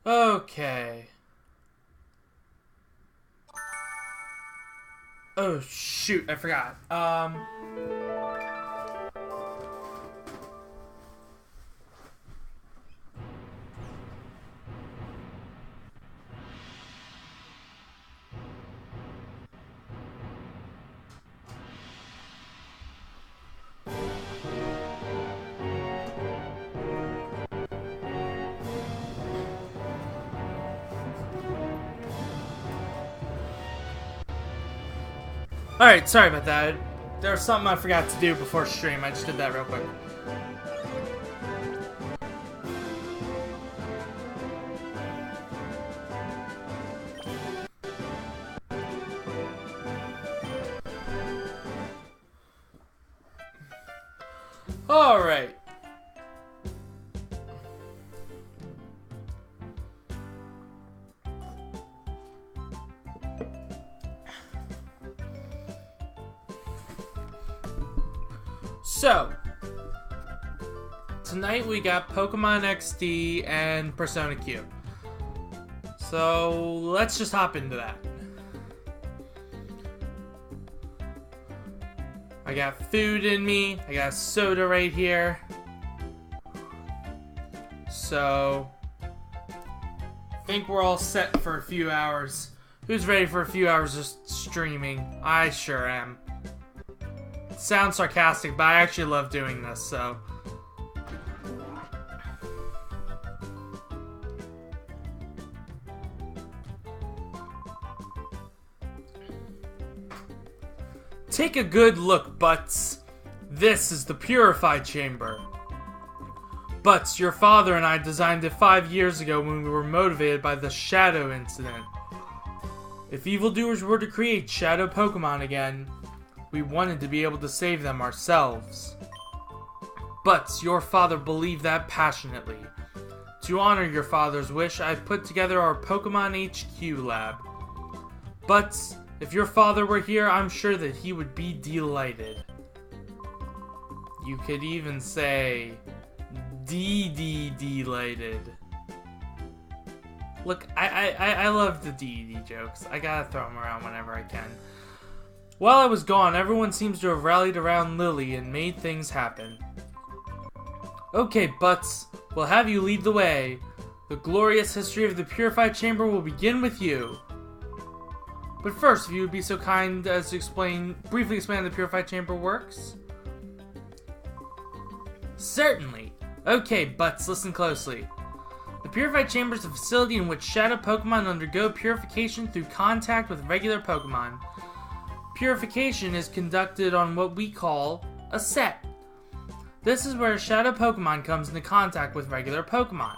Okay. Oh shoot, I forgot. Alright, sorry about that. There was something I forgot to do before stream. I just did that real quick. Alright. So, tonight we got Pokemon XD and Persona Q. So, let's just hop into that. I got food in me, I got soda right here. So, I think we're all set for a few hours. Who's ready for a few hours of streaming? I sure am. Sounds sarcastic, but I actually love doing this, so. Take a good look, Butts. This is the Purified Chamber. Butts, your father and I designed it 5 years ago when we were motivated by the Shadow incident. If evildoers were to create Shadow Pokemon again, we wanted to be able to save them ourselves. But your father believed that passionately. To honor your father's wish, I've put together our Pokemon HQ lab. But if your father were here, I'm sure that he would be delighted. You could even say, delighted. Look, I love the D jokes. I gotta throw them around whenever I can. While I was gone, everyone seems to have rallied around Lily and made things happen. Okay, Butts, we'll have you lead the way. The glorious history of the Purified Chamber will begin with you. But first, if you would be so kind as to briefly explain how the Purified Chamber works? Certainly. Okay, Butts, listen closely. The Purified Chamber is a facility in which Shadow Pokemon undergo purification through contact with regular Pokemon. Purification is conducted on what we call a set. This is where a Shadow Pokemon comes into contact with regular Pokemon.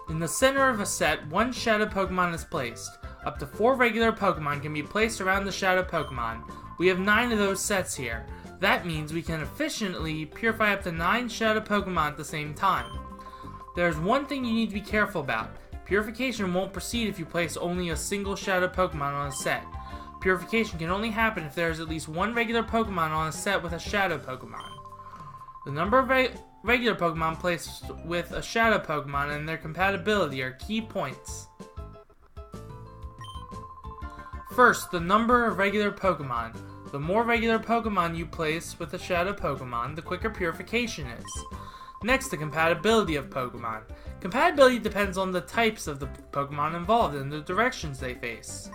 In the center of a set, one Shadow Pokemon is placed. Up to 4 regular Pokemon can be placed around the Shadow Pokemon. We have 9 of those sets here. That means we can efficiently purify up to 9 Shadow Pokemon at the same time. There's one thing you need to be careful about. Purification won't proceed if you place only a single Shadow Pokemon on a set. Purification can only happen if there is at least 1 regular Pokemon on a set with a Shadow Pokemon. The number of regular Pokemon placed with a Shadow Pokemon and their compatibility are key points. First, the number of regular Pokemon. The more regular Pokemon you place with a Shadow Pokemon, the quicker purification is. Next, the compatibility of Pokemon. Compatibility depends on the types of the Pokemon involved and the directions they face.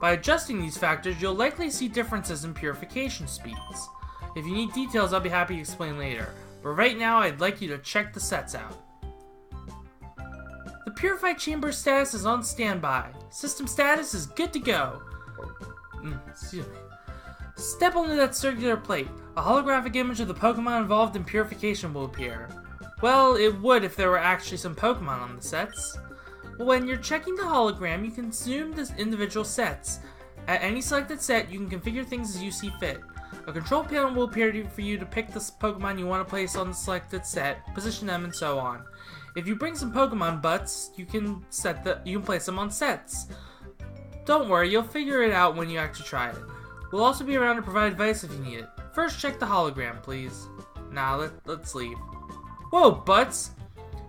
By adjusting these factors, you'll likely see differences in purification speeds. If you need details, I'll be happy to explain later, but right now I'd like you to check the sets out. The Purified Chamber status is on standby. System status is good to go. Excuse me. Step onto that circular plate. A holographic image of the Pokemon involved in purification will appear. Well, it would if there were actually some Pokemon on the sets. When you're checking the hologram, you can zoom the individual sets. At any selected set, you can configure things as you see fit. A control panel will appear for you to pick the Pokemon you want to place on the selected set, position them, and so on. If you bring some Pokemon Butts, you can place them on sets. Don't worry, you'll figure it out when you actually try it. We'll also be around to provide advice if you need it. First, check the hologram, please. Nah, let's leave. Whoa, Butts!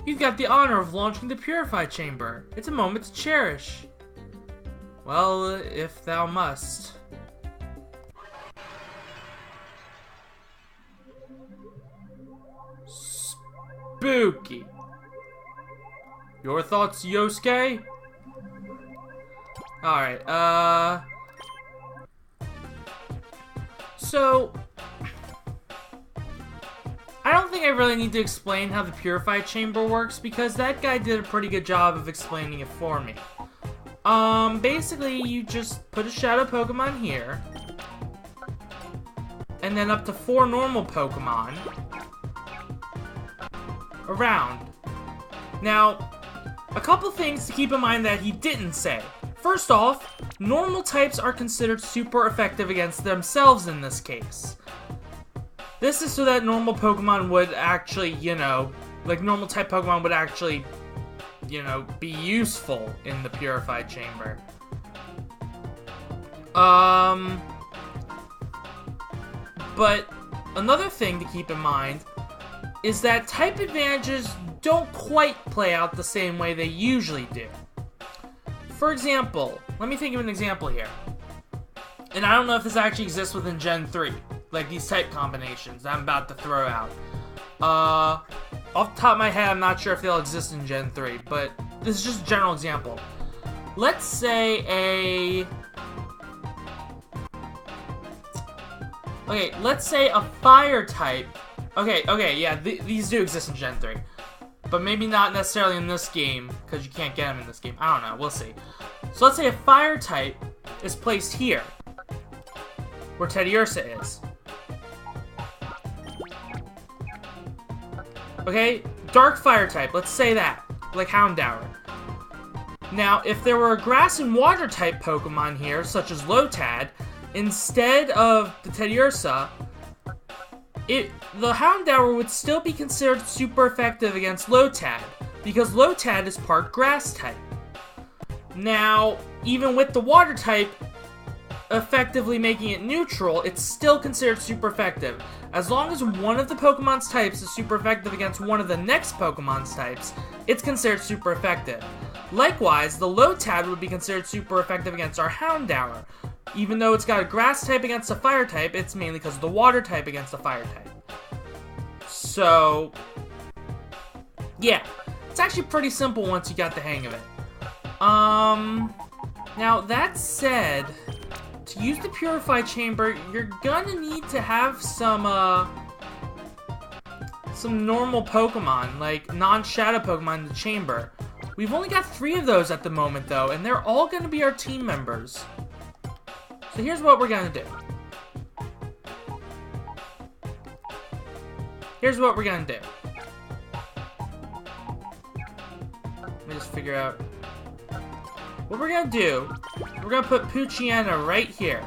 You've got the honor of launching the Purify Chamber. It's a moment to cherish. Well, if thou must. Spooky. Your thoughts, Yosuke? Alright, so, I don't think I really need to explain how the Purify Chamber works because that guy did a pretty good job of explaining it for me. Basically, you just put a Shadow Pokemon here, and then up to 4 normal Pokemon around. Now, a couple things to keep in mind that he didn't say. First off, normal types are considered super effective against themselves in this case. This is so that normal Pokemon would actually, like normal type Pokemon would actually, be useful in the Purified Chamber. But another thing to keep in mind is that type advantages don't quite play out the same way they usually do. For example, let me think of an example here. And I don't know if this actually exists within Gen 3, like these type combinations that I'm about to throw out. Off the top of my head, I'm not sure if they'll exist in Gen 3, but this is just a general example. Let's say let's say a fire type. Yeah, these do exist in Gen 3. But maybe not necessarily in this game, because you can't get them in this game. I don't know, we'll see. So let's say a fire type is placed here, where Teddiursa is. Okay, dark fire type, let's say that, like Houndour. Now, if there were a grass and water type Pokemon here, such as Lotad, instead of the Teddiursa, the Houndour would still be considered super effective against Lotad, because Lotad is part grass type. Now, even with the water type effectively making it neutral, it's still considered super effective. As long as one of the Pokemon's types is super effective against one of the next Pokemon's types, it's considered super effective. Likewise, the Lotad would be considered super effective against our Houndour. Even though it's got a grass type against a fire type, it's mainly because of the water type against the fire type. So, yeah. It's actually pretty simple once you got the hang of it. Now, that said, to use the Purify Chamber, you're gonna need to have some normal Pokemon, like non-Shadow Pokemon in the Chamber. We've only got 3 of those at the moment, though, and they're all gonna be our team members. So here's what we're gonna do. Let me just figure out. What we're gonna do, we're gonna put Poochyena right here.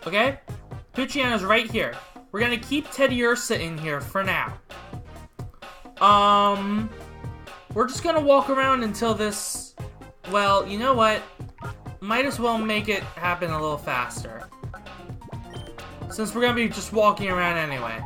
Okay? Poochyena's right here. We're gonna keep Teddiursa in here for now. We're just gonna walk around until this... Well, you know what? Might as well make it happen a little faster. Since we're gonna be just walking around anyway.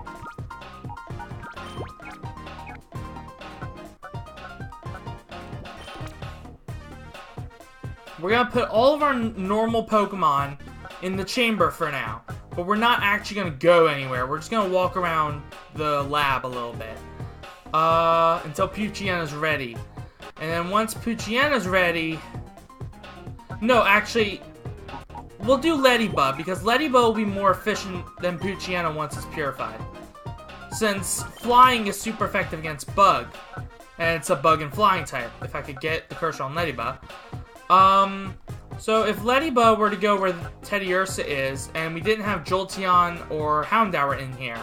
We're gonna put all of our normal Pokemon in the chamber for now. But we're not actually gonna go anywhere. We're just gonna walk around the lab a little bit. Until Poochyena's ready. And then once Poochyena's ready... No, actually, we'll do Ladybug, because Ladybug will be more efficient than Poochyena once it's purified. Since flying is super effective against Bug, and it's a Bug and Flying type, if I could get the cursor on Ladybug. So if Ladybug were to go where Teddiursa is, and we didn't have Jolteon or Houndour in here,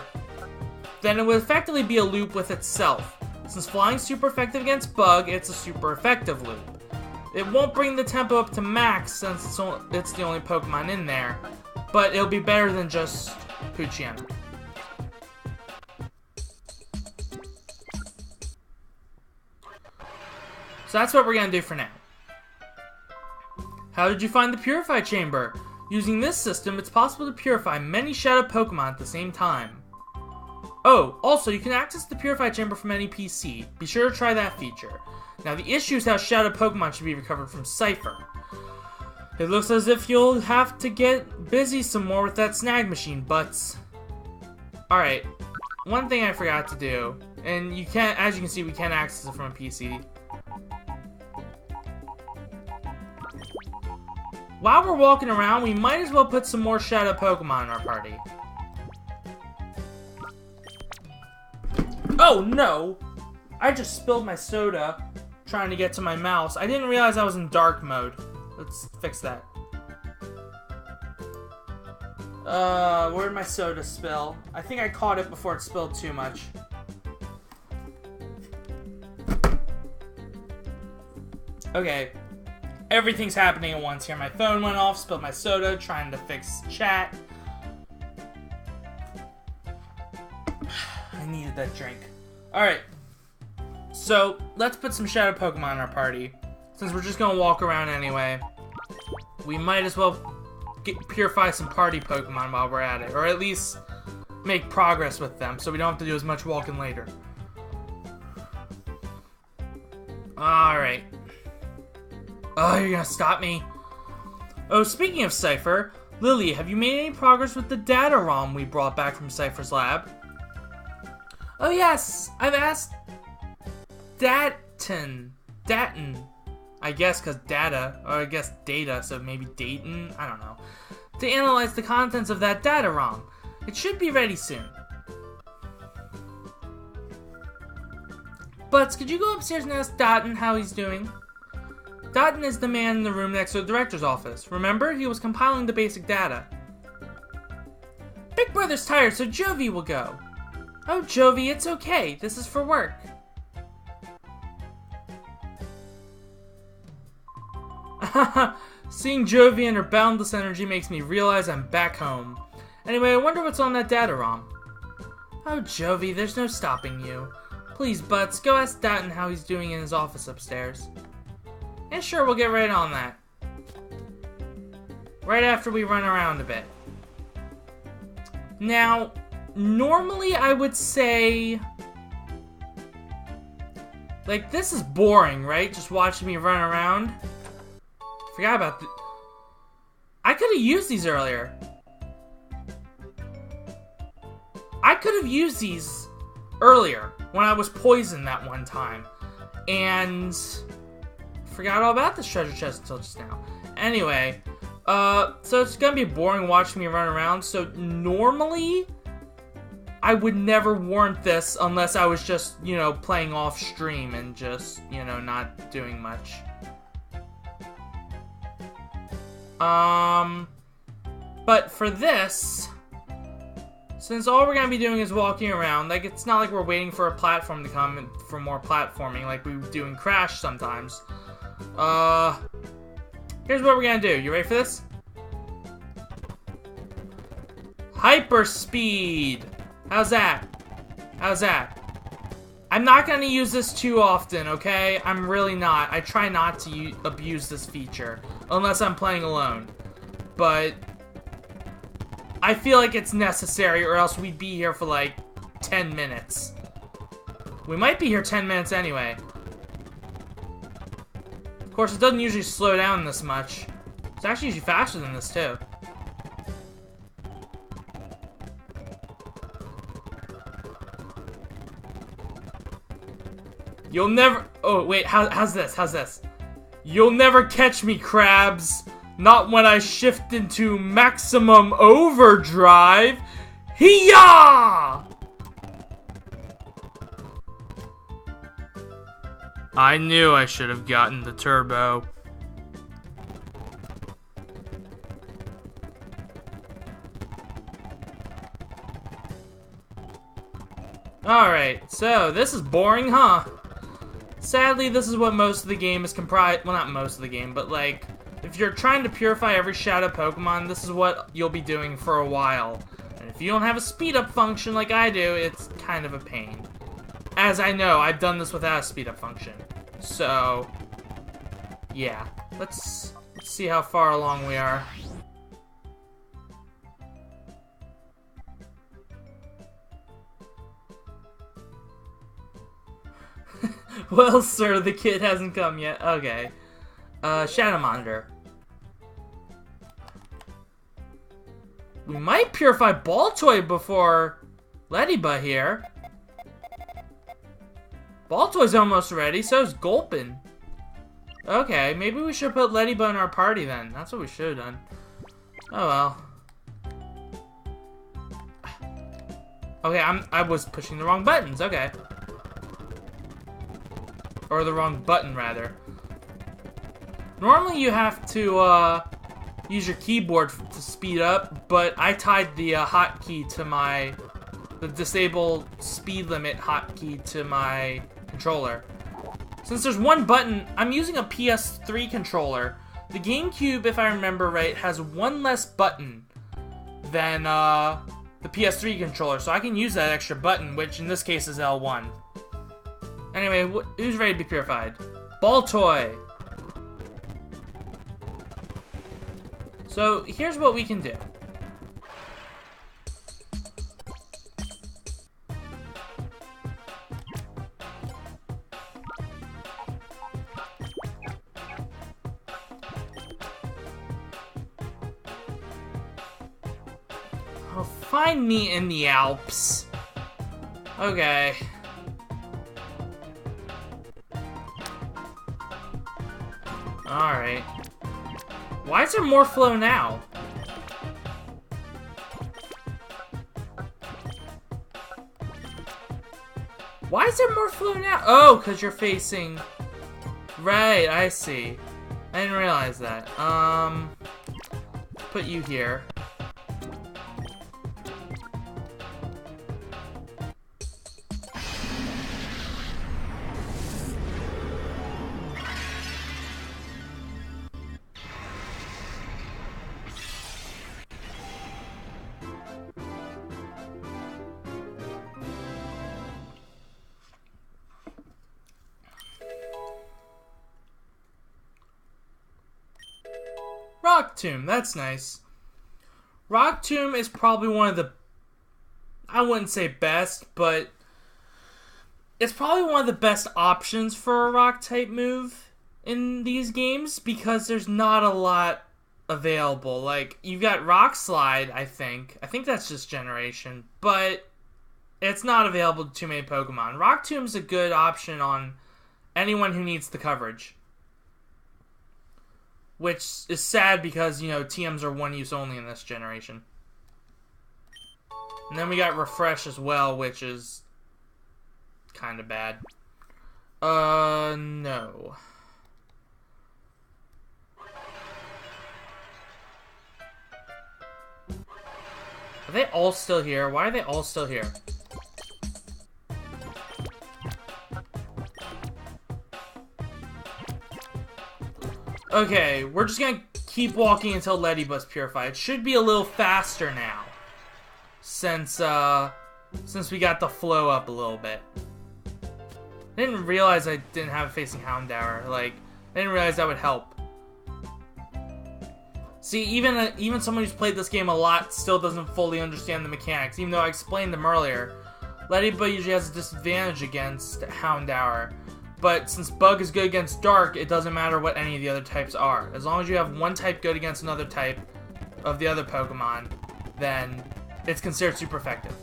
then it would effectively be a loop with itself. Since flying's super effective against Bug, it's a super effective loop. It won't bring the tempo up to max since it's the only Pokemon in there, but it'll be better than just Poochyena. So that's what we're gonna do for now. How did you find the Purify Chamber? Using this system, it's possible to purify many Shadow Pokemon at the same time. Oh, also, you can access the Purified Chamber from any PC. Be sure to try that feature. Now, the issue is how Shadow Pokemon should be recovered from Cypher. It looks as if you'll have to get busy some more with that snag machine, butts. Alright, one thing I forgot to do, and you can't, as you can see, we can't access it from a PC. While we're walking around, we might as well put some more Shadow Pokemon in our party. Oh no! I just spilled my soda trying to get to my mouse. I didn't realize I was in dark mode. Let's fix that. Where'd my soda spill? I think I caught it before it spilled too much. Okay. Everything's happening at once here. My phone went off, spilled my soda, trying to fix chat. I needed that drink. Alright. So, let's put some Shadow Pokemon in our party. Since we're just gonna walk around anyway, we might as well purify some party Pokemon while we're at it. Or at least make progress with them so we don't have to do as much walking later. Alright. Oh, you're gonna stop me? Oh, speaking of Cypher, Lily, have you made any progress with the data ROM we brought back from Cypher's lab? Oh yes, I've asked Daton, I guess because data, or I guess data, so maybe Dayton, I don't know, to analyze the contents of that data ROM. It should be ready soon. Butts, could you go upstairs and ask Daton how he's doing? Daton is the man in the room next to the director's office. Remember? He was compiling the basic data. Big Brother's tired, so Jovi will go. Oh, Jovi, it's okay. This is for work. Seeing Jovi and her boundless energy makes me realize I'm back home. Anyway, I wonder what's on that data ROM. Oh, Jovi, there's no stopping you. Please, Butts, go ask Daton how he's doing in his office upstairs. And sure, we'll get right on that. Right after we run around a bit. Now, normally I would say, like, this is boring, right? Just watching me run around. Forgot about I could have used these earlier. I could have used these earlier when I was poisoned that one time. And forgot all about this treasure chest until just now. Anyway, so it's gonna be boring watching me run around. So normally, I would never warrant this unless I was just, you know, playing off stream and just, you know, not doing much. But for this, since all we're gonna be doing is walking around, like, it's not like we're waiting for a platform to come for more platforming like we do in Crash sometimes. Here's what we're gonna do. You ready for this? Hyper speed! How's that? How's that? I'm not gonna use this too often, okay? I'm really not. I try not to abuse this feature. Unless I'm playing alone. But I feel like it's necessary or else we'd be here for like 10 minutes. We might be here 10 minutes anyway. Of course, it doesn't usually slow down this much. It's actually usually faster than this, too. You'll never... Oh, wait, how's this? How's this? You'll never catch me, crabs. Not when I shift into maximum overdrive. Hee-yah! I knew I should have gotten the turbo. Alright, so this is boring, huh? Sadly, this is what most of the game is comprised. Well, not most of the game, but like, if you're trying to purify every Shadow Pokemon, this is what you'll be doing for a while. And if you don't have a speed up function like I do, it's kind of a pain. As I know, I've done this without a speed up function. So, yeah. Let's see how far along we are. Well, sir, the kid hasn't come yet. Okay. Shadow Monitor. We might purify Baltoy before Ladybug here. Baltoy's almost ready, so is Gulpin. Okay, maybe we should put Ladybug in our party then. That's what we should have done. Oh well. Okay, I was pushing the wrong buttons, okay. Or the wrong button, rather. Normally you have to, use your keyboard to speed up, but I tied the hotkey to the disable speed limit hotkey to my controller. Since there's one button, I'm using a PS3 controller. The GameCube, if I remember right, has one less button than the PS3 controller, so I can use that extra button, which in this case is L1. Anyway, who's ready to be purified? Baltoy! So, here's what we can do. Oh, find me in the Alps. Okay. Alright. Why is there more flow now? Why is there more flow now? Oh, because you're facing... Right, I see. I didn't realize that. Put you here. Rock Tomb, that's nice. Rock Tomb is probably one of the, I wouldn't say best, but it's probably one of the best options for a rock type move in these games because there's not a lot available. Like, you've got Rock Slide, I think that's just generation, but it's not available to too many Pokemon. Rock Tomb's a good option on anyone who needs the coverage. Which is sad because, you know, TMs are one use only in this generation. And then we got Refresh as well, which is kind of bad. No. Are they all still here? Why are they all still here? Okay, we're just gonna keep walking until Ladybug's purified. It should be a little faster now. Since we got the flow up a little bit. I didn't realize I didn't have it facing Houndour. Like, I didn't realize that would help. See, even someone who's played this game a lot still doesn't fully understand the mechanics, even though I explained them earlier. Ladybug usually has a disadvantage against Houndour. But since Bug is good against Dark, it doesn't matter what any of the other types are. As long as you have one type good against another type of the other Pokemon, then it's considered super effective.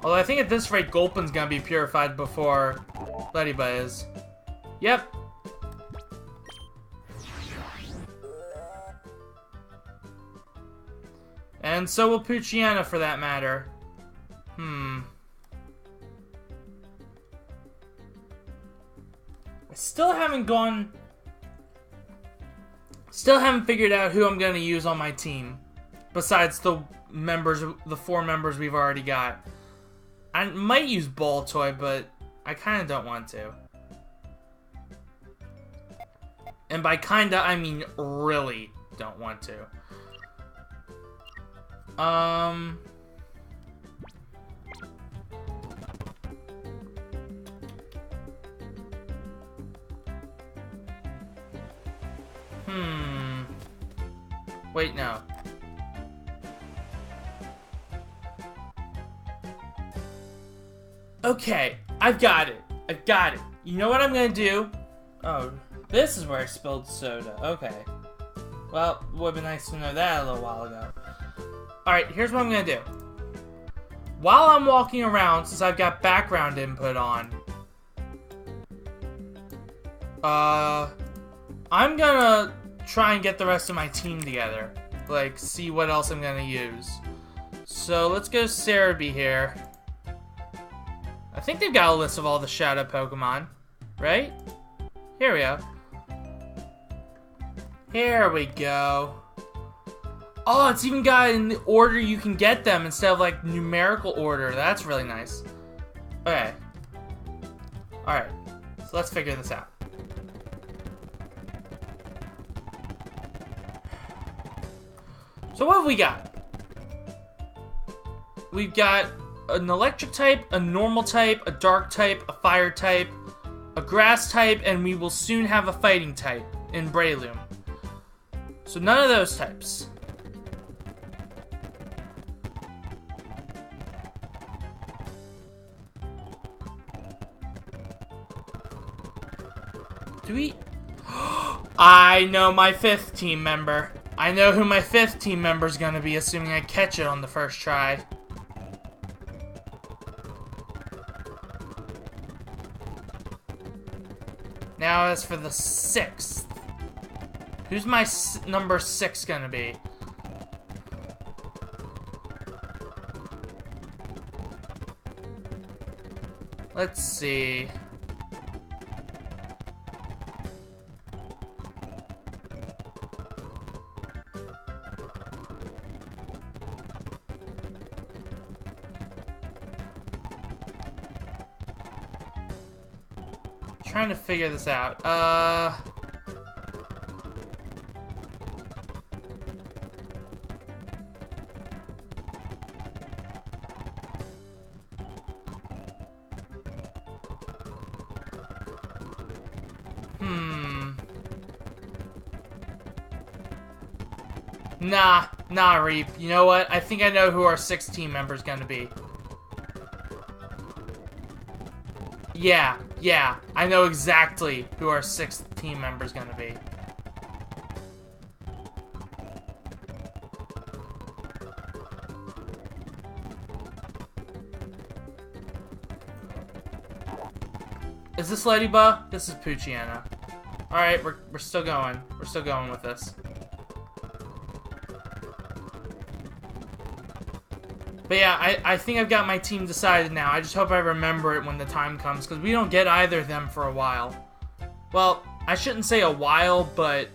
Although I think at this rate, Gulpin's gonna be purified before Ladybug is. Yep. And so will Poochyena, for that matter. I still haven't figured out who I'm going to use on my team. Besides the four members we've already got. I might use Baltoy, but I kind of don't want to. And by kinda, I mean really don't want to. Wait, no. Okay, I've got it. I've got it. You know what I'm gonna do? Oh, this is where I spilled soda. Okay. Well, it would have been nice to know that a little while ago. Alright, here's what I'm gonna do. While I'm walking around, since I've got background input on, I'm gonna try and get the rest of my team together. Like, see what else I'm gonna use. So, let's go Cerebi here. I think they've got a list of all the Shadow Pokemon, right? Here we go. Here we go. Oh, it's even got in the order you can get them instead of like numerical order. That's really nice. Okay. Alright. So let's figure this out. So what have we got? We've got an electric type, a normal type, a dark type, a fire type, a grass type, and we will soon have a fighting type in Breloom. So none of those types. Do we... I know my 5th team member. I know who my 5th team member is going to be, assuming I catch it on the first try. Now as for the 6th. Who's my number 6 gonna be? Let's see. Trying to figure this out. Nah, Reap. You know what? I think I know who our 6th team member's gonna be. Yeah, I know exactly who our 6th team member's gonna be. Is this Ladybug? This is Poochyena. Alright, we're still going. We're still going with this. But yeah, I think I've got my team decided now. I just hope I remember it when the time comes, because we don't get either of them for a while. Well, I shouldn't say a while, but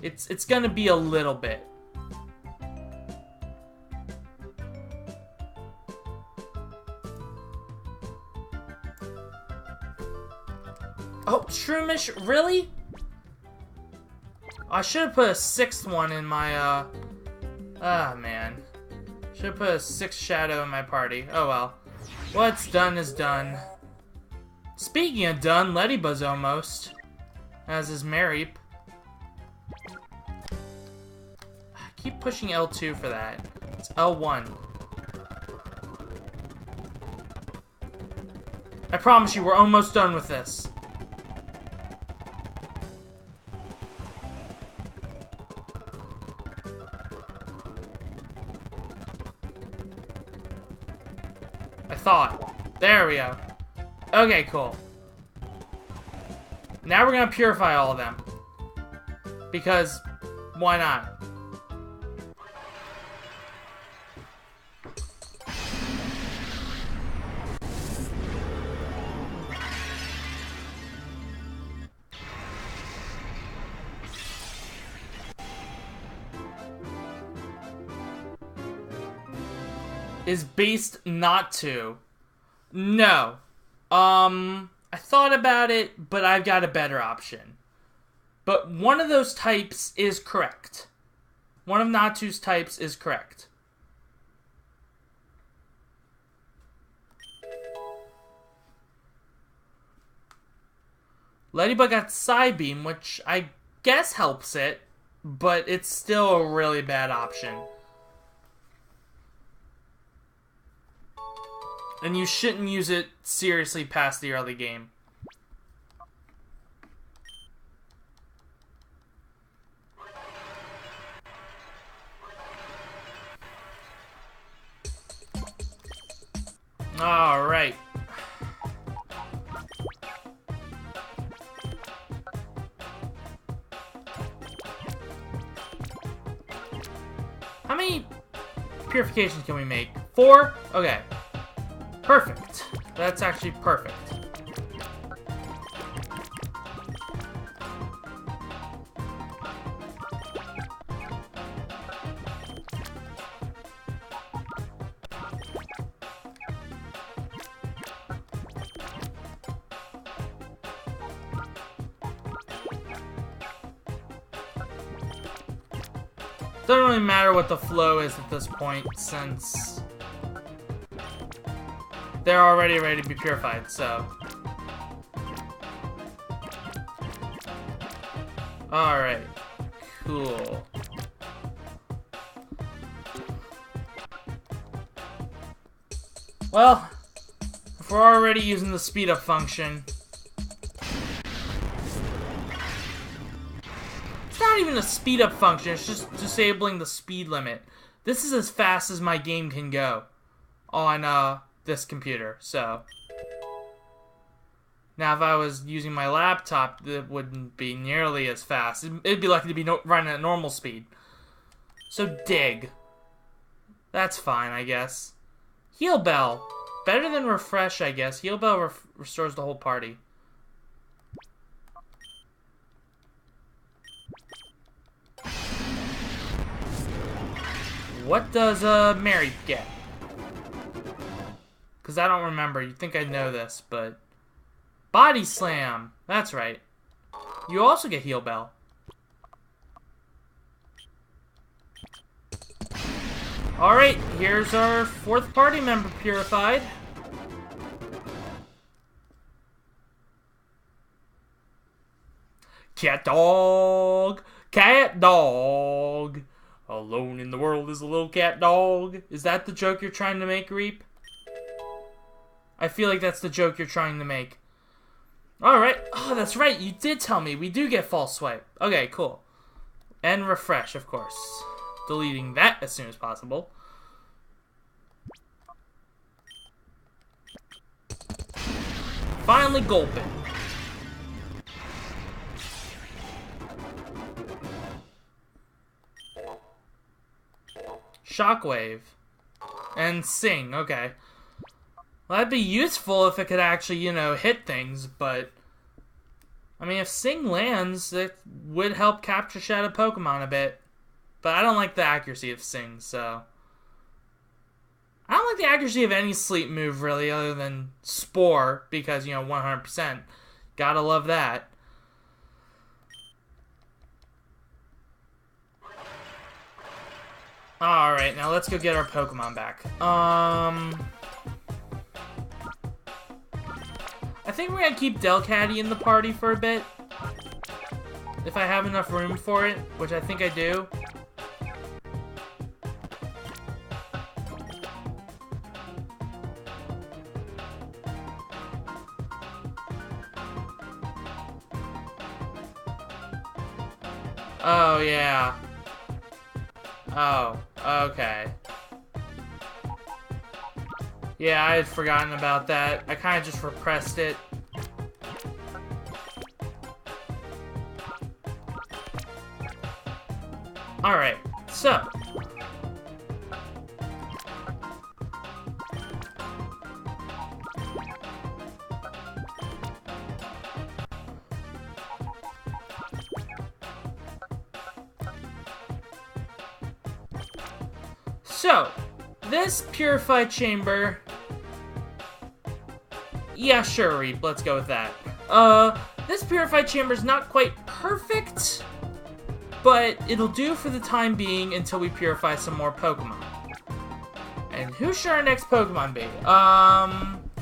it's gonna be a little bit. Oh, Shroomish, really? I should have put a 6th one in my, man. Should have put a 6th Shadow in my party. Oh well. What's done is done. Speaking of done, Ladybug's almost. As is Mareep. I keep pushing L2 for that. It's L1. I promise you, we're almost done with this. Thought. There we go. Okay, cool. Now we're gonna purify all of them. Because, why not? Is based not to. No. I thought about it, but I've got a better option. But one of those types is correct. One of Natu's types is correct. Ladybug got Psybeam, which I guess helps it, but it's still a really bad option. And you shouldn't use it seriously past the early game. Alright. How many purifications can we make? 4? Okay. Perfect. That's actually perfect. Doesn't really matter what the flow is at this point, since they're already ready to be purified, so. Alright. Cool. Well, if we're already using the speed up function, it's not even a speed up function, it's just disabling the speed limit. This is as fast as my game can go on this computer, so. Now if I was using my laptop, it wouldn't be nearly as fast. It'd be lucky to be running at normal speed. So dig. That's fine, I guess. Heal Bell. Better than Refresh, I guess. Heal Bell restores the whole party. What does Mary get? Because I don't remember. You'd think I'd know this, but... Body Slam! That's right. You also get Heal Bell. Alright, here's our 4th party member purified. Cat dog! Cat dog! Alone in the world is a little cat dog. Is that the joke you're trying to make, Reap? I feel like that's the joke you're trying to make. Alright. Oh, that's right. You did tell me. We do get False Swipe. Okay, cool. And Refresh, of course. Deleting that as soon as possible. Finally gulping. Shockwave. And Sing, okay. Well, that'd be useful if it could actually, you know, hit things, but... I mean, if Sing lands, it would help capture Shadow Pokemon a bit. But I don't like the accuracy of Sing, so... I don't like the accuracy of any sleep move, really, other than Spore, because, you know, 100%. Gotta love that. Alright, now let's go get our Pokemon back. I think we're gonna keep Delcatty in the party for a bit. If I have enough room for it, which I think I do. Oh, yeah. Oh, okay. Yeah, I had forgotten about that. I kind of just repressed it. Alright, so. So, this Purified Chamber... Yeah, sure, Reap, let's go with that. This Purified Chamber is not quite perfect, but it'll do for the time being until we purify some more Pokemon. And who should our next Pokemon be?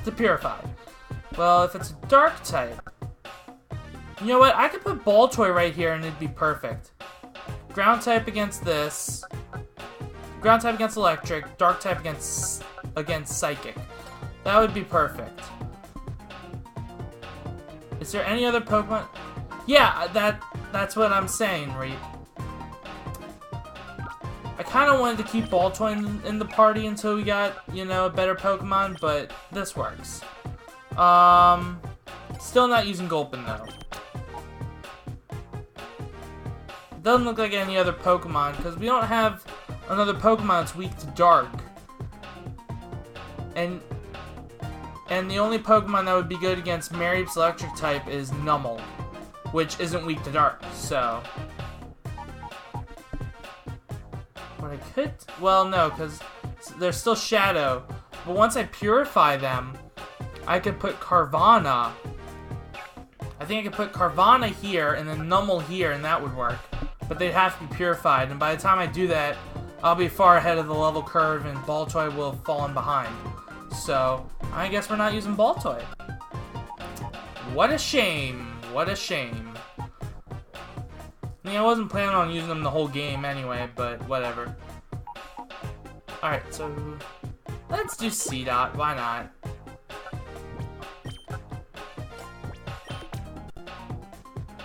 To purify. Well, if it's a Dark type... You know what, I could put Baltoy right here and it'd be perfect. ground type against this, ground type against electric, dark type against psychic. That would be perfect. Is there any other Pokemon? Yeah, that's what I'm saying, Reap. I kind of wanted to keep Baltoy in the party until we got, you know, a better Pokemon, but this works. Still not using Gulpin, though. Doesn't look like any other Pokemon, because we don't have another Pokemon that's weak to Dark. And the only Pokemon that would be good against Mareep's electric type is Numel, which isn't weak to Dark, so... What I could... Well, no, because they're still Shadow. But once I purify them, I could put Carvanha. I think I could put Carvanha here, and then Numel here, and that would work. But they'd have to be purified, and by the time I do that, I'll be far ahead of the level curve, and Baltoy will have fallen behind. So, I guess we're not using Baltoy. What a shame. What a shame. I mean, I wasn't planning on using them the whole game anyway, but whatever. Alright, so let's do C-Dot. Why not?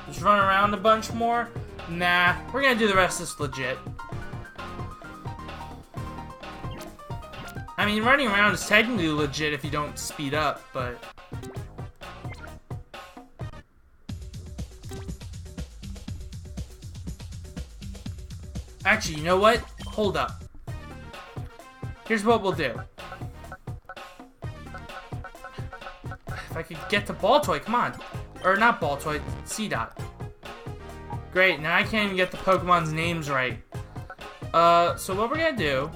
Just run around a bunch more? Nah, we're gonna do the rest of this legit. I mean, running around is technically legit if you don't speed up, but... Actually, you know what? Hold up. Here's what we'll do. If I could get to Baltoy, come on. Or not Baltoy, C-Dot. Great, now I can't even get the Pokemon's names right. So what we're gonna do...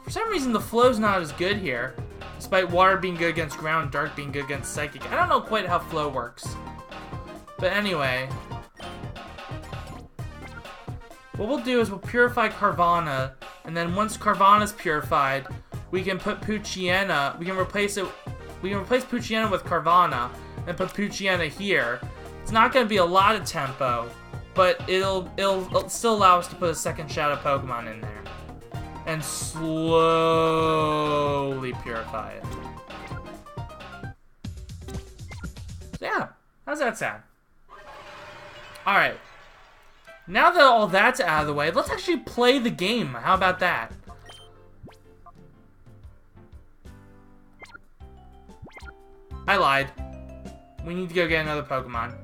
For some reason, the flow's not as good here. Despite water being good against ground, dark being good against psychic. I don't know quite how flow works. But anyway... What we'll do is we'll purify Carvanha, and then once Carvanha's purified, we can put Poochyena, we can replace Poochyena with Carvanha, and put Poochyena here. It's not going to be a lot of tempo, but it'll still allow us to put a second Shadow Pokemon in there. And slowly purify it. So yeah, how's that sound? Alright. Now that all that's out of the way, let's actually play the game. How about that? I lied. We need to go get another Pokemon.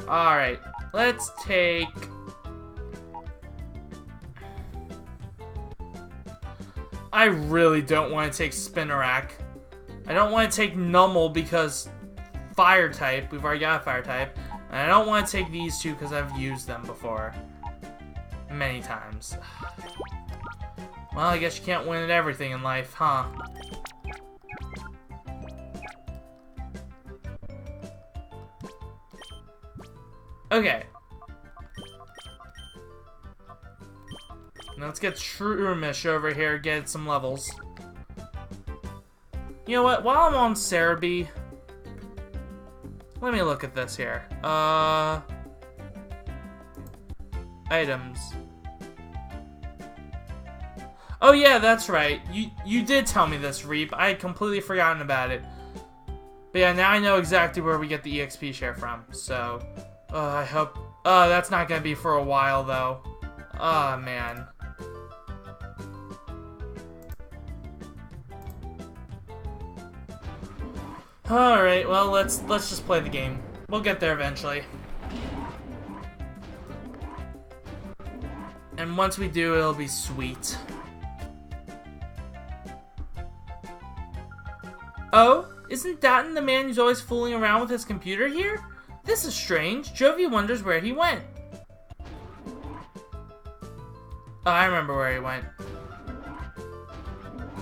Alright, let's take... I really don't want to take Spinarak. I don't want to take Numel because... Fire type, we've already got a fire type, and I don't want to take these two because I've used them before many times. Well, I guess you can't win at everything in life, huh? Okay. Now let's get Shroomish over here, get some levels. You know what, while I'm on Cerebi, let me look at this here. Items. Oh yeah, that's right. You did tell me this, Reap. I had completely forgotten about it. But yeah, now I know exactly where we get the EXP share from. So, I hope... that's not gonna be for a while, though. Oh, man. Alright, well, let's just play the game. We'll get there eventually. And once we do, it'll be sweet. Oh, isn't Datton the man who's always fooling around with his computer here? This is strange. Jovi wonders where he went. Oh, I remember where he went.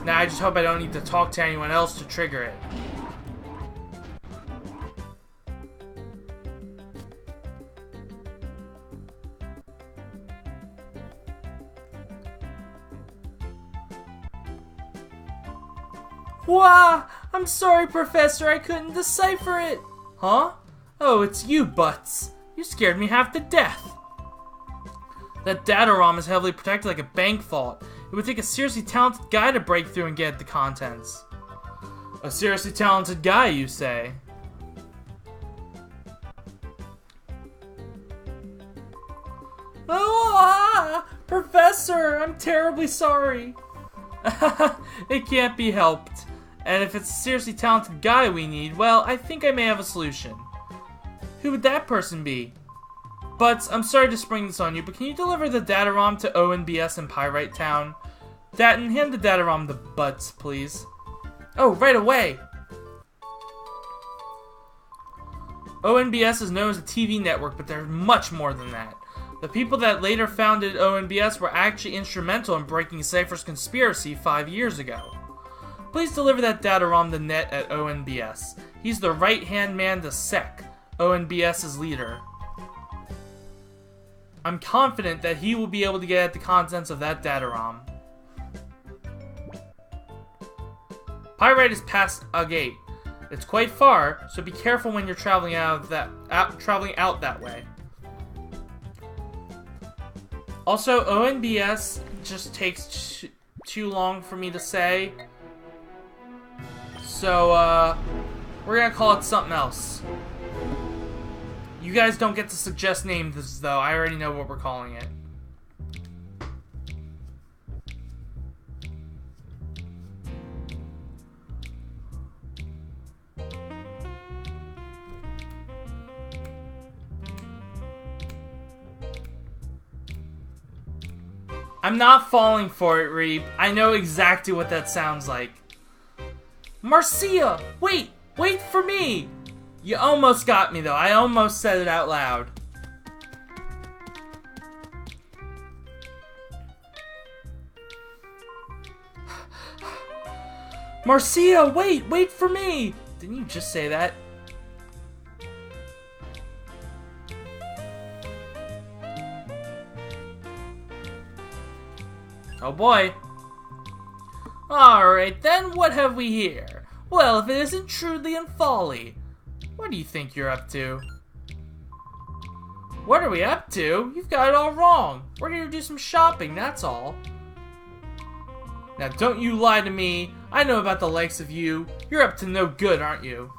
Now I just hope I don't need to talk to anyone else to trigger it. Wah! I'm sorry, Professor, I couldn't decipher it! Huh? Oh, it's you, Butts. You scared me half to death. That data ROM is heavily protected like a bank vault. It would take a seriously talented guy to break through and get at the contents. A seriously talented guy, you say? Oh, Professor, I'm terribly sorry. It can't be helped. And if it's a seriously talented guy we need, well, I think I may have a solution. Who would that person be? Butts, I'm sorry to spring this on you, but can you deliver the data ROM to ONBS in Pyrite Town? Datton, hand the data ROM to Butts, please. Oh, right away! ONBS is known as a TV network, but they're much more than that. The people that later founded ONBS were actually instrumental in breaking Cypher's conspiracy 5 years ago. Please deliver that data ROM to Net at ONBS. He's the right-hand man to Sec, ONBS's leader. I'm confident that he will be able to get at the contents of that data ROM. Pyrite is past a gate. It's quite far, so be careful when you're traveling out that way. Also, ONBS just takes too long for me to say. So, we're gonna call it something else. You guys don't get to suggest names, though. I already know what we're calling it. I'm not falling for it, Reap. I know exactly what that sounds like. Marcia! Wait! Wait for me! You almost got me, though. I almost said it out loud. Marcia, wait! Wait for me! Didn't you just say that? Oh boy. Alright then, what have we here? Well, if it isn't Truly and Folly. What do you think you're up to? What are we up to? You've got it all wrong. We're here to do some shopping, that's all. Now don't you lie to me. I know about the likes of you. You're up to no good, aren't you?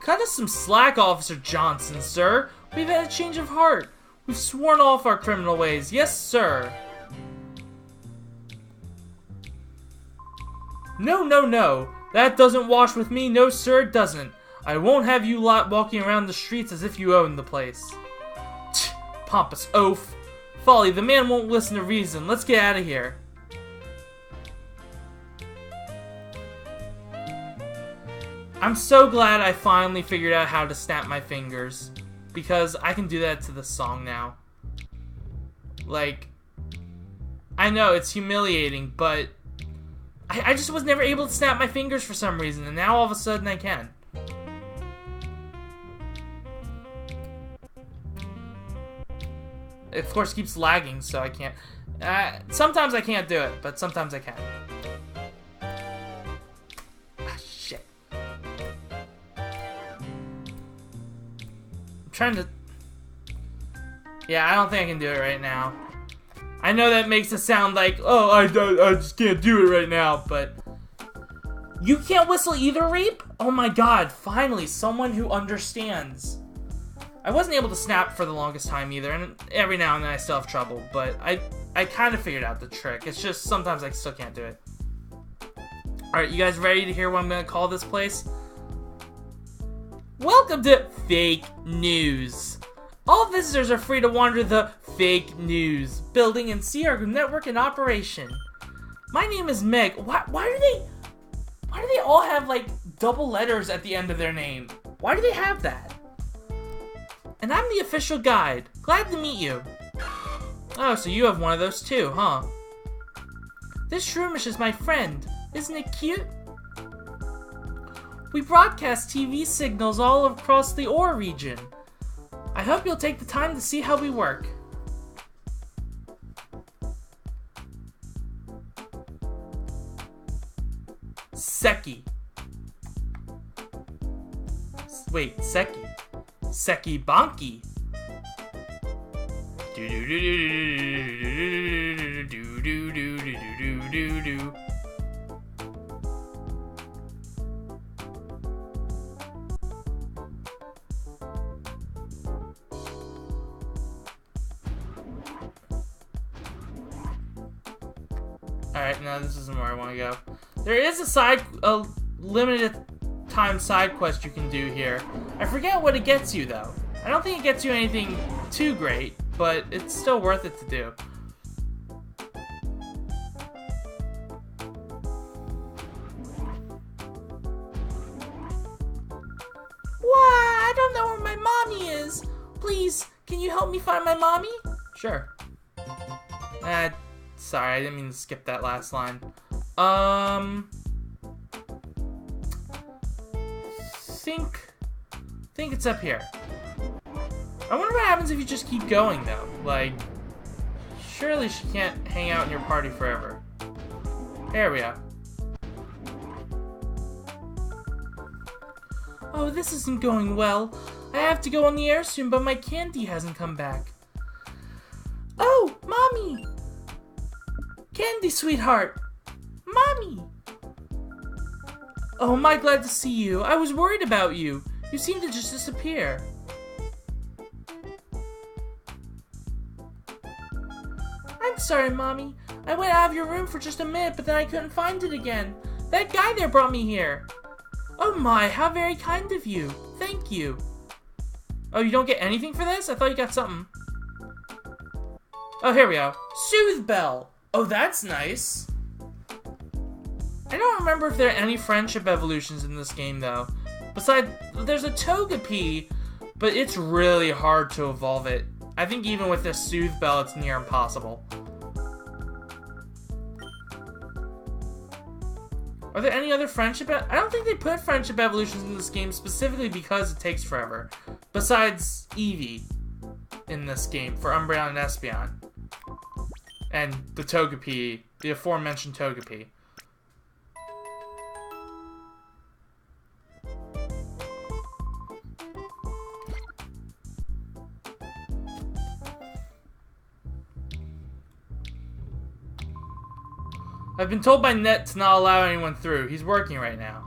Cut us some slack, Officer Johnson, sir. We've had a change of heart. We've sworn off our criminal ways. Yes, sir. No, no, no. That doesn't wash with me. No, sir, it doesn't. I won't have you lot walking around the streets as if you own the place. Tch, pompous oaf. Folly, the man won't listen to reason. Let's get out of here. I'm so glad I finally figured out how to snap my fingers. Because I can do that to the song now. Like, I know it's humiliating, but I just was never able to snap my fingers for some reason, and now all of a sudden I can. It, of course, keeps lagging, so I can't. Sometimes I can't do it, but sometimes I can. Ah, shit. I'm trying to. Yeah, I don't think I can do it right now. I know that makes it sound like, oh, I just can't do it right now, but... You can't whistle either, Reap? Oh my god, finally, someone who understands. I wasn't able to snap for the longest time either, and every now and then I still have trouble, but I kind of figured out the trick. It's just sometimes I still can't do it. Alright, you guys ready to hear what I'm going to call this place? Welcome to Fake News. All visitors are free to wander the Fake News building and see our network in operation. My name is Meg. Why do they all have like double letters at the end of their name? Why do they have that? And I'm the official guide. Glad to meet you. Oh, so you have one of those too, huh? This Shroomish is my friend. Isn't it cute? We broadcast TV signals all across the Ore region. I hope you'll take the time to see how we work. Seki. Wait, Seki. Seki Bonky. Alright, now this isn't where I want to go. There is a limited time side quest you can do here. I forget what it gets you though. I don't think it gets you anything too great, but it's still worth it to do. Why? I don't know where my mommy is. Please, can you help me find my mommy? Sure. Sorry, I didn't mean to skip that last line. Think it's up here. I wonder what happens if you just keep going though. Like, surely she can't hang out in your party forever. There we go. Oh, this isn't going well. I have to go on the air soon, but my candy hasn't come back. Oh, Mommy! Candy, sweetheart! Mommy! Oh, am I glad to see you. I was worried about you. You seem to just disappear. I'm sorry, Mommy. I went out of your room for just a minute, but then I couldn't find it again. That guy there brought me here. Oh my, how very kind of you. Thank you. Oh, you don't get anything for this? I thought you got something. Oh, here we go. Soothe Bell. Oh, that's nice. I don't remember if there are any friendship evolutions in this game, though. Besides, there's a Togepi, but it's really hard to evolve it. I think even with this Soothe Bell, it's near impossible. Are there any other friendship? I don't think they put friendship evolutions in this game specifically because it takes forever. Besides Eevee in this game for Umbreon and Espeon. And the Togepi, the aforementioned Togepi. I've been told by Net to not allow anyone through. He's working right now.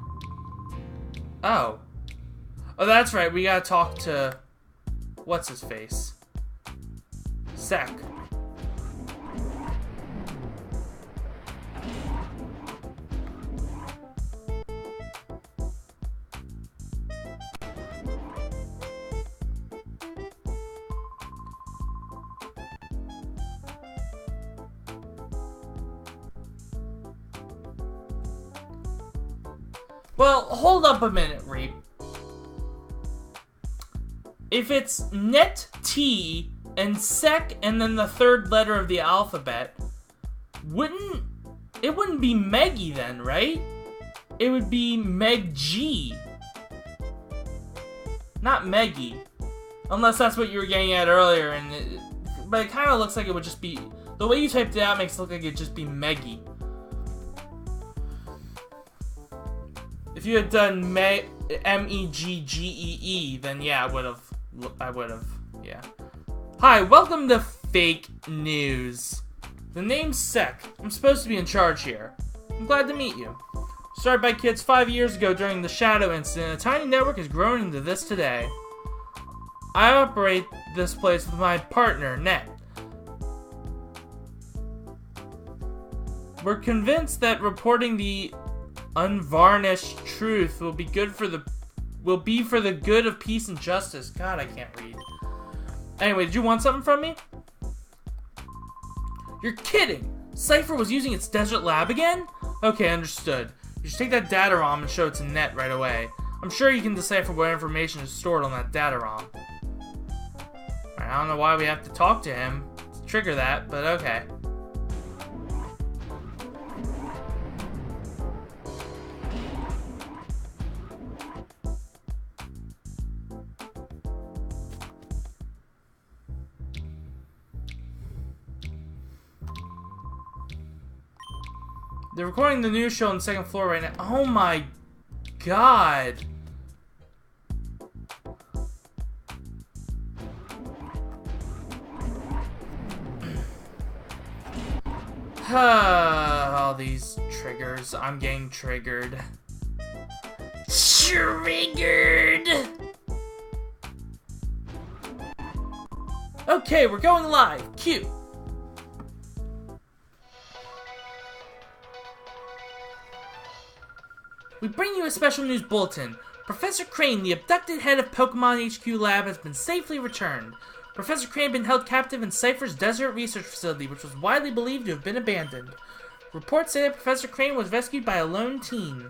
Oh. Oh, that's right. We gotta talk to... What's his face? Sek. Well, hold up a minute, Reap. If it's Net T and Sek and then the third letter of the alphabet, it wouldn't be Meggy then, right? It would be Meg G. Not Meggy. Unless that's what you were getting at earlier, but it kind of looks like it would just be... The way you typed it out makes it look like it'd just be Meggy. If you had done M-E-G-G-E-E, then yeah, I would've, yeah. Hi, welcome to Fake News. The name's Sek. I'm supposed to be in charge here. I'm glad to meet you. Started by kids 5 years ago during the Shadow incident, a tiny network has grown into this today. I operate this place with my partner, Net. We're convinced that reporting the unvarnished truth will be for the good of peace and justice. God, I can't read. Anyway, did you want something from me? You're kidding! Cypher was using its desert lab again? Okay, understood. You should take that data ROM and show it to Net right away. I'm sure you can decipher what information is stored on that data ROM. I don't know why we have to talk to him to trigger that, but okay. They're recording the news show on the second floor right now. Oh my god. All these triggers. I'm getting triggered. Triggered! Okay, we're going live. Cue. We bring you a special news bulletin. Professor Crane, the abducted head of Pokemon HQ Lab, has been safely returned. Professor Crane had been held captive in Cypher's desert research facility, which was widely believed to have been abandoned. Reports say that Professor Crane was rescued by a lone teen.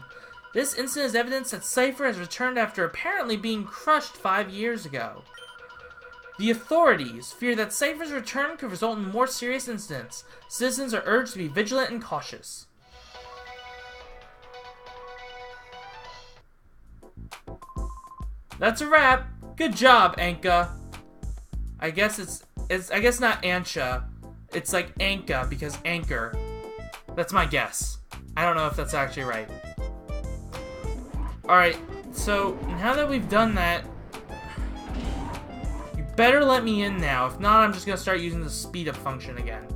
This incident is evidence that Cypher has returned after apparently being crushed 5 years ago. The authorities fear that Cypher's return could result in more serious incidents. Citizens are urged to be vigilant and cautious. That's a wrap. Good job, Anka. I guess it's not Ansha. It's like Anka because anchor. That's my guess. I don't know if that's actually right. Alright, so now that we've done that, you better let me in now. If not, I'm just gonna start using the speed up function again.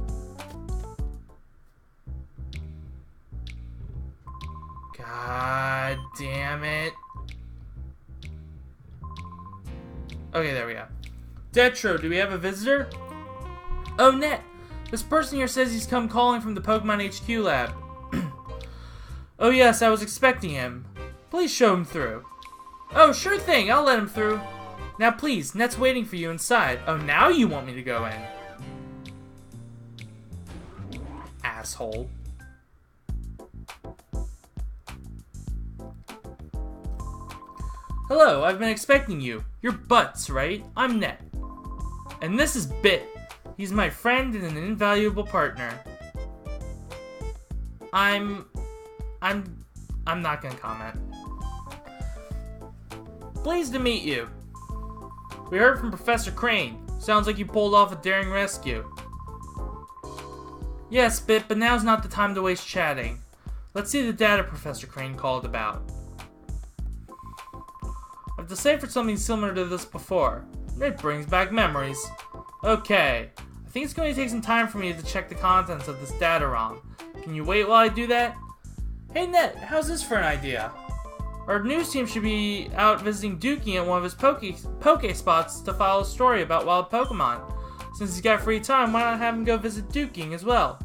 God damn it. Okay, there we go. Detro, do we have a visitor? Oh, Net. This person here says he's come calling from the Pokemon HQ lab. Oh yes, I was expecting him. Please show him through. Oh, sure thing, I'll let him through. Now please, Net's waiting for you inside. Oh, now you want me to go in. Asshole. Hello, I've been expecting you. You're Butts, right? I'm Net. And this is Bit. He's my friend and an invaluable partner. I'm not gonna comment. Pleased to meet you. We heard from Professor Crane. Sounds like you pulled off a daring rescue. Yes, Bit, but now's not the time to waste chatting. Let's see the data Professor Crane called about. I've deciphered something similar to this before. It brings back memories. Okay, I think it's going to take some time for me to check the contents of this data ROM. Can you wait while I do that? Hey Net, how's this for an idea? Our news team should be out visiting Dookie at one of his Poke spots to follow a story about wild Pokemon. Since he's got free time, why not have him go visit Dooking as well?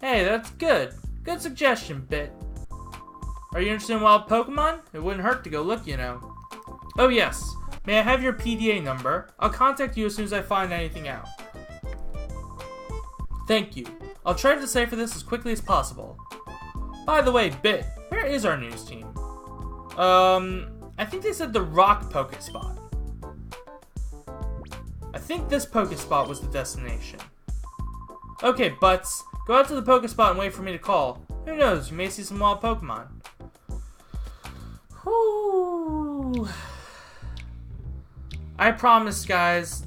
Hey, that's good. Good suggestion, Bit. Are you interested in wild Pokemon? It wouldn't hurt to go look, you know. Oh yes. May I have your PDA number? I'll contact you as soon as I find anything out. Thank you. I'll try to decipher this as quickly as possible. By the way, Bit, where is our news team? I think they said the Rock Poke Spot. I think this Poke Spot was the destination. Okay, Butts, go out to the Poke Spot and wait for me to call. Who knows, you may see some wild Pokemon. Whew. I promise, guys,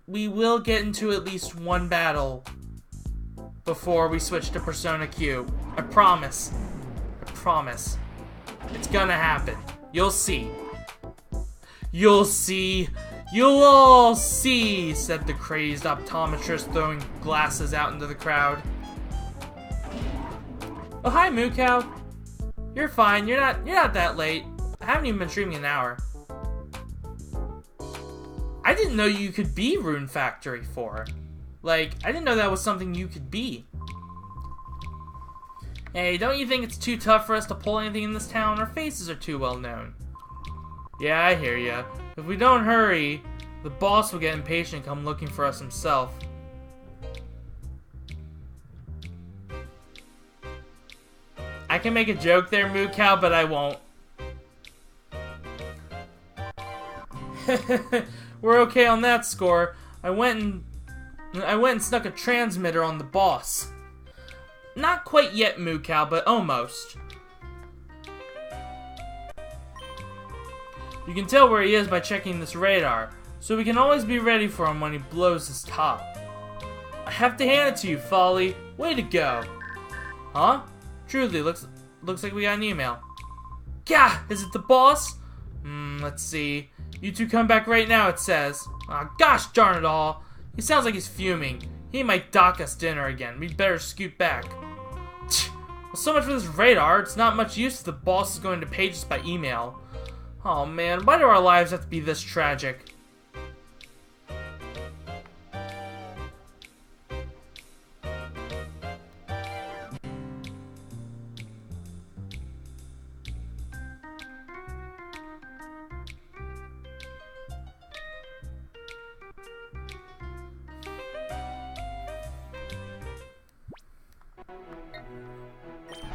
we will get into at least one battle before we switch to Persona Q. I promise. I promise. It's gonna happen. You'll see. You'll see. You'll all see, said the crazed optometrist, throwing glasses out into the crowd. Oh, hi, Moo Cow. You're fine. You're not that late. I haven't even been streaming an hour. I didn't know you could be Rune Factory 4. Like, I didn't know that was something you could be. Hey, don't you think it's too tough for us to pull anything in this town? Our faces are too well known. Yeah, I hear ya. If we don't hurry, the boss will get impatient and come looking for us himself. I can make a joke there, Moo Cow, but I won't. We're okay on that score. I went and snuck a transmitter on the boss. Not quite yet, Moo Cow, but almost. You can tell where he is by checking this radar, so we can always be ready for him when he blows his top. I have to hand it to you, Folly. Way to go. Huh? Truly, looks like we got an email. Gah! Is it the boss? Let's see. You two come back right now, it says. Gosh darn it all. He sounds like he's fuming. He might dock us dinner again. We'd better scoot back. Well, so much for this radar. It's not much use if the boss is going to page us by email. Oh man, why do our lives have to be this tragic?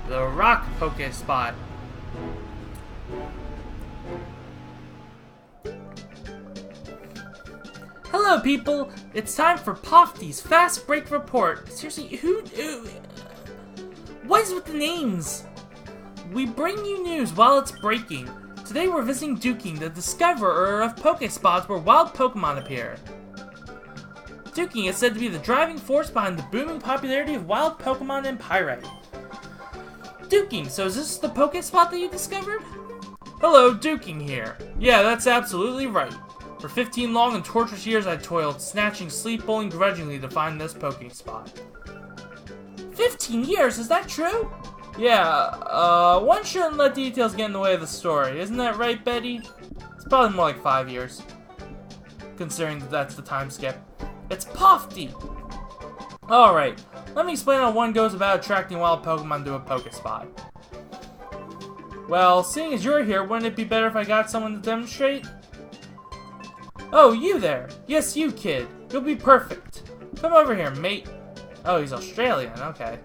The rock poke spot. Hello, people. It's time for Pofty's Fastbreak Report. Seriously, who? What is with the names? We bring you news while it's breaking. Today we're visiting Duking, the discoverer of Pokespots where wild Pokemon appear. Duking is said to be the driving force behind the booming popularity of wild Pokemon in Pyrite. Duking, so is this the Pokespot that you discovered? Hello, Duking here. Yeah, that's absolutely right. For 15 long and torturous years I toiled, snatching sleep bowling grudgingly to find this Pokespot. 15 years? Is that true? Yeah, one shouldn't let details get in the way of the story. Isn't that right, Betty? It's probably more like 5 years. Considering that that's the time skip. It's Pofty! Alright, let me explain how one goes about attracting wild Pokemon to a Pokespot. Well, seeing as you're here, wouldn't it be better if I got someone to demonstrate? Oh, you there! Yes, you, kid. You'll be perfect. Come over here, mate. Oh, he's Australian, okay.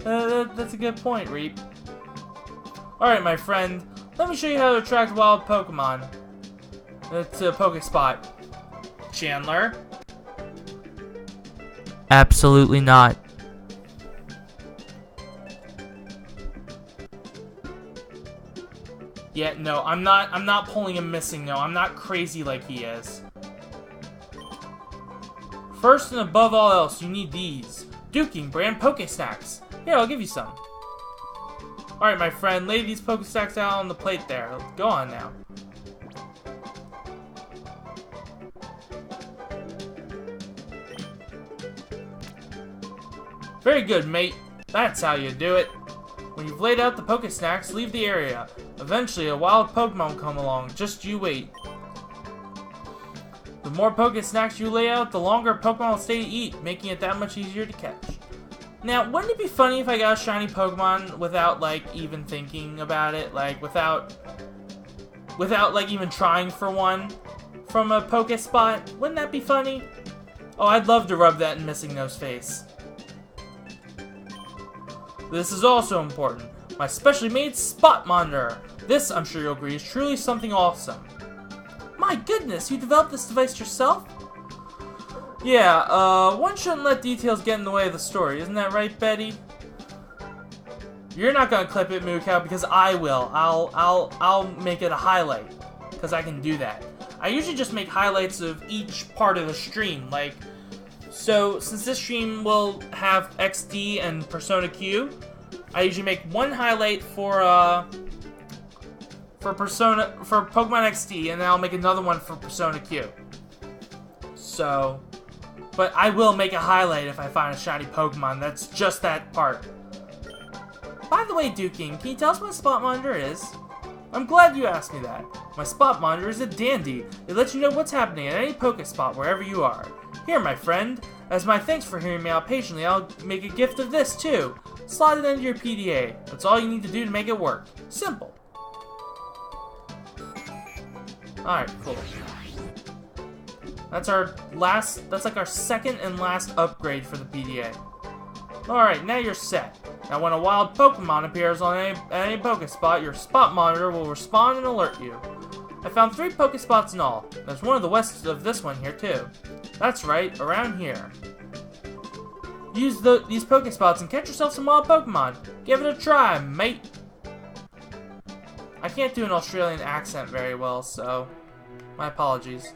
That's a good point, Reap. Alright, my friend. Let me show you how to attract wild Pokemon to a Pokespot. Chandler? Absolutely not. Yeah, no, I'm not pulling him missing, no. I'm not crazy like he is. First and above all else, you need these. Duking brand Pokesnacks. Here, I'll give you some. Alright, my friend, lay these Pokestacks out on the plate there. Go on now. Very good, mate. That's how you do it. When you've laid out the Pokesnacks, leave the area. Eventually, a wild Pokemon will come along. Just you wait. The more Pokesnacks you lay out, the longer Pokemon will stay to eat, making it that much easier to catch. Now, wouldn't it be funny if I got a shiny Pokemon without, like, even thinking about it? Like, without, like, even trying for one from a Pokespot? Wouldn't that be funny? Oh, I'd love to rub that in Missing No's face. This is also important. My specially made Spot Monitor. This, I'm sure you'll agree, is truly something awesome. My goodness, you developed this device yourself? Yeah, one shouldn't let details get in the way of the story, isn't that right, Betty? You're not gonna clip it, Moo Cow, because I will. I'll make it a highlight, because I can do that. I usually just make highlights of each part of the stream, like, so since this stream will have XD and Persona Q, I usually make one highlight for Pokemon XD, and then I'll make another one for Persona Q. So, but I will make a highlight if I find a shiny Pokemon. That's just that part. By the way, Duking, can you tell us what a Spot Monitor is? I'm glad you asked me that. My Spot Monitor is a dandy. It lets you know what's happening at any Pokespot wherever you are. Here, my friend. As my thanks for hearing me out patiently, I'll make a gift of this, too. Slide it into your PDA. That's all you need to do to make it work. Simple. Alright, cool. That's like our second and last upgrade for the PDA. Alright, now you're set. Now when a wild Pokemon appears on any Pokespot, your Spot Monitor will respond and alert you. I found 3 Pokespots in all. There's one to the west of this one here too. That's right, around here. Use these Pokespots and catch yourself some wild Pokemon. Give it a try, mate. I can't do an Australian accent very well, so my apologies.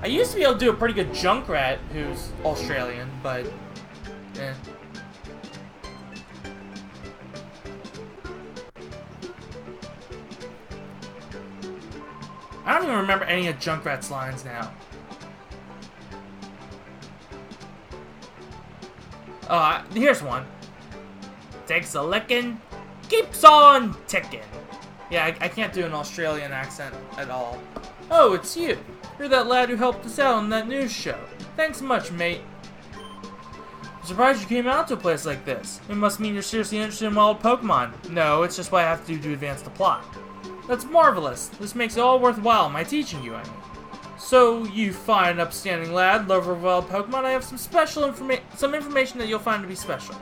I used to be able to do a pretty good Junkrat who's Australian, but eh. I don't even remember any of Junkrat's lines now. Here's one. Takes a licking, keeps on ticking. Yeah, I can't do an Australian accent at all. Oh, it's you. You're that lad who helped us out on that news show. Thanks much, mate. I'm surprised you came out to a place like this. It must mean you're seriously interested in wild Pokemon. No, it's just what I have to do to advance the plot. That's marvelous. This makes it all worthwhile, my teaching you, I mean. So, you fine, upstanding lad, lover of wild Pokemon, I have some information that you'll find to be special.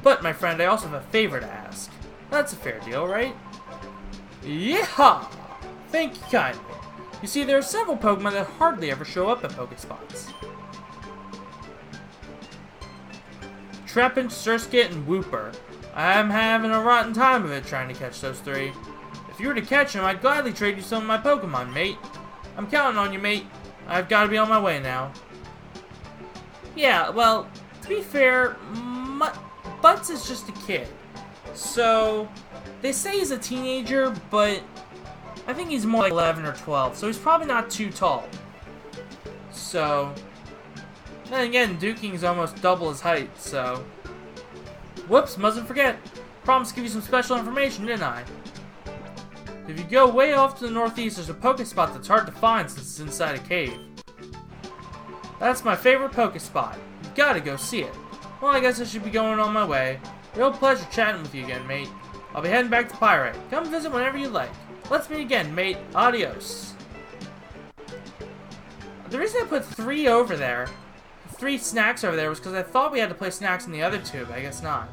But, my friend, I also have a favor to ask. That's a fair deal, right? Yeehaw! Thank you kindly. You see, there are several Pokemon that hardly ever show up at Pokespots. Trapinch, Surskit, and Wooper. I'm having a rotten time of it trying to catch those three. If you were to catch them, I'd gladly trade you some of my Pokemon, mate. I'm counting on you, mate. I've got to be on my way now. Yeah, well, to be fair, Butts is just a kid. So, they say he's a teenager, but I think he's more like 11 or 12, so he's probably not too tall. So, then again, Duking's almost double his height, so... Whoops, mustn't forget. Promised to give you some special information, didn't I? If you go way off to the northeast, there's a Pokespot that's hard to find since it's inside a cave. That's my favorite Pokespot. You've got to go see it. Well, I guess I should be going on my way. Real pleasure chatting with you again, mate. I'll be heading back to Pyrite. Come visit whenever you like. Let's meet again, mate. Adios. The reason I put 3 over there, 3 snacks over there, was because I thought we had to play snacks in the other 2, but I guess not.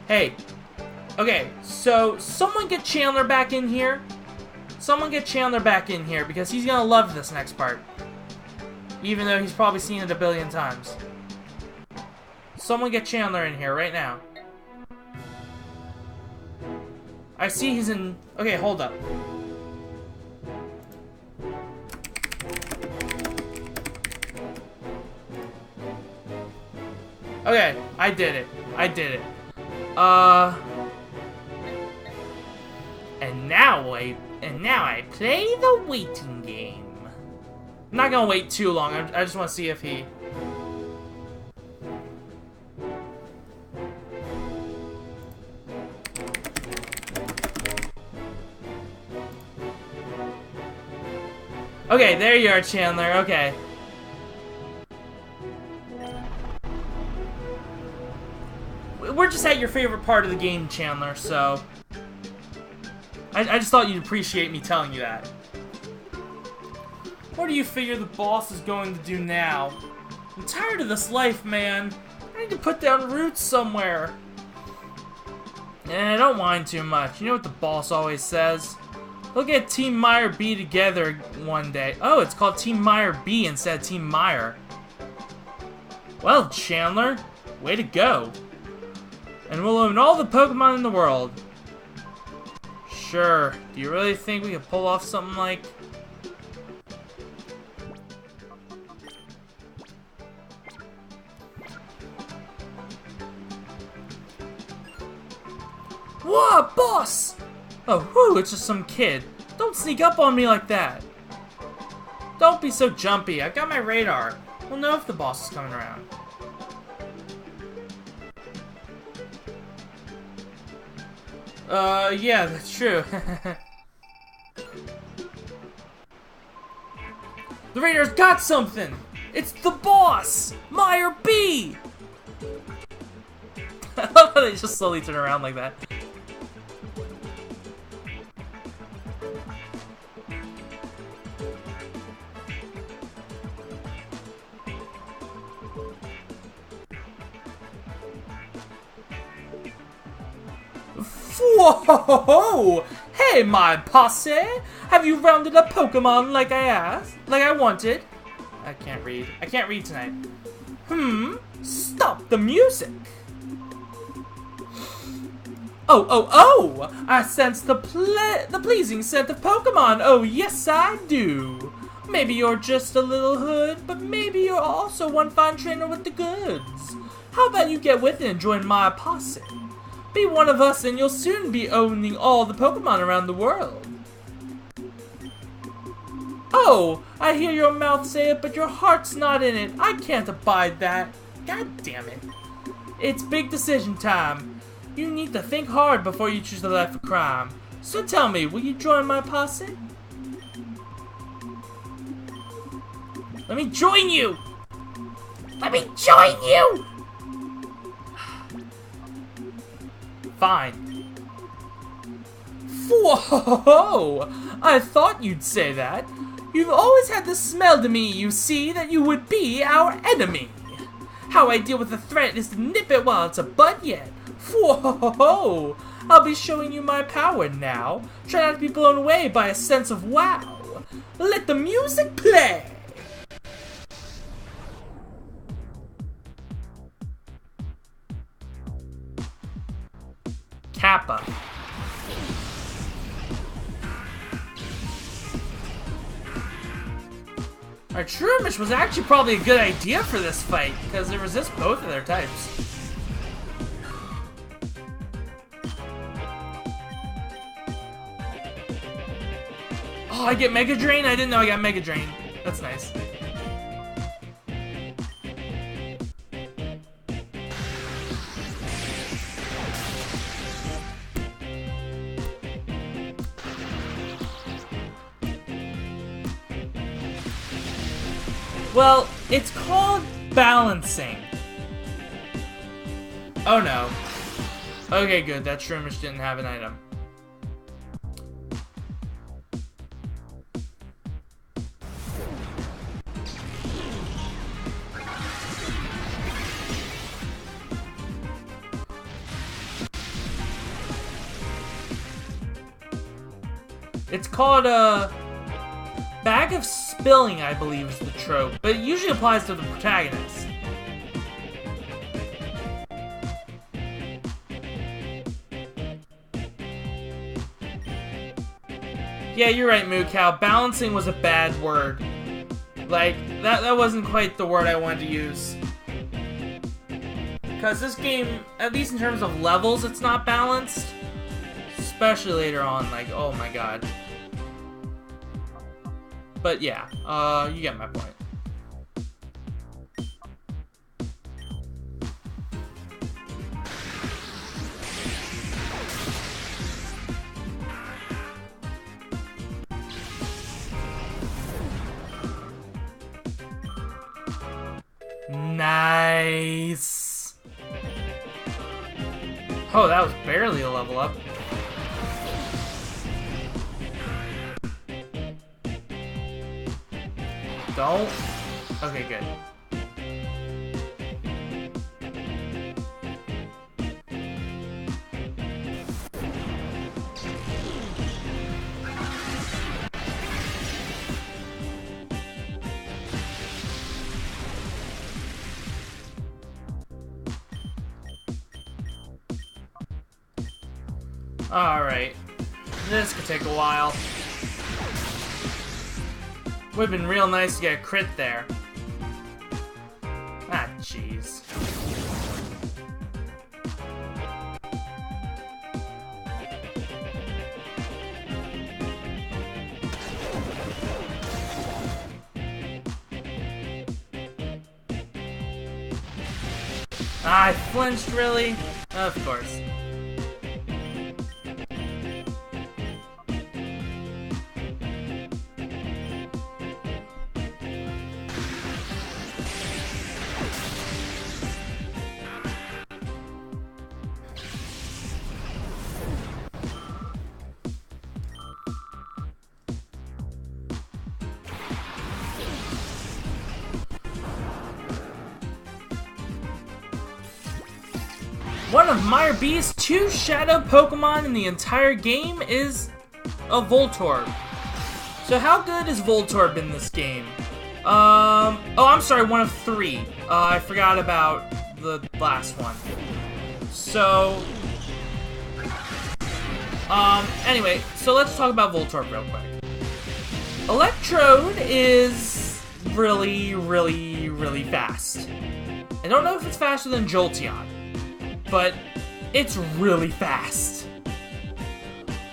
Hey, okay, so someone get Chandler back in here. Someone get Chandler back in here because he's gonna love this next part. Even though he's probably seen it a billion times. Someone get Chandler in here right now. I see he's in... Okay, hold up. Okay, I did it. I did it. And now I play the waiting game. I'm not gonna wait too long. I just want to see if he... Okay, there you are, Chandler. Okay. We're just at your favorite part of the game, Chandler, so... I just thought you'd appreciate me telling you that. What do you figure the boss is going to do now? I'm tired of this life, man. I need to put down roots somewhere. Don't whine too much. You know what the boss always says? We'll get Team Meyer B together one day. Oh, it's called Team Meyer B instead of Team Meyer. Well, Chandler, way to go. And we'll own all the Pokemon in the world. Sure. Do you really think we could pull off something like... Whoa, boss! Oh, whew, it's just some kid. Don't sneak up on me like that. Don't be so jumpy. I've got my radar. We'll know if the boss is coming around. Yeah, that's true. The radar's got something! It's the boss! Meyer B! I love how they just slowly turn around like that. Whoa! Hey, my posse! Have you rounded up Pokemon like I asked? Like I wanted? I can't read. I can't read tonight. Stop the music! Oh! I sense the pleasing scent of Pokemon. Oh, yes, I do. Maybe you're just a little hood, but maybe you're also one fine trainer with the goods. How about you get with it and join my posse? Be one of us and you'll soon be owning all the Pokemon around the world. Oh, I hear your mouth say it, but your heart's not in it. I can't abide that. God damn it. It's big decision time. You need to think hard before you choose the life of crime. So tell me, will you join my posse? Let me join you! Let me join you! Fine. Whoa! I thought you'd say that. You've always had the smell to me, you see, that you would be our enemy. How I deal with a threat is to nip it while it's a bud yet. Whoa! I'll be showing you my power now. Try not to be blown away by a sense of wow. Let the music play! Kappa. Our True-Mish was actually probably a good idea for this fight, because it resists both of their types. Oh, I get Mega Drain? I didn't know I got Mega Drain. That's nice. Well, it's called balancing. Oh no. Okay, good. That True-Mish didn't have an item. It's called Bag of Spilling, I believe is the trope, but it usually applies to the protagonist. Yeah, you're right, Moocow. Balancing was a bad word. Like, that wasn't quite the word I wanted to use. Because this game, at least in terms of levels, it's not balanced. Especially later on, like, oh my god. But yeah, you get my point. Nice. Oh, that was barely a level up. Don't. Okay, good. Alright. This could take a while. Would've been real nice to get a crit there. Ah, jeez. I flinched, really? Of course. One of Meyer B's 2 shadow Pokemon in the entire game is a Voltorb. So how good is Voltorb in this game? Oh, I'm sorry, one of 3. I forgot about the last one. So, anyway, so let's talk about Voltorb real quick. Electrode is really, really, really fast. I don't know if it's faster than Jolteon, but it's really fast.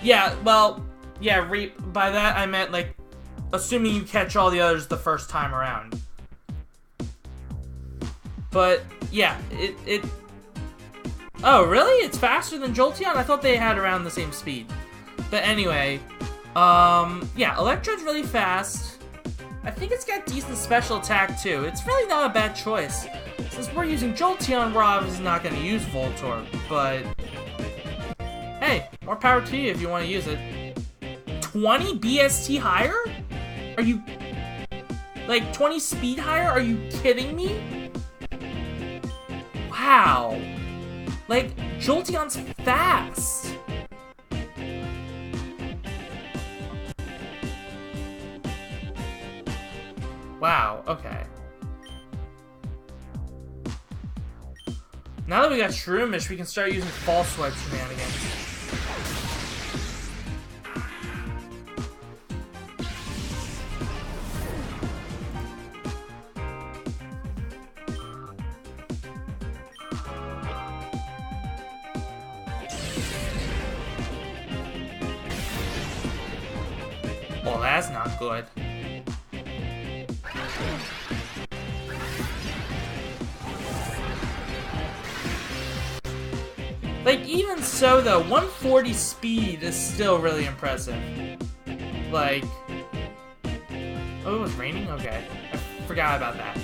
Yeah, well, yeah, by that I meant, like, assuming you catch all the others the first time around. But, yeah, Oh, really? It's faster than Jolteon? I thought they had around the same speed. But anyway, yeah, Electrode's really fast. I think it's got decent special attack, too. It's really not a bad choice. Since we're using Jolteon, we're obviously not going to use Voltorb, but... Hey, more power to you if you want to use it. 20 BST higher? Are you... Like, 20 speed higher? Are you kidding me? Wow. Like, Jolteon's fast. Wow, okay. Now that we got Shroomish, we can start using False Swipe shenanigans. Well, that's not good. Like, even so, though, 140 speed is still really impressive. Like... Oh, it was raining? Okay. I forgot about that.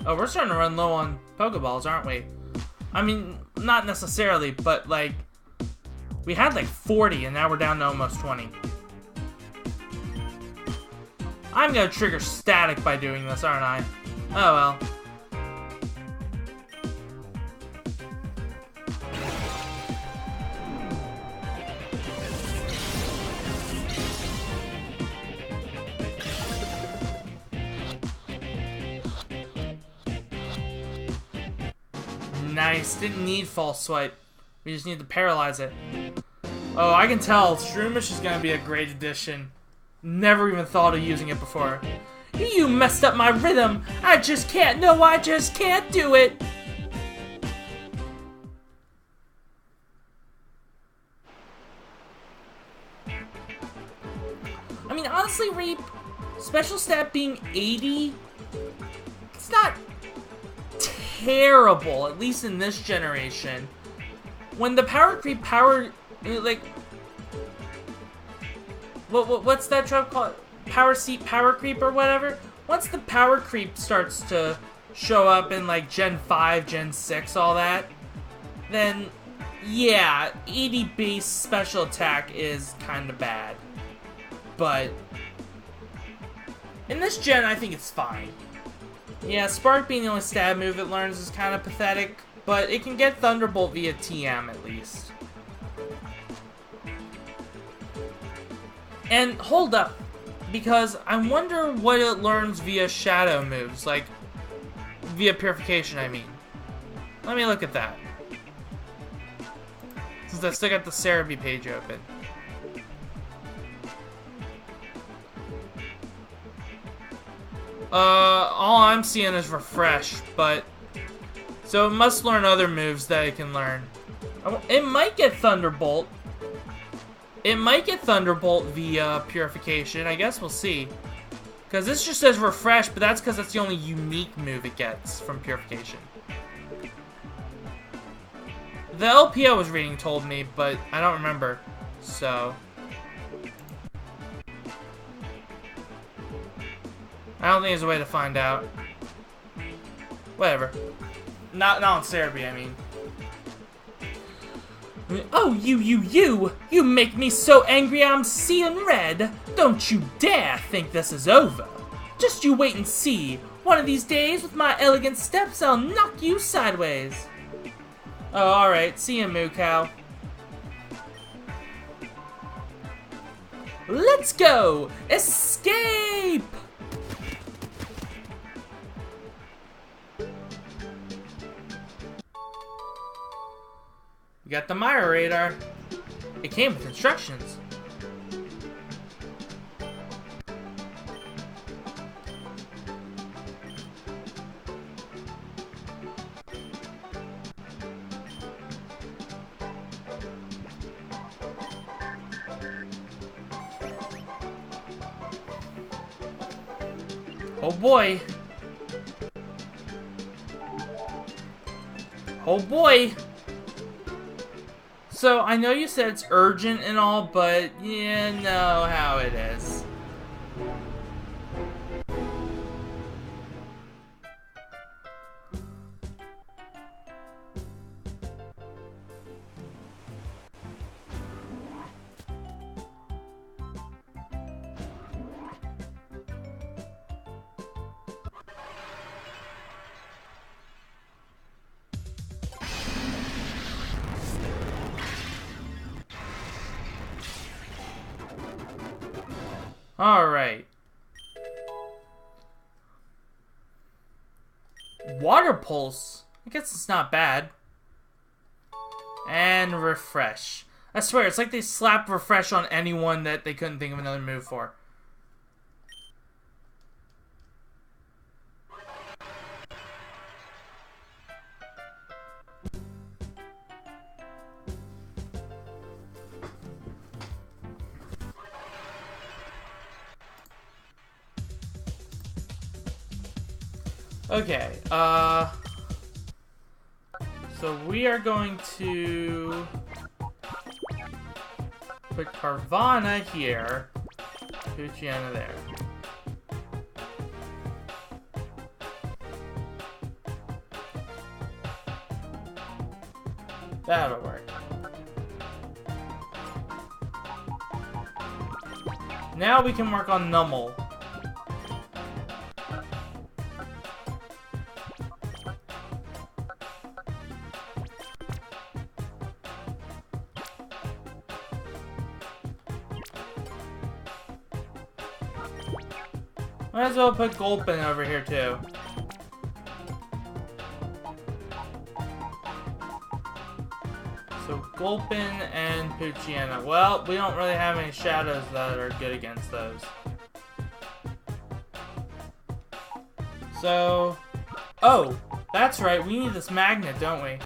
Oh, we're starting to run low on Pokeballs, aren't we? I mean, not necessarily, but, like... We had, like, 40, and now we're down to almost 20. I'm gonna trigger Static by doing this, aren't I? Oh, well. Nice. Didn't need False Swipe. We just need to paralyze it. Oh, I can tell. Shroomish is gonna be a great addition. Never even thought of using it before. You messed up my rhythm. I just can't. No, I just can't do it. I mean, honestly, Reap, special stat being 80, it's not terrible, at least in this generation. When the power creep like, what's that trope called? Power seat, power creep, or whatever? Once the power creep starts to show up in, like, Gen 5, Gen 6, all that, then, yeah, 80 base special attack is kind of bad. But in this gen, I think it's fine. Yeah, Spark being the only stab move it learns is kind of pathetic, but it can get Thunderbolt via TM at least. And hold up, because I wonder what it learns via Shadow moves, like via Purification, I mean. Let me look at that. Since I still got the Cerebi page open. All I'm seeing is Refresh, but... So it must learn other moves that it can learn. It might get Thunderbolt. It might get Thunderbolt via Purification. I guess we'll see. Because this just says Refresh, but that's because that's the only unique move it gets from Purification. The LP I was reading told me, but I don't remember. So... I don't think there's a way to find out. Whatever. Not on Cerebi, I mean. Oh, you make me so angry I'm seeing red. Don't you dare think this is over. Just you wait and see. One of these days, with my elegant steps, I'll knock you sideways. Oh, alright. See you, Moo Cow. Let's go! Escape! We got the Myra radar. It came with instructions. Oh boy. Oh boy. So, I know you said it's urgent and all, but you know how it is. Alright. Water pulse? I guess it's not bad. And refresh. I swear, it's like they slapped refresh on anyone that they couldn't think of another move for. Okay, so we are going to put Carvana here, Puchiana there. That'll work. Now we can work on Nummel. Might as well put Gulpin over here too. So Gulpin and Puchiana. Well, we don't really have any shadows that are good against those. So, oh, that's right. We need this magnet, don't we?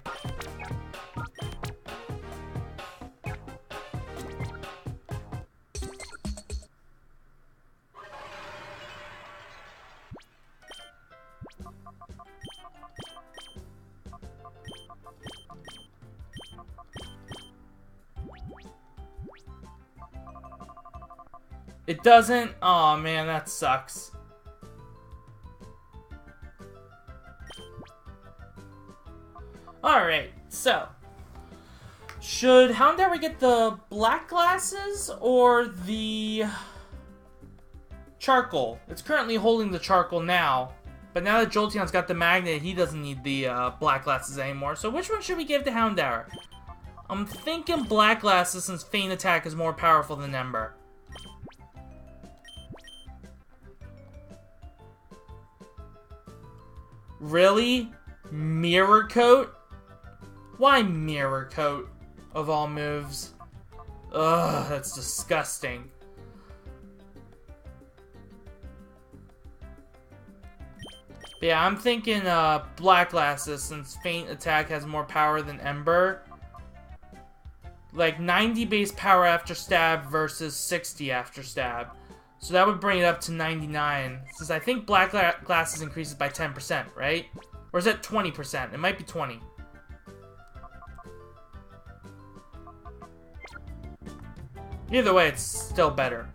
It doesn't? Aw, man, that sucks. Alright, so. Should Houndour get the black glasses or the charcoal? It's currently holding the charcoal now. But now that Jolteon's got the magnet, he doesn't need the black glasses anymore. So which one should we give to Houndour? I'm thinking black glasses since Feint Attack is more powerful than Ember. Really? Mirror Coat? Why Mirror Coat, of all moves? Ugh, that's disgusting. But yeah, I'm thinking Black Glasses, since Feint Attack has more power than Ember. Like 90 base power after stab versus 60 after stab. So that would bring it up to 99. Since I think Black Glasses increases by 10%, right? Or is that 20%? It might be 20. Either way, it's still better.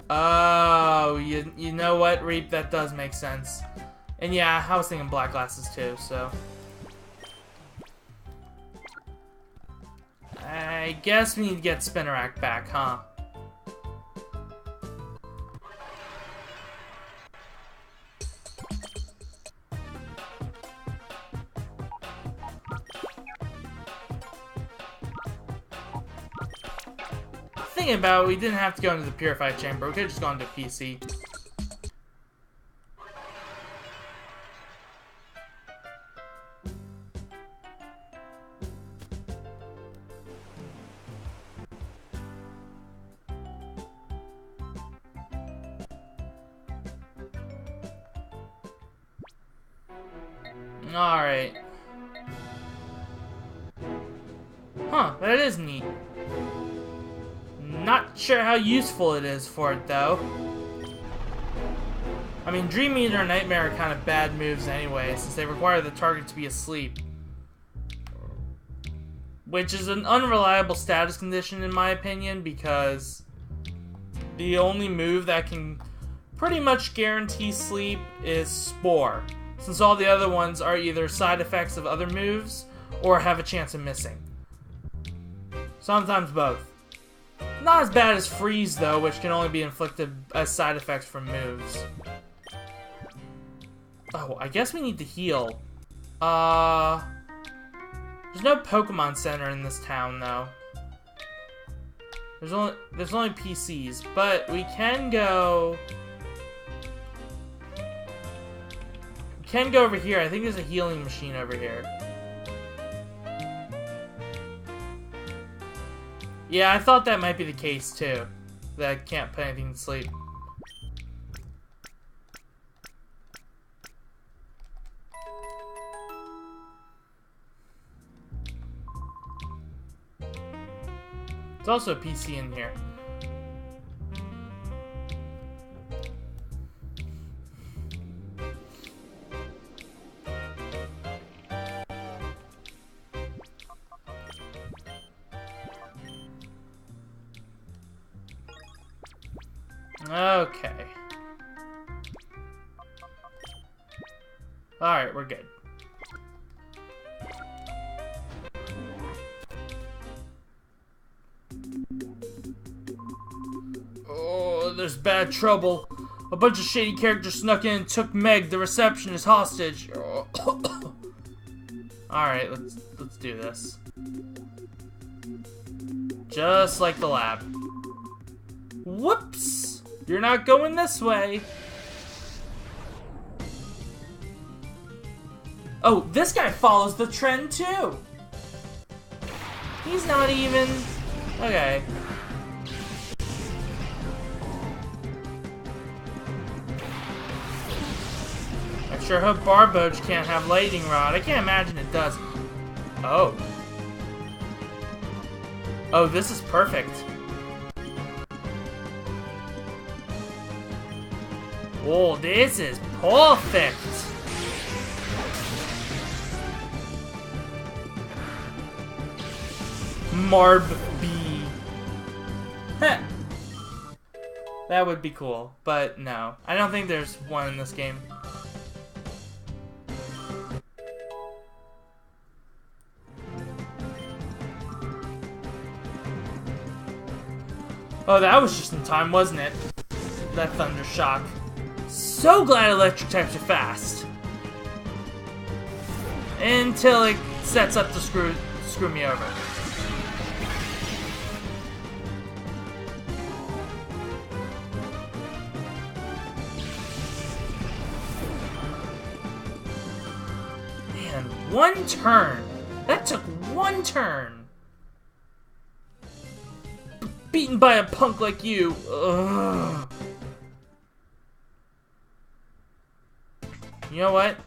Oh, you know what, Reap? That does make sense. And yeah, I was thinking Black Glasses too, so. I guess we need to get Spinnerack back, huh? Thinking about it, we didn't have to go into the Purified Chamber. We could have just gone to PC. Alright. Huh, that is neat. Not sure how useful it is for it, though. I mean, Dream Eater and Nightmare are kind of bad moves anyway, since they require the target to be asleep. Which is an unreliable status condition, in my opinion, because the only move that can pretty much guarantee sleep is Spore, since all the other ones are either side effects of other moves or have a chance of missing. Sometimes both. Not as bad as Freeze, though, which can only be inflicted as side effects from moves. Oh, I guess we need to heal. There's no Pokemon Center in this town, though. There's only PCs, but we can go... We can go over here. I think there's a healing machine over here. Yeah, I thought that might be the case, too. That I can't put anything to sleep. There's also a PC in here. Okay. Alright, we're good. Oh, there's bad trouble. A bunch of shady characters snuck in and took Meg, the receptionist, hostage. Alright, let's do this. Just like the lab. Whoops! You're not going this way. Oh, this guy follows the trend too. He's not even... Okay. I sure hope Barboach can't have Lightning Rod. I can't imagine it does. Oh. Oh, this is perfect. Oh, this is perfect. Marb B. Heh. That would be cool, but no. I don't think there's one in this game. Oh, that was just in time, wasn't it? That Thunder Shock. So glad electric types are fast. Until it sets up to screw me over. Man, one turn. That took one turn. Beaten by a punk like you. Ugh. You know what?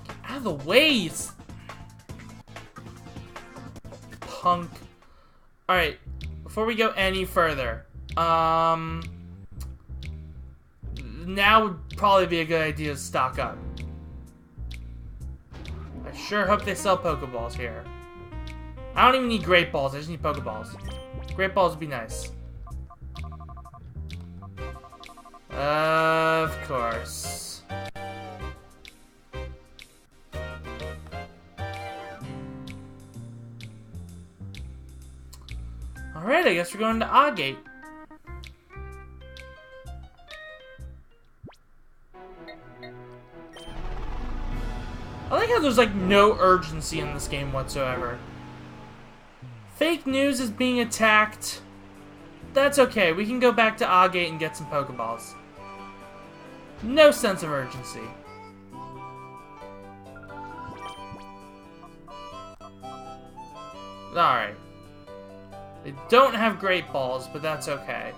Get out of the way, punk. Alright, before we go any further, now would probably be a good idea to stock up. I sure hope they sell Pokeballs here. I don't even need Great Balls, I just need Pokeballs. Great Balls would be nice. Of course. Alright, I guess we're going to Agate. I like how there's like no urgency in this game whatsoever. Fake news is being attacked. That's okay, we can go back to Agate and get some Pokeballs. No sense of urgency. Alright. They don't have Great Balls, but that's okay.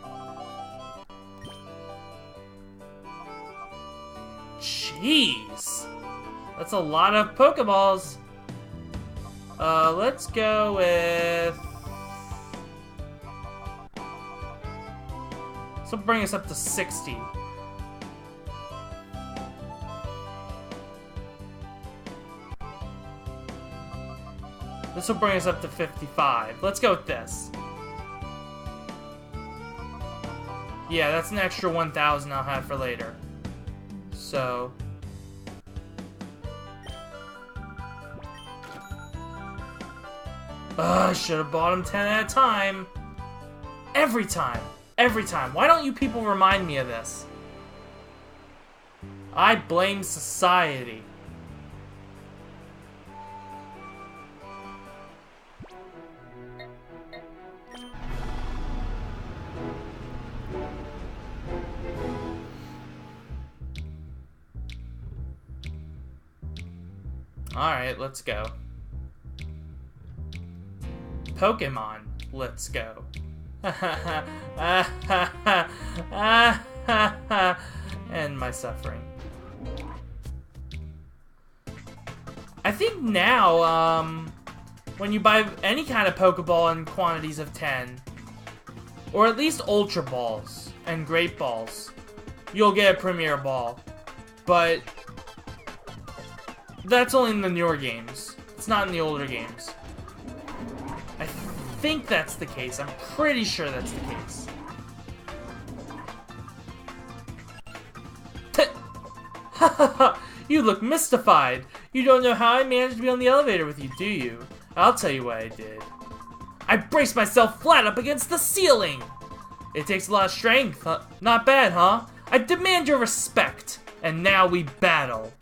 Jeez. That's a lot of Pokeballs. Let's go with... This will bring us up to 60. This will bring us up to 55. Let's go with this. Yeah, that's an extra 1,000 I'll have for later. So... I should have bought them 10 at a time. Every time. Every time. Why don't you people remind me of this? I blame society. Alright, let's go. Pokemon, let's go. And my suffering. I think now, when you buy any kind of Pokeball in quantities of 10, or at least Ultra Balls and Great Balls, you'll get a Premier Ball. But that's only in the newer games. It's not in the older games. I think that's the case. I'm pretty sure that's the case. You look mystified. You don't know how I managed to be on the elevator with you, do you? I'll tell you what I did. I braced myself flat up against the ceiling. It takes a lot of strength. Huh? Not bad, huh? I demand your respect. And now we battle.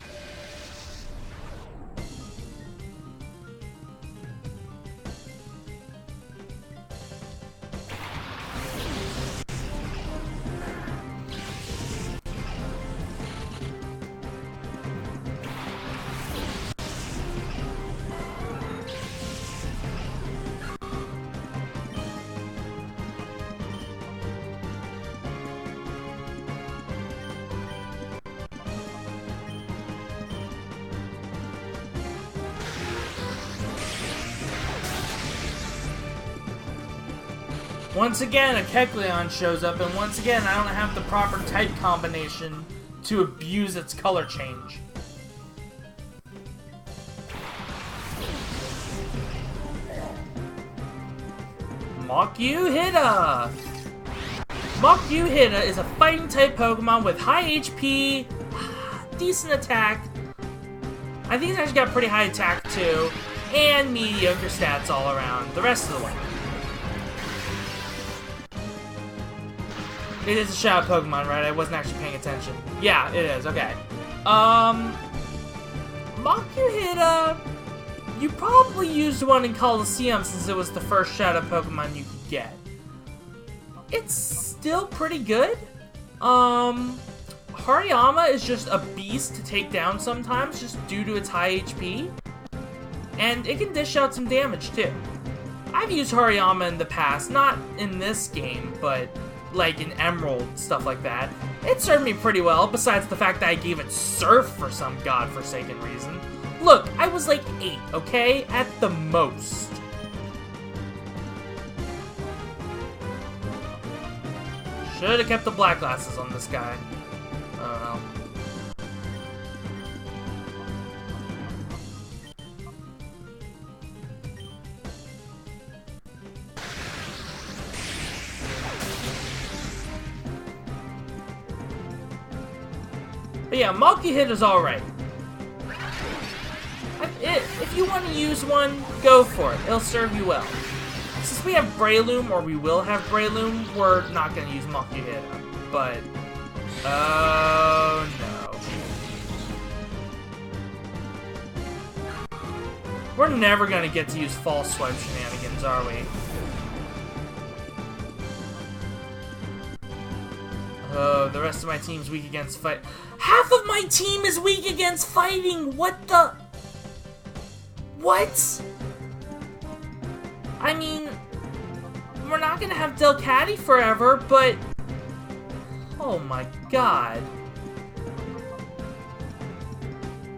Once again, a Kecleon shows up, and once again, I don't have the proper type combination to abuse its color change. Mach-U-Hida! Mach-U-Hida is a fighting type Pokemon with high HP, decent attack. I think it's actually got pretty high attack too, and mediocre stats all around. The rest of the way. It is a Shadow Pokemon, right? I wasn't actually paying attention. Yeah, it is. Okay. Mach-U-Hida, you probably used one in Coliseum since it was the first Shadow Pokemon you could get. It's still pretty good. Hariyama is just a beast to take down sometimes, just due to its high HP. And it can dish out some damage, too. I've used Hariyama in the past, not in this game, but like in Emerald, stuff like that. It served me pretty well, besides the fact that I gave it Surf for some godforsaken reason. Look, I was like 8, okay? At the most. Should have kept the black glasses on this guy. I don't know. But yeah, Mach-U-Hida's alright. If you want to use one, go for it. It'll serve you well. Since we have Breloom, or we will have Breloom, we're not going to use Mach-U-Hida. But, oh no. We're never going to get to use False Swipe shenanigans, are we? Oh, the rest of my team's weak against fight. Half of my team is weak against fighting! What the... What? I mean, we're not gonna have Delcatty forever, but... Oh my god.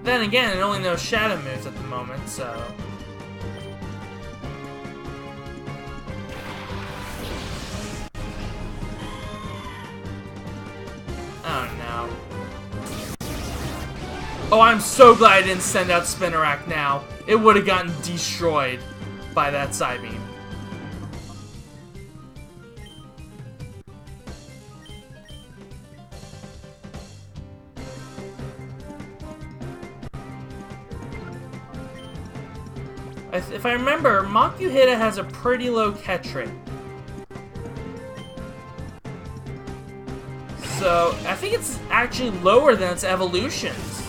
Then again, it only knows Shadow moves at the moment, so... Oh, I'm so glad I didn't send out Spinnerack now. It would have gotten destroyed by that Psybeam. If I remember, Makuhita has a pretty low catch rate. So, I think it's actually lower than its evolutions.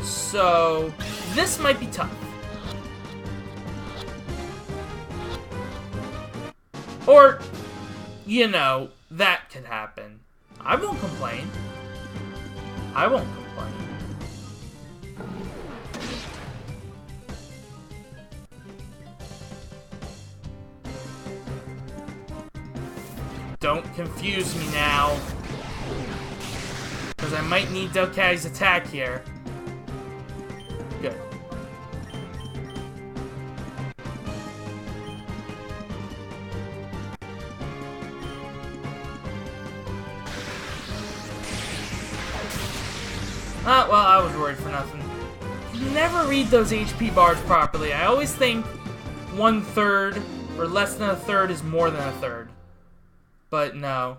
So, this might be tough. Or, you know, that could happen. I won't complain. I won't complain. Don't confuse me now. Because I might need Delcatty's attack here. Good. Well, I was worried for nothing. You never read those HP bars properly. I always think 1/3 or less than 1/3 is more than 1/3. But no.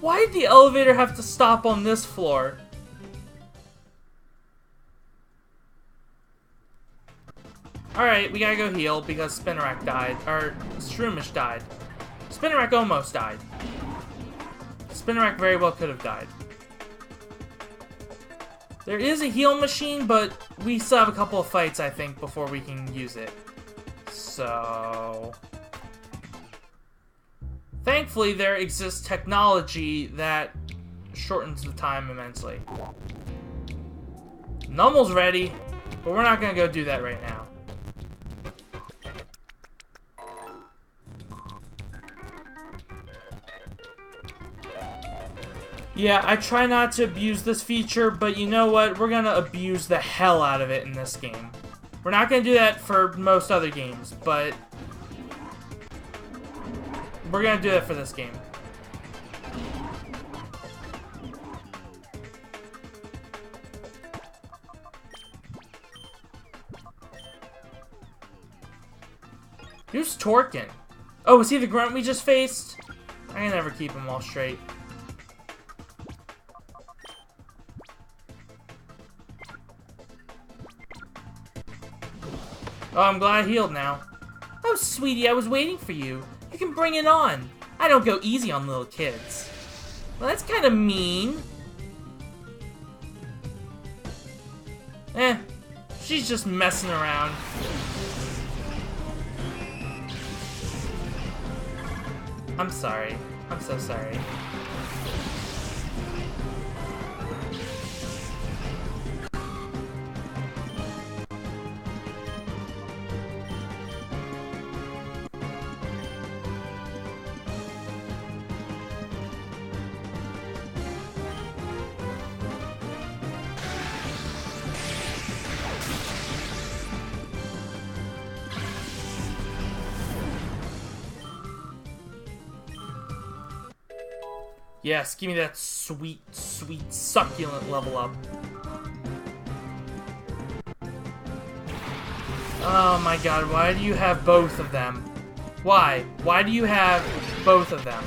Why did the elevator have to stop on this floor? Alright, we gotta go heal because Spinnerack died. Or, Shroomish died. Spinnerack almost died. Spinnerack very well could have died. There is a heal machine, but we still have a couple of fights, I think, before we can use it. So... thankfully, there exists technology that shortens the time immensely. Nummel's ready, but we're not gonna go do that right now. Yeah, I try not to abuse this feature, but you know what? We're gonna abuse the hell out of it in this game. We're not gonna do that for most other games, but we're gonna do that for this game. Who's Torkin? Oh, was he the grunt we just faced? I can never keep them all straight. Oh, I'm glad I healed now. Oh, sweetie, I was waiting for you. You can bring it on. I don't go easy on little kids. Well, that's kind of mean. She's just messing around. I'm sorry. I'm so sorry. Yes, give me that sweet, sweet, succulent level up. Oh my god, why do you have both of them? Why? Why do you have both of them?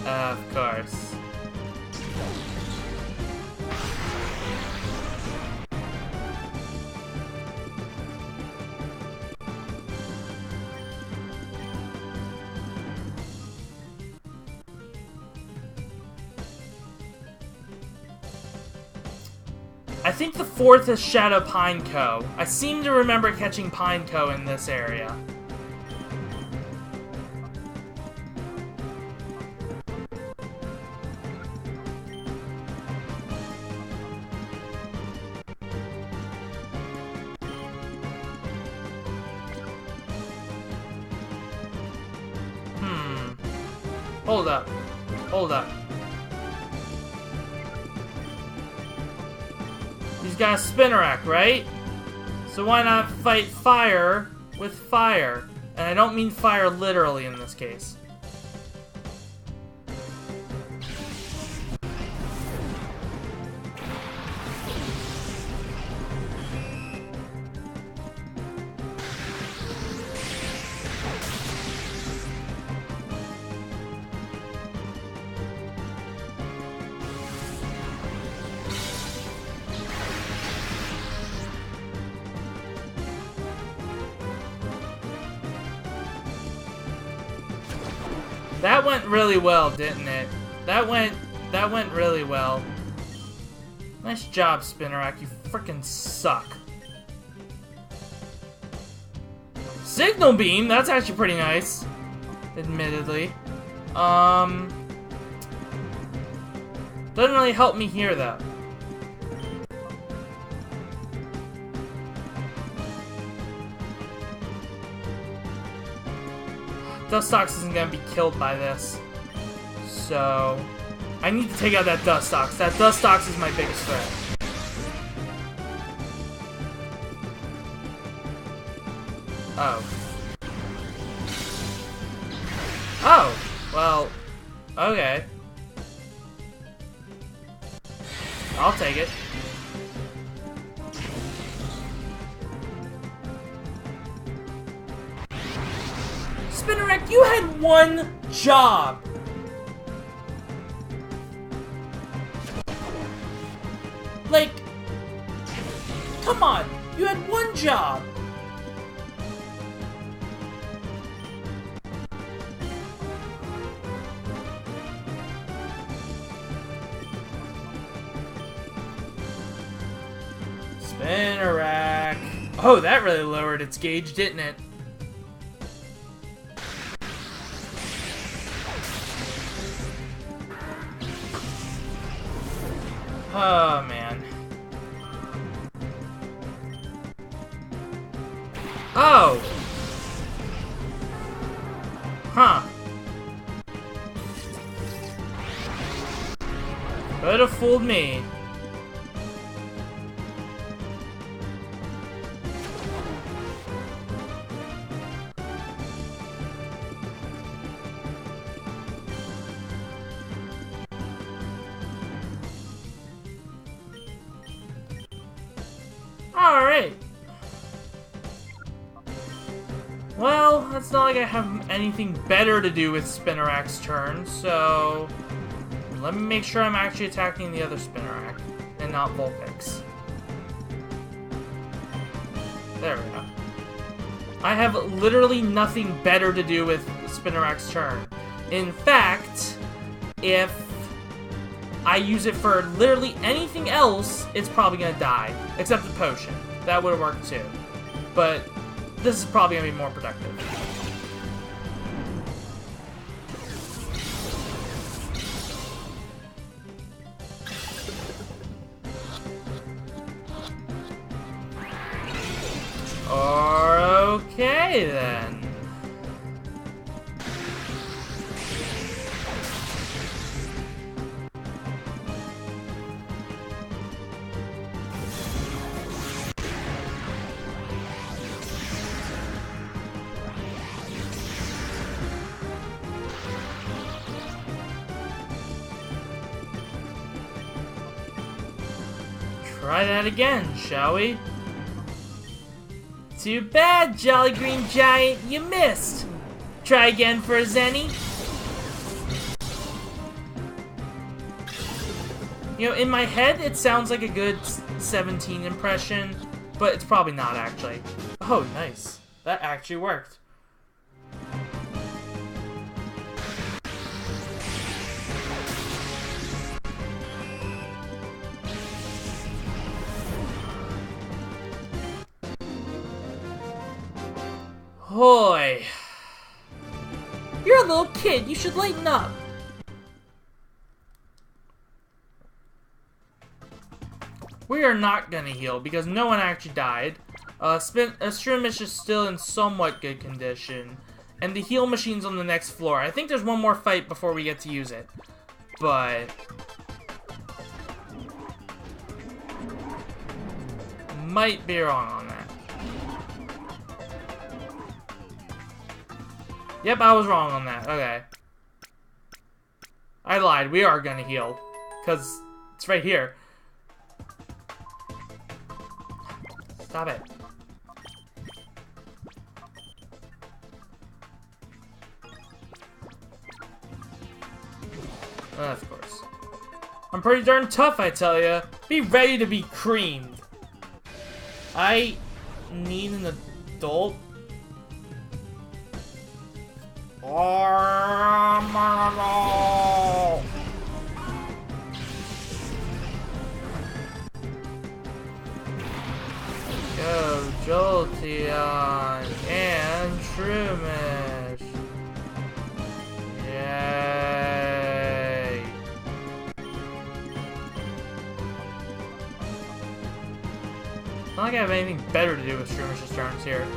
Of course. I think the fourth is Shadow Pineco. I seem to remember catching Pineco in this area. Hold up. Hold up. He's got a Spinnerack, right? So why not fight fire with fire. And I don't mean fire literally in this case. That went really well, didn't it? That went really well. Nice job, Spinnerack. You frickin' suck. Signal beam? That's actually pretty nice. Admittedly. Doesn't really help me here, though. Dustox isn't gonna be killed by this. So I need to take out that Dustox. That Dustox is my biggest threat. Oh. Oh! Well, okay. I'll take it. Spinnerack, you had one job! Like, come on, you had one job! Spinnerack. Oh, that really lowered its gauge, didn't it? Oh, man. Oh! Huh. Could have fooled me. Alright. Well, it's not like I have anything better to do with Spinnerack's turn, so let me make sure I'm actually attacking the other Spinnerack and not Vulpix. There we go. I have literally nothing better to do with Spinnerack's turn. In fact, if I use it for literally anything else, it's probably gonna die. Except the potion. That would have worked too. But this is probably gonna be more productive. Okay then. Try that again, shall we? Too bad, Jolly Green Giant, you missed! Try again for a Zenny. You know, in my head, it sounds like a good 17 impression, but it's probably not, actually. Oh, nice. That actually worked. Hoy. You're a little kid, you should lighten up. We are not gonna heal because no one actually died. Shroomish is still in somewhat good condition. And the heal machine's on the next floor. I think there's one more fight before we get to use it. But might be wrong on that. Yep, I was wrong on that. Okay. I lied. We are gonna heal. Because it's right here. Stop it. Of course. I'm pretty darn tough, I tell ya. Be ready to be creamed. I need an adult. Go Jolteon and Shroomish. Yay. Not like I have anything better to do with Shroomish's turns here.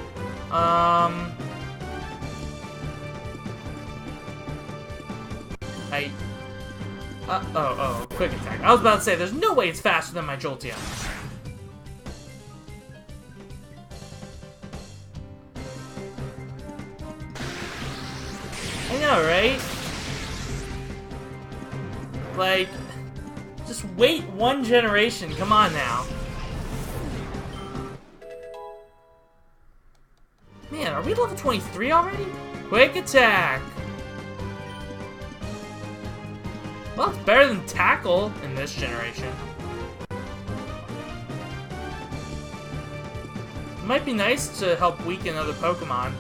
Quick attack. I was about to say, there's no way it's faster than my Jolteon. I know, right? Like, just wait one generation. Come on now. Man, are we level 23 already? Quick attack. Well, it's better than Tackle in this generation. It might be nice to help weaken other Pokemon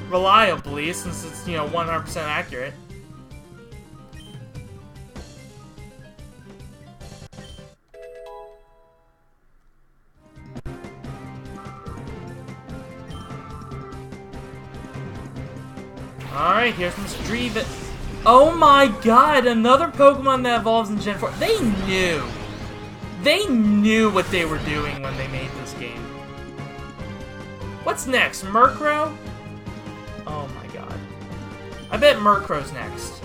reliably, since it's, 100% accurate. Alright, here's Mr. Dreven. Oh my god, another Pokemon that evolves in Gen 4. They knew. They knew what they were doing when they made this game. What's next? Murkrow? Oh my god. I bet Murkrow's next.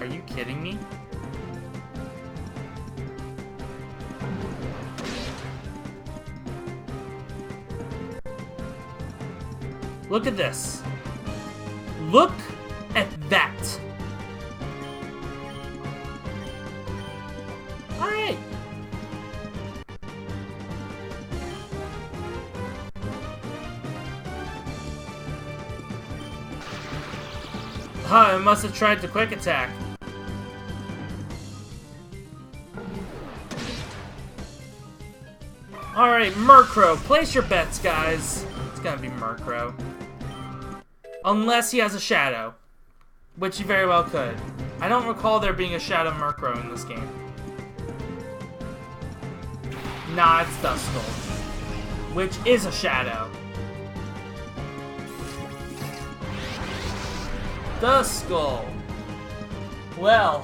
Are you kidding me? Look at this. Look at that. Alright. I must have tried to quick attack. Alright, Murkrow. Place your bets, guys. It's gonna be Murkrow. Unless he has a Shadow. Which he very well could. I don't recall there being a Shadow Murkrow in this game. Nah, it's Duskull. Which is a Shadow. Duskull. Well,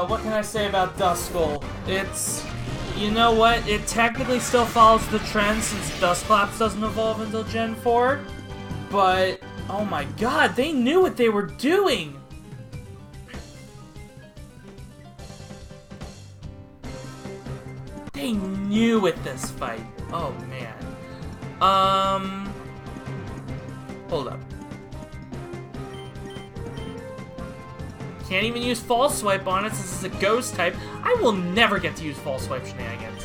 what can I say about Duskull? It's... You know what? It technically still follows the trend since Dusclops doesn't evolve until Gen 4. But, oh my god, they knew what they were doing! They knew with this fight. Oh, man. Hold up. Can't even use False Swipe on it since it's a Ghost type. I will never get to use False Swipe shenanigans.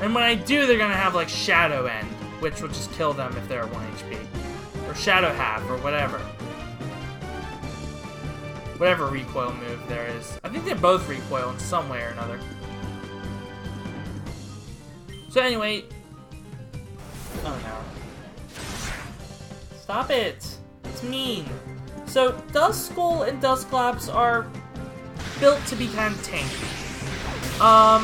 And when I do, they're gonna have like Shadow End, which will just kill them if they're at 1 HP. Or Shadow Half, or whatever. Whatever recoil move there is. I think they both recoil in some way or another. So anyway... Oh no. Stop it! It's mean. So, Duskull and Dusclops are built to be kind of tanky. I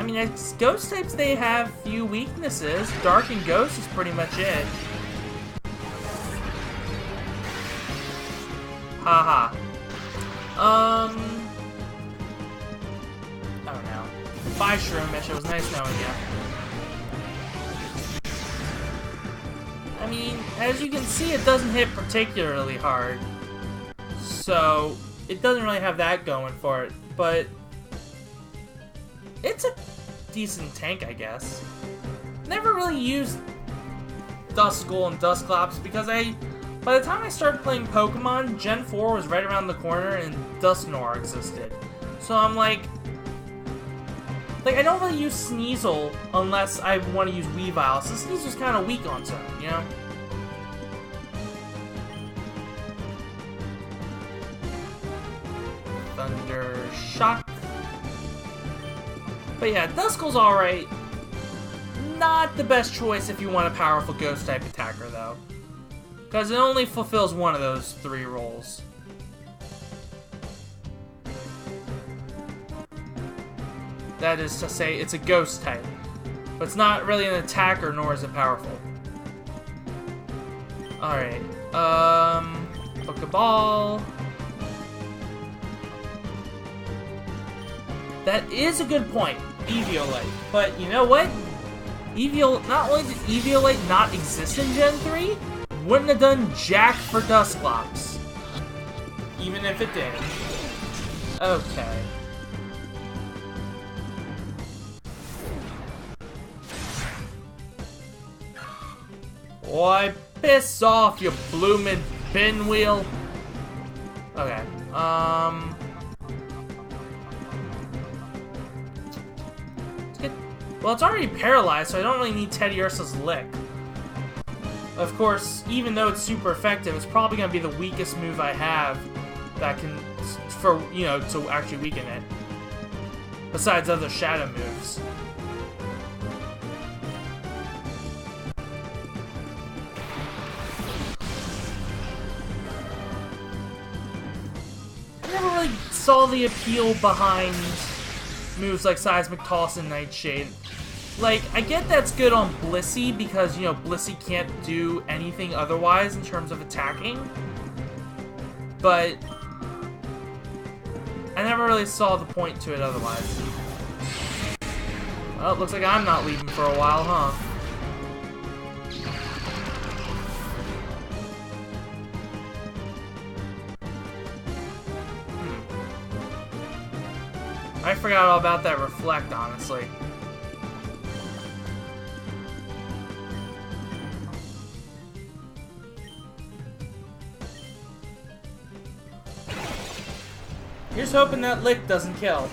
mean, as Ghost types, they have few weaknesses. Dark and Ghost is pretty much it. Haha. I don't know. Bye, Shroomish. It was nice knowing you. mean, as you can see, it doesn't hit particularly hard. So, it doesn't really have that going for it. But, it's a decent tank, I guess. Never really used Duskull and Dusclops because by the time I started playing Pokemon, Gen 4 was right around the corner and Dusknoir existed. So I'm like I don't really use Sneasel unless I want to use Weavile, so Sneasel's kind of weak on turn, you know? Thunder Shock. But yeah, Duskull's alright. Not the best choice if you want a powerful Ghost-type attacker, though. Because it only fulfills one of those 3 roles. That is to say, it's a Ghost type. But it's not really an attacker, nor is it powerful. Alright. Pokeball. That is a good point. Eviolite. But you know what? Not only did Eviolite not exist in Gen 3, wouldn't have done jack for Dusclops. Even if it did. Okay. Why, piss off, you bloomin' pinwheel. Okay, well, it's already paralyzed, so I don't really need Teddiursa's Lick. Of course, even though it's super effective, it's probably going to be the weakest move I have that can, to actually weaken it. Besides other shadow moves. I never really saw the appeal behind moves like Seismic Toss and Nightshade. Like, I get that's good on Blissey because, Blissey can't do anything otherwise in terms of attacking. But I never really saw the point to it otherwise. Well, it looks like I'm not leaving for a while, huh? I forgot all about that Reflect, honestly. Here's hoping that Lick doesn't kill.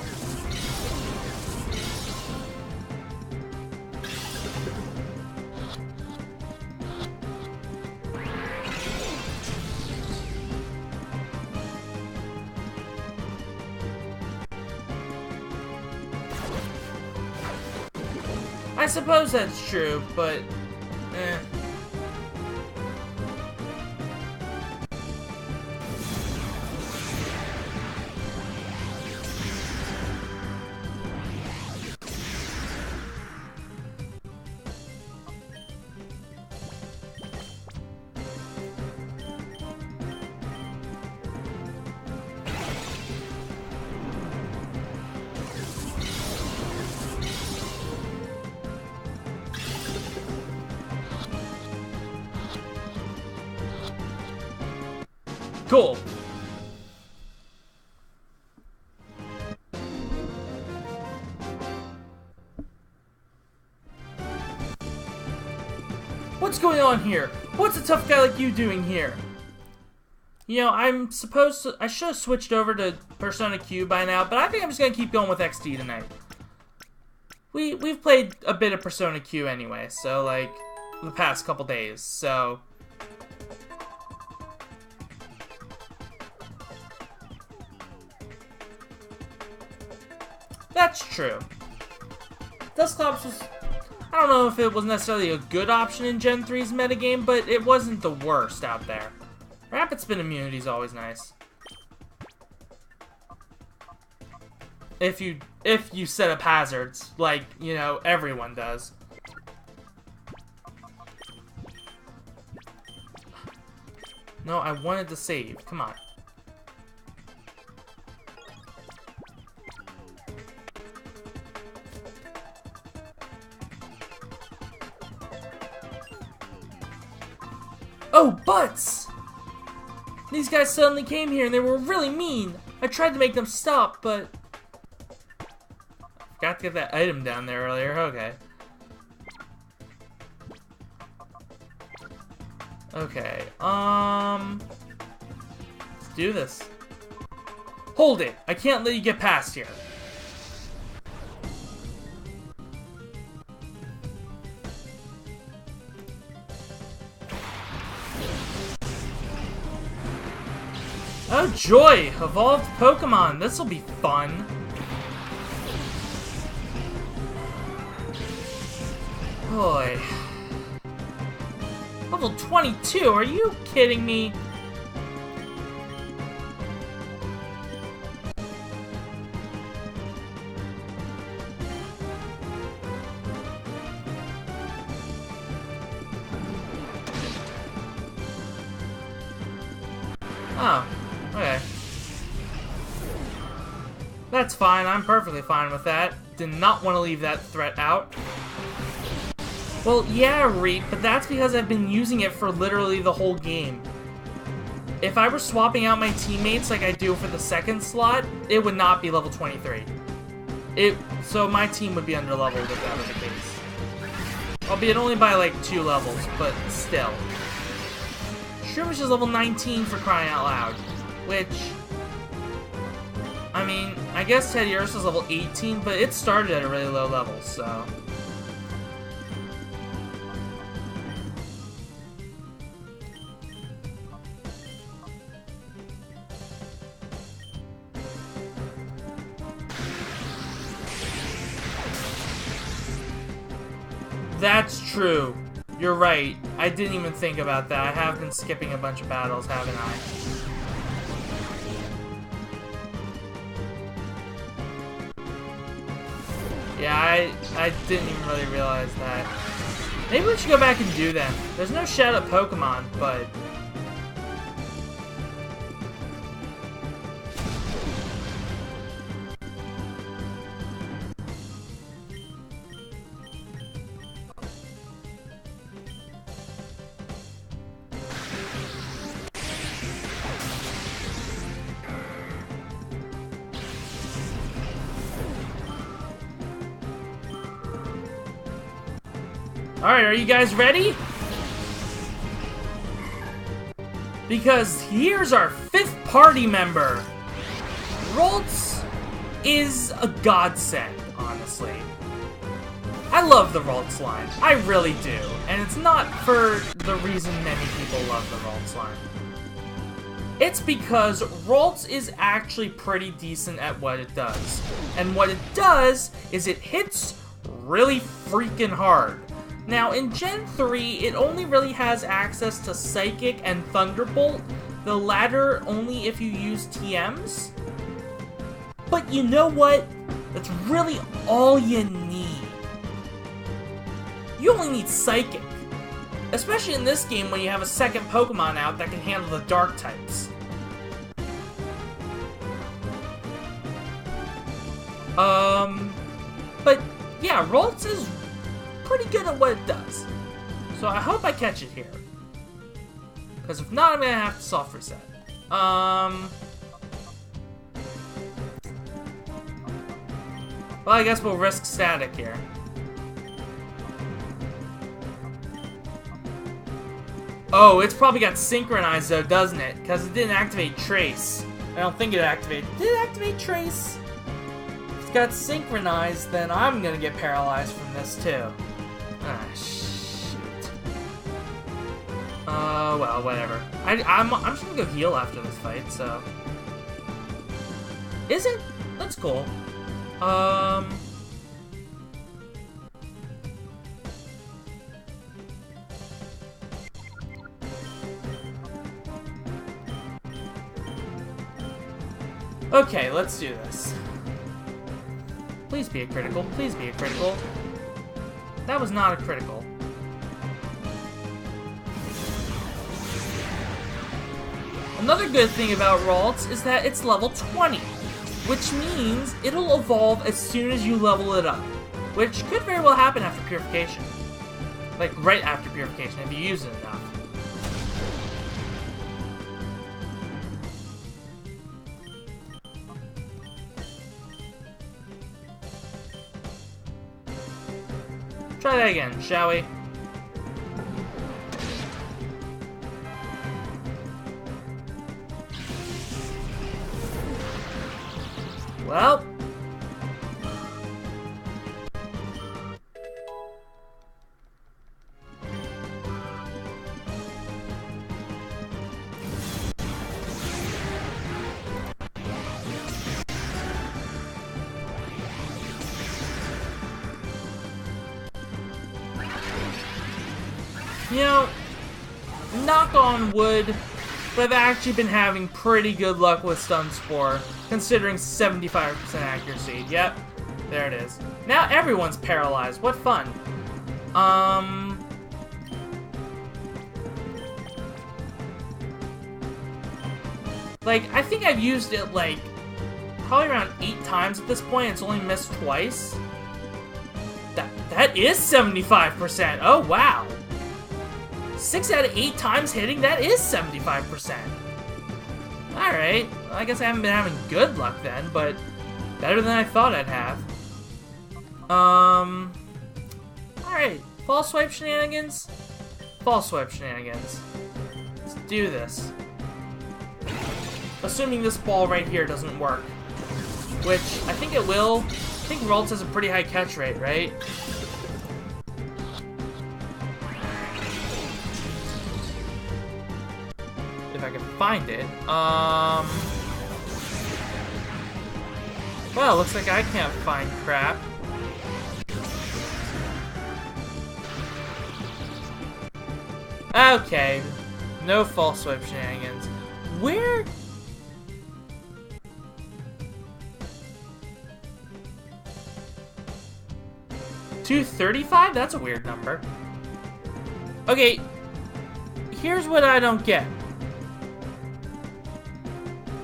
I suppose that's true, but eh. Cool. What's going on here? What's a tough guy like you doing here? I should have switched over to Persona Q by now, but I think I'm just gonna keep going with XD tonight. We've played a bit of Persona Q anyway, so like the past couple days, so that's true. Dusclops was, I don't know if it was necessarily a good option in Gen 3's metagame, but it wasn't the worst out there. Rapid Spin immunity is always nice. If you set up hazards, like, everyone does. No, I wanted to save. Come on. Oh, Butts! These guys suddenly came here and they were really mean. I tried to make them stop, but... Forgot to get that item down there earlier. Okay. Okay, let's do this. Hold it! I can't let you get past here. Oh joy! Evolved Pokemon! This'll be fun. Boy. Level 22? Are you kidding me? Oh, okay. That's fine. I'm perfectly fine with that. Did not want to leave that threat out. Well, yeah, Reap, but that's because I've been using it for literally the whole game. If I were swapping out my teammates like I do for the second slot, it would not be level 23. So my team would be underleveled if that was the case. Albeit only by like 2 levels, but still. Shroomish is level 19 for crying out loud, which... I mean, I guess Teddiursa's level 18, but it started at a really low level, so... That's true. You're right. I didn't even think about that. I have been skipping a bunch of battles, haven't I? Yeah, I didn't even really realize that. Maybe we should go back and do them. There's no Shadow Pokemon, but... Alright, are you guys ready? Because here's our 5th party member. Ralts is a godsend, honestly. I love the Ralts line. I really do. And it's not for the reason many people love the Ralts line. It's because Ralts is actually pretty decent at what it does. And what it does is it hits really freaking hard. Now, in Gen 3, it only really has access to Psychic and Thunderbolt, the latter only if you use TMs. But you know what? That's really all you need. You only need Psychic. Especially in this game when you have a second Pokemon out that can handle the Dark types. But yeah, Ralts is pretty good at what it does. So I hope I catch it here. Because if not, I'm gonna have to soft reset. Well, I guess we'll risk static here. Oh, it's probably got synchronized though, doesn't it? Because it didn't activate Trace. I don't think it activated. Did it activate Trace? If it's got synchronized, then I'm gonna get paralyzed from this too. Ah, shoot. Well, whatever. I'm just gonna go heal after this fight, so... Is it? That's cool. Okay, let's do this. Please be a critical. Please be a critical. That was not a critical. Another good thing about Ralts is that it's level 20, which means it'll evolve as soon as you level it up, which could very well happen after Purification. Like, right after Purification, if you use it enough. try that again, shall we? Well. You know, knock on wood, but I've actually been having pretty good luck with Stun Spore, considering 75% accuracy. Yep, there it is. Now everyone's paralyzed. What fun. Like, I think I've used it, like, probably around 8 times at this point. It's only missed twice. That is 75%. Oh, wow. 6 out of 8 times hitting, that is 75%. Alright, well, I guess I haven't been having good luck then, but better than I thought I'd have. Alright, false swipe shenanigans? False swipe shenanigans. Let's do this. Assuming this ball right here doesn't work. Which, I think it will. I think Ralts has a pretty high catch rate, right? If I can find it. Well, looks like I can't find crap. Okay. No false swipe shenanigans. Where? $235? That's a weird number. Okay. Here's what I don't get.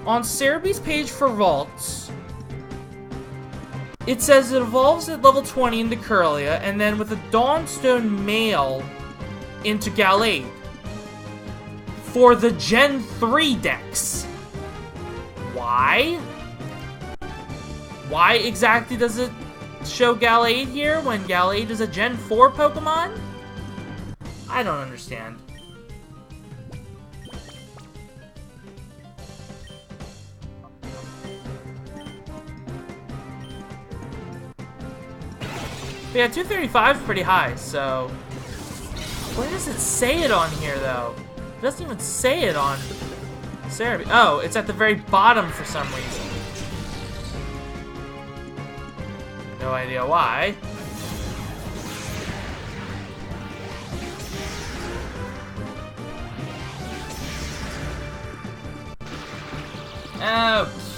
On Cerebee's page for Ralts, it says it evolves at level 20 into Curlia, and then with a Dawnstone Male into Gallade. For the Gen 3 decks. Why? Why exactly does it show Gallade here when Gallade is a Gen 4 Pokemon? I don't understand. But yeah, 235 is pretty high, so... Where does it say it on here, though? It doesn't even say it on Cerebee. Oh, it's at the very bottom for some reason. No idea why.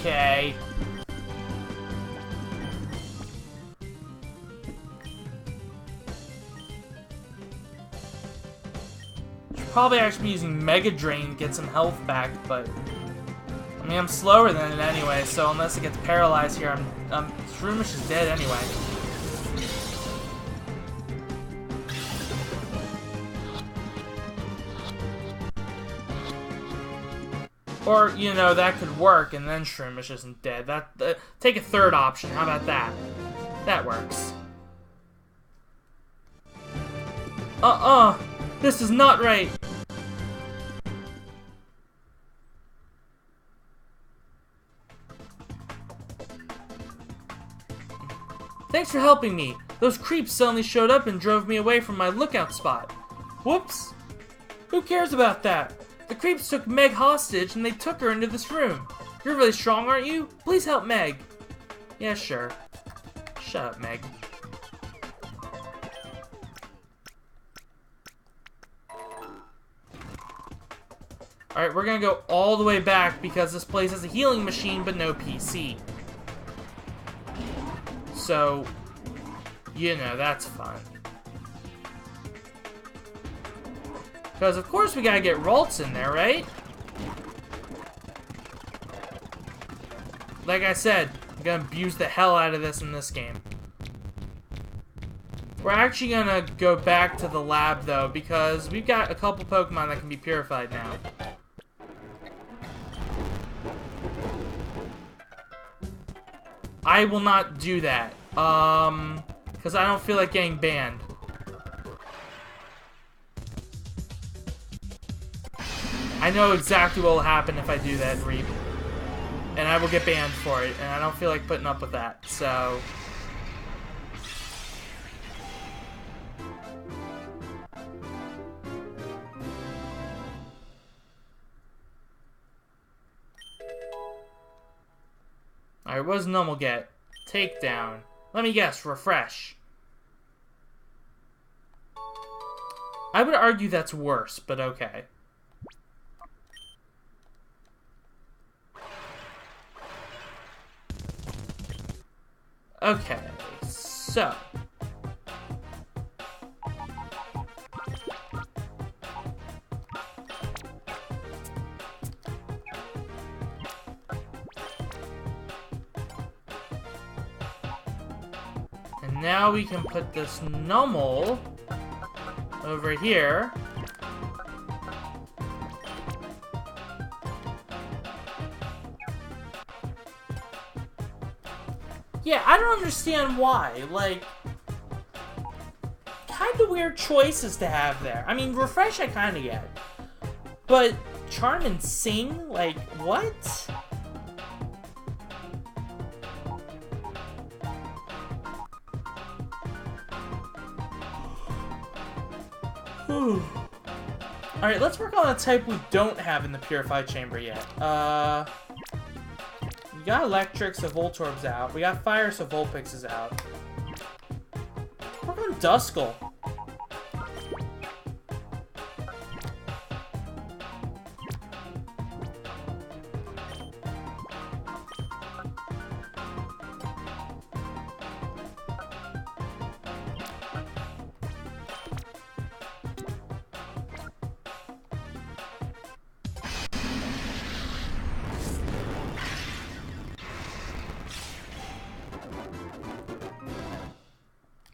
Okay. Probably actually be using Mega Drain to get some health back, but I mean I'm slower than it anyway, so unless it gets paralyzed here, Shroomish is dead anyway. Or, you know, that could work and then Shroomish isn't dead. Take a third option, how about that? That works. This is not right. Thanks for helping me. Those creeps suddenly showed up and drove me away from my lookout spot. Whoops. Who cares about that? The creeps took Meg hostage and they took her into this room. You're really strong, aren't you? Please help Meg. Yeah, sure. Shut up, Meg. Alright, we're gonna go all the way back because this place has a healing machine but no PC. So, you know, that's fun. Because of course we gotta get Ralts in there, right? Like I said, I'm gonna abuse the hell out of this in this game. We're actually gonna go back to the lab though, because we've got a couple Pokemon that can be purified now. I will not do that. Because I don't feel like getting banned. I know exactly what will happen if I do that, Reap. And I will get banned for it, and I don't feel like putting up with that, so... Alright, what does Nummel get? Takedown. Let me guess, refresh. I would argue that's worse, but okay. Okay, so... And now we can put this Nummel over here. Yeah, I don't understand why. Like, kind of weird choices to have there. I mean, refresh I kind of get. But charm and sing? Like, what? Alright, let's work on a type we don't have in the Purified Chamber yet. We got Electric, so Voltorb's out. We got Fire, so Vulpix is out. Work on Duskull.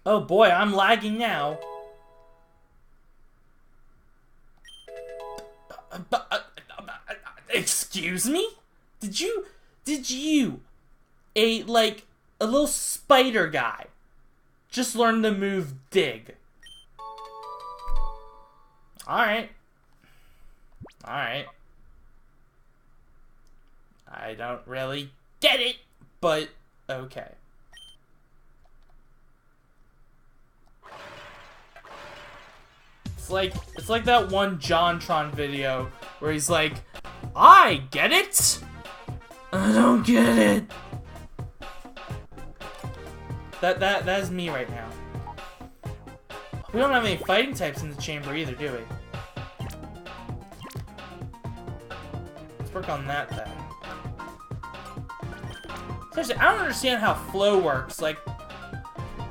Oh boy, I'm lagging now. Excuse me? Did you, a little spider guy, just learn the move Dig? Alright. Alright. I don't really get it, but okay. It's like that one JonTron video where he's like, I get it! I don't get it! That is me right now. We don't have any fighting types in the chamber either, do we? Let's work on that then. Seriously, I don't understand how flow works. Like,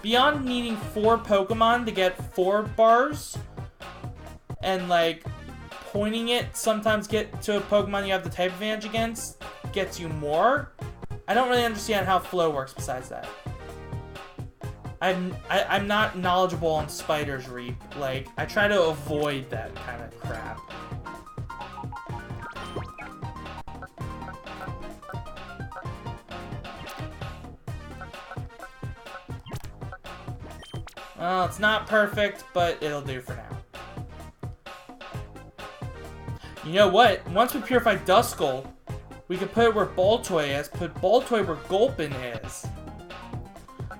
beyond needing 4 Pokemon to get 4 bars, and like pointing it sometimes get to a Pokemon you have the type advantage against gets you more. I don't really understand how flow works besides that. I'm not knowledgeable on spiders, Reap. Like, I try to avoid that kind of crap. Well, it's not perfect, but it'll do for now. You know what? Once we purify Duskull, we can put it where Baltoy is, put Baltoy where Gulpin is.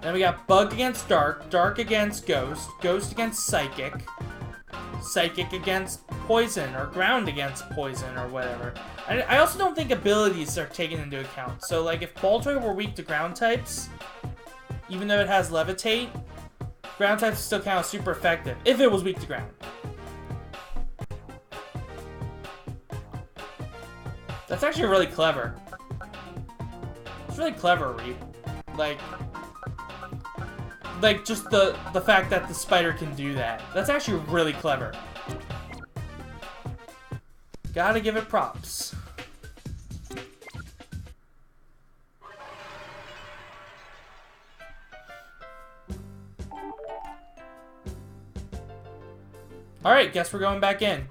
Then we got Bug against Dark, Dark against Ghost, Ghost against Psychic, Psychic against Poison, or Ground against Poison, or whatever. I also don't think abilities are taken into account. So, like, if Baltoy were weak to Ground types, even though it has Levitate, Ground types still count as super effective, if it was weak to Ground. That's actually really clever. It's really clever, Reap. Like just the fact that the spider can do that. That's actually really clever. Gotta give it props. Alright, guess we're going back in.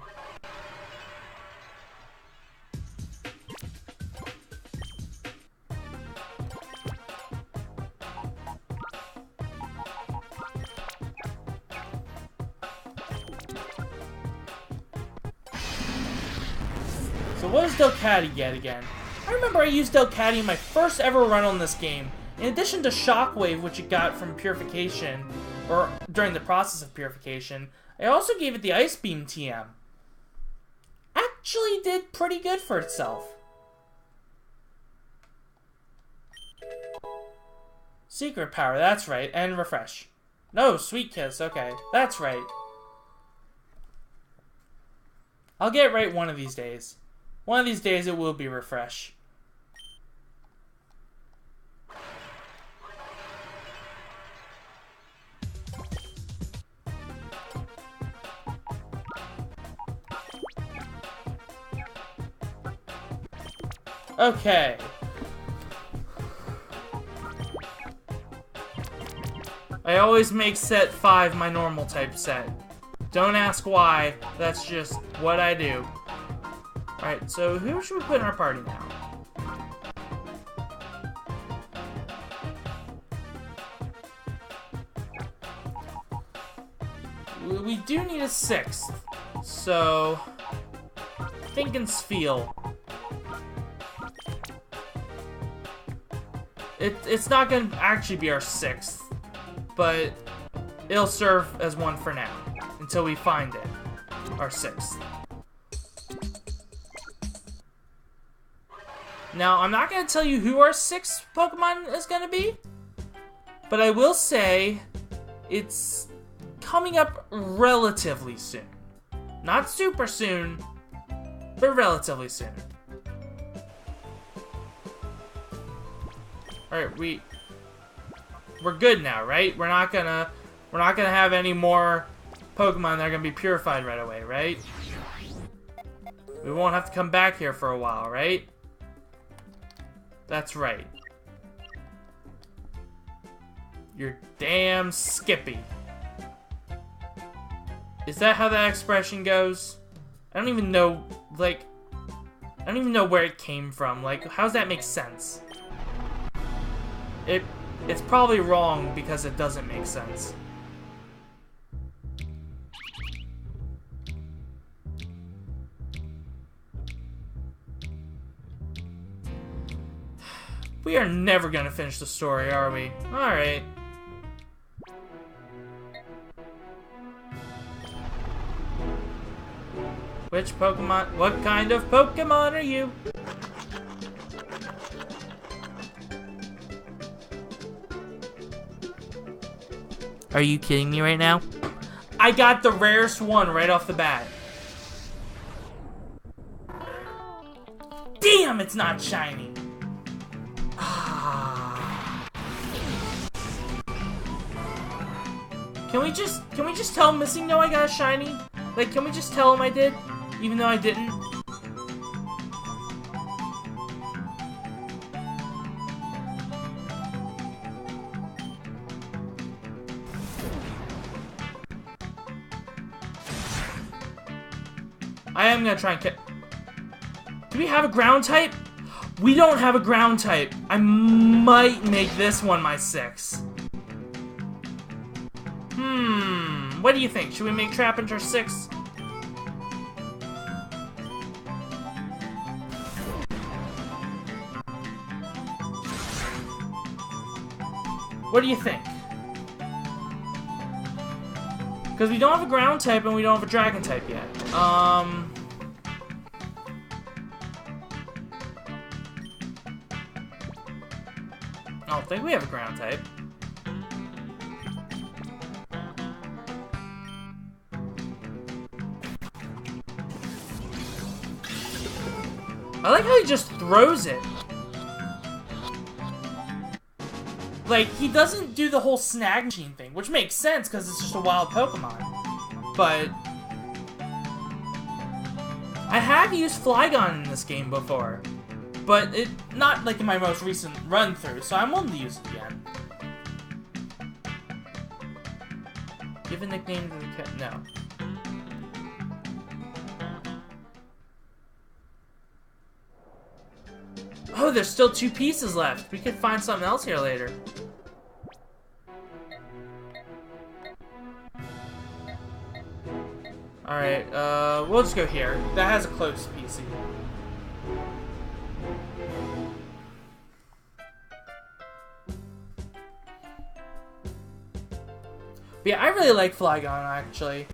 So what does Delcatty get again? I remember I used Delcatty in my first ever run on this game. In addition to Shockwave, which it got from Purification, or during the process of Purification, I also gave it the Ice Beam TM. Actually did pretty good for itself. Secret Power, that's right, and Refresh. No, Sweet Kiss, okay, that's right. I'll get it right one of these days. One of these days it will be Refresh. Okay. I always make set 5 my normal type set. Don't ask why, that's just what I do. Alright, so who should we put in our party now? We do need a 6th, so thinking Sfeel. It's not going to actually be our 6th, but it'll serve as one for now, until we find it, our 6th. Now, I'm not going to tell you who our 6th Pokemon is going to be, but I will say it's coming up relatively soon. Not super soon, but relatively soon. Alright, we're good now, right? We're not gonna have any more Pokemon that are gonna be purified right away, right? We won't have to come back here for a while, right? That's right. You're damn Skippy. Is that how that expression goes? I don't even know, like, I don't even know where it came from. Like, how does that make sense? It's probably wrong because it doesn't make sense. We are never gonna finish the story, are we? Alright. Which Pokemon? What kind of Pokemon are you? Are you kidding me right now? I got the rarest one right off the bat. Damn, it's not shiny. Can we just tell Missing No I got a shiny? Like, can we just tell him I did? Even though I didn't? I am gonna try and catch... Do we have a ground type? We don't have a ground type. I might make this one my 6. What do you think? Should we make Trapinch 6? What do you think? Because we don't have a ground type and we don't have a dragon type yet. I don't think we have a ground type. I like how he just throws it. Like, he doesn't do the whole snag machine thing, which makes sense because it's just a wild Pokemon. But I have used Flygon in this game before, but not like in my most recent run through, so I'm willing to use it again. Give a nickname to the cat. No. Oh, there's still 2 pieces left. We could find something else here later. Alright, we'll just go here. That has a close PC. yeah, I really like Flygon, actually.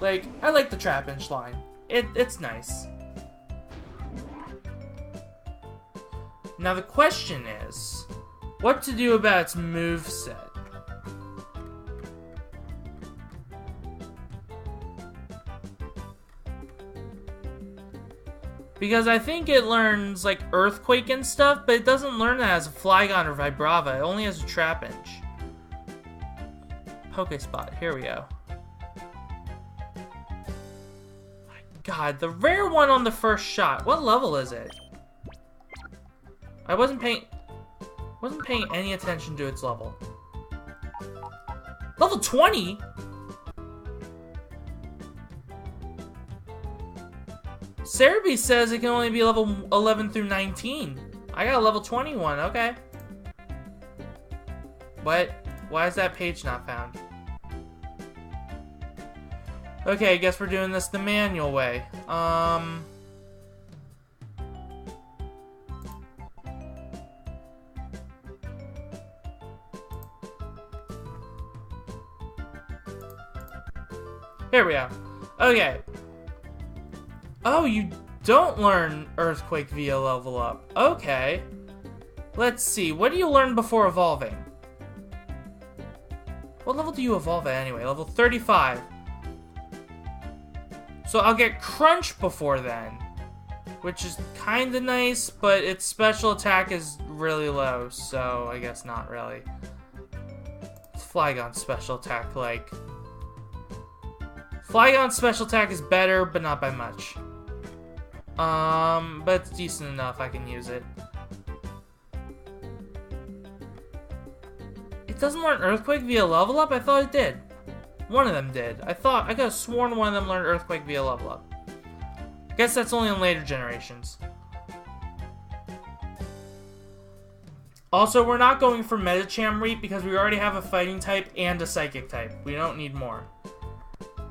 Like, I like the Trapinch line. It's nice. Now the question is, what to do about its moveset? Because I think it learns, like, Earthquake and stuff, but it doesn't learn that as a Flygon or Vibrava. It only has a Trapinch. Pokespot, here we go. My god, the rare one on the first shot. What level is it? I wasn't paying any attention to its level. Level 20? Cerebi says it can only be level 11 through 19. I got a level 21, okay. What? Why is that page not found? Okay, I guess we're doing this the manual way. Here we go. Okay. Oh, you don't learn Earthquake via level up. Okay. Let's see. What do you learn before evolving? What level do you evolve at anyway? Level 35. So I'll get Crunch before then, which is kind of nice, but its special attack is really low, so I guess not really. Flygon's special attack, like... Flygon's special attack is better, but not by much. But it's decent enough, I can use it. It doesn't learn Earthquake via level up? I thought it did. One of them did. I could have sworn one of them learned Earthquake via level up. I guess that's only in later generations. Also, we're not going for Medicham Reap because we already have a Fighting type and a Psychic type. We don't need more.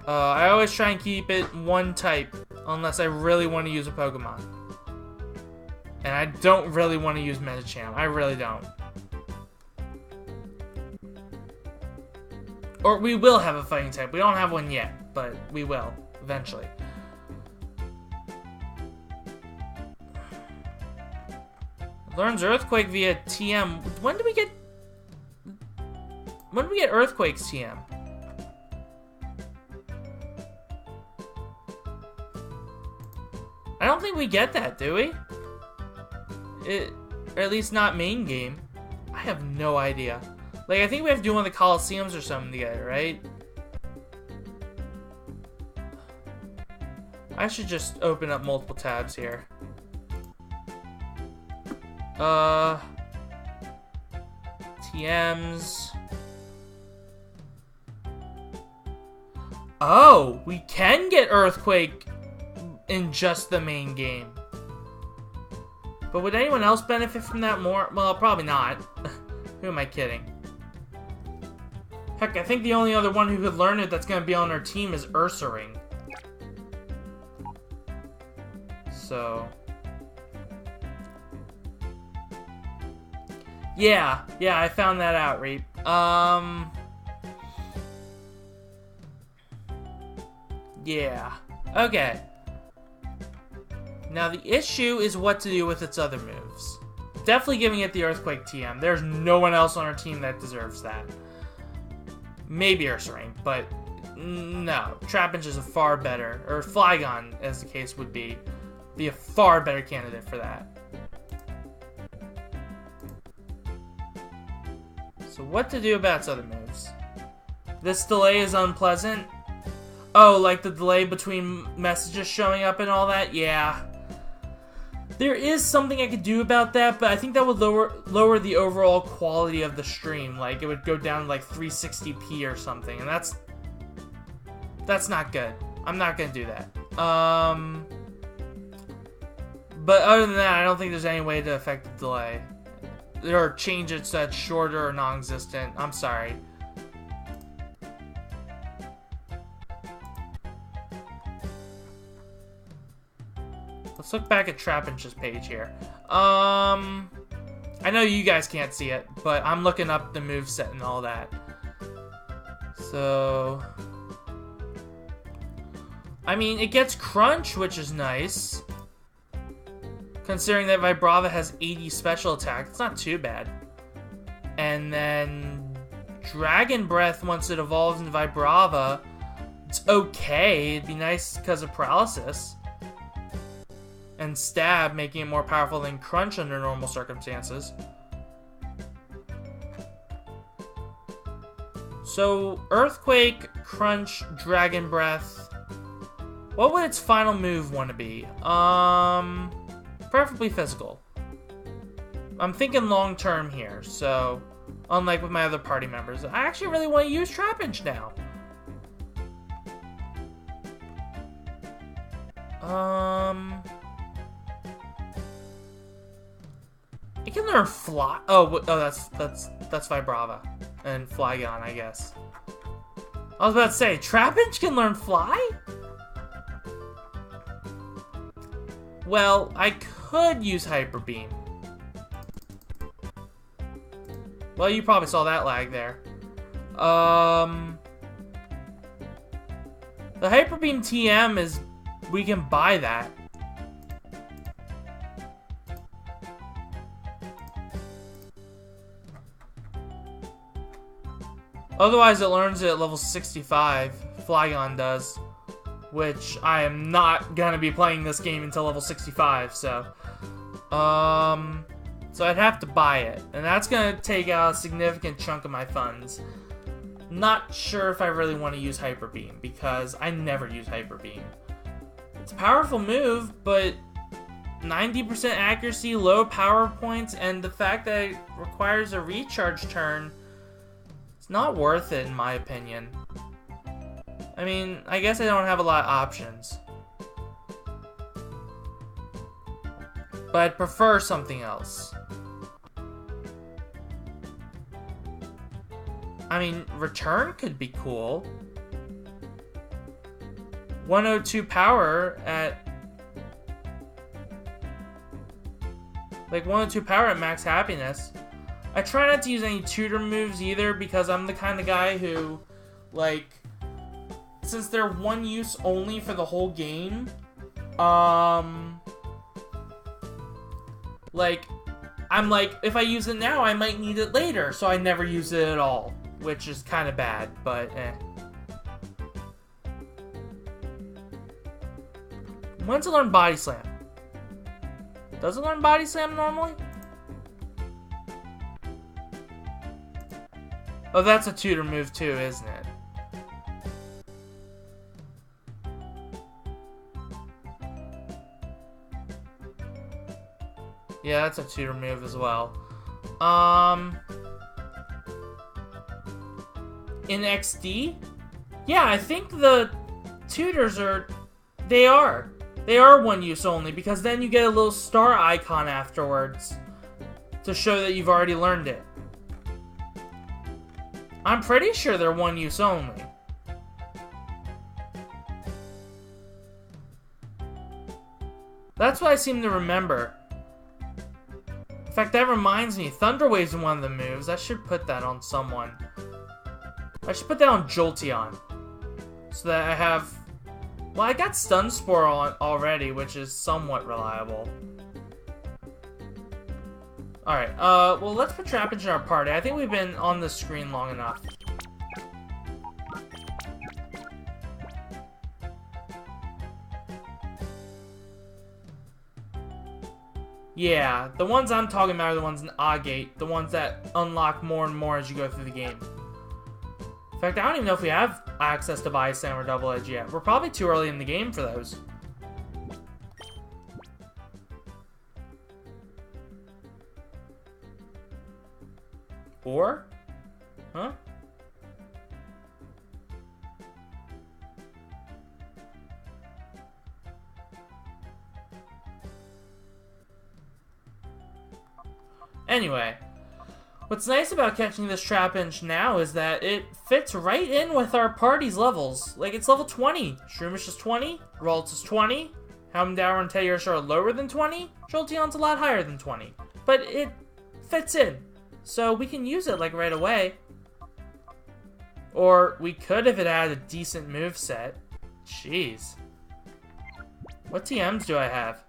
I always try and keep it one type unless I really want to use a Pokemon. And I don't really want to use Medicham. I really don't. Or we will have a Fighting type. We don't have one yet, but we will eventually. Learns Earthquake via TM. When do we get Earthquake's TM? I don't think we get that, do we? Or at least not main game. I have no idea. Like, I think we have to do one of the Coliseums or something together, right? I should just open up multiple tabs here. TMs. Oh, we can get Earthquake in just the main game. But would anyone else benefit from that more? Well, probably not. Who am I kidding? Heck, I think the only other one who could learn it that's going to be on our team is Ursaring. So... Yeah, I found that out, Reap. Yeah. Okay. Now the issue is what to do with its other moves. Definitely giving it the Earthquake TM. There's no one else on our team that deserves that. Maybe Ursaring, but no. Trapinch is a far better, or Flygon, as the case would be a far better candidate for that. So what to do about its other moves? This delay is unpleasant. Oh, like the delay between messages showing up and all that? Yeah. There is something I could do about that, but I think that would lower the overall quality of the stream. Like, it would go down to like 360p or something, and that's not good. I'm not gonna do that. But other than that, I don't think there's any way to affect the delay. Or change it so it's shorter or non-existent. I'm sorry. Let's look back at Trapinch's page here. I know you guys can't see it, but I'm looking up the moveset and all that. So... I mean, it gets Crunch, which is nice. Considering that Vibrava has 80 special attack, it's not too bad. And then Dragon Breath, once it evolves into Vibrava, it's okay. It'd be nice because of Paralysis. And Stab, making it more powerful than Crunch under normal circumstances. So, Earthquake, Crunch, Dragon Breath. What would its final move want to be? Preferably physical. I'm thinking long term here, so unlike with my other party members, I actually really want to use Trapinch now. It can learn Fly. Oh, that's Vibrava and Flygon, I guess. I was about to say, Trapinch can learn Fly? Well, I could use Hyper Beam. Well, you probably saw that lag there. The Hyper Beam TM is... we can buy that. Otherwise, it learns it at level 65. Flygon does. Which I am not gonna be playing this game until level 65, so... So I'd have to buy it. And that's gonna take out a significant chunk of my funds. Not sure if I really want to use Hyper Beam, because I never use Hyper Beam. It's a powerful move, but 90% accuracy, low power points, and the fact that it requires a recharge turn, it's not worth it in my opinion. I mean, I guess I don't have a lot of options. But I'd prefer something else. I mean, Return could be cool. 102 power at... like, 102 power at max happiness. I try not to use any tutor moves either, because I'm the kind of guy who, like... since they're one use only for the whole game, like, I'm like, if I use it now, I might need it later, so I never use it at all, which is kind of bad, but eh. When's it learn Body Slam? Does it learn Body Slam normally? Oh, that's a tutor move too, isn't it? Yeah, that's a tutor move as well. In XD? Yeah, I think the tutors are... They are one use only, because then you get a little star icon afterwards to show that you've already learned it. I'm pretty sure they're one use only. That's what I seem to remember. In fact, that reminds me, Thunder Wave's one of the moves. I should put that on someone. I should put that on Jolteon. So that I have... Well, I got Stun Spore on already, which is somewhat reliable. Alright, well, let's put Trapinch in our party. I think we've been on the screen long enough. Yeah, the ones I'm talking about are the ones in Agate, the ones that unlock more and more as you go through the game. In fact, I don't even know if we have access to Body Slam or Double Edge yet. We're probably too early in the game for those. Or? Huh? Anyway, what's nice about catching this Trapinch now is that it fits right in with our party's levels. Like, it's level 20. Shroomish is 20. Ralts is 20. Houndour and Tayurish are lower than 20. Jolteon's a lot higher than 20. But it fits in. So we can use it, like, right away. Or we could if it had a decent moveset. Jeez. What TMs do I have?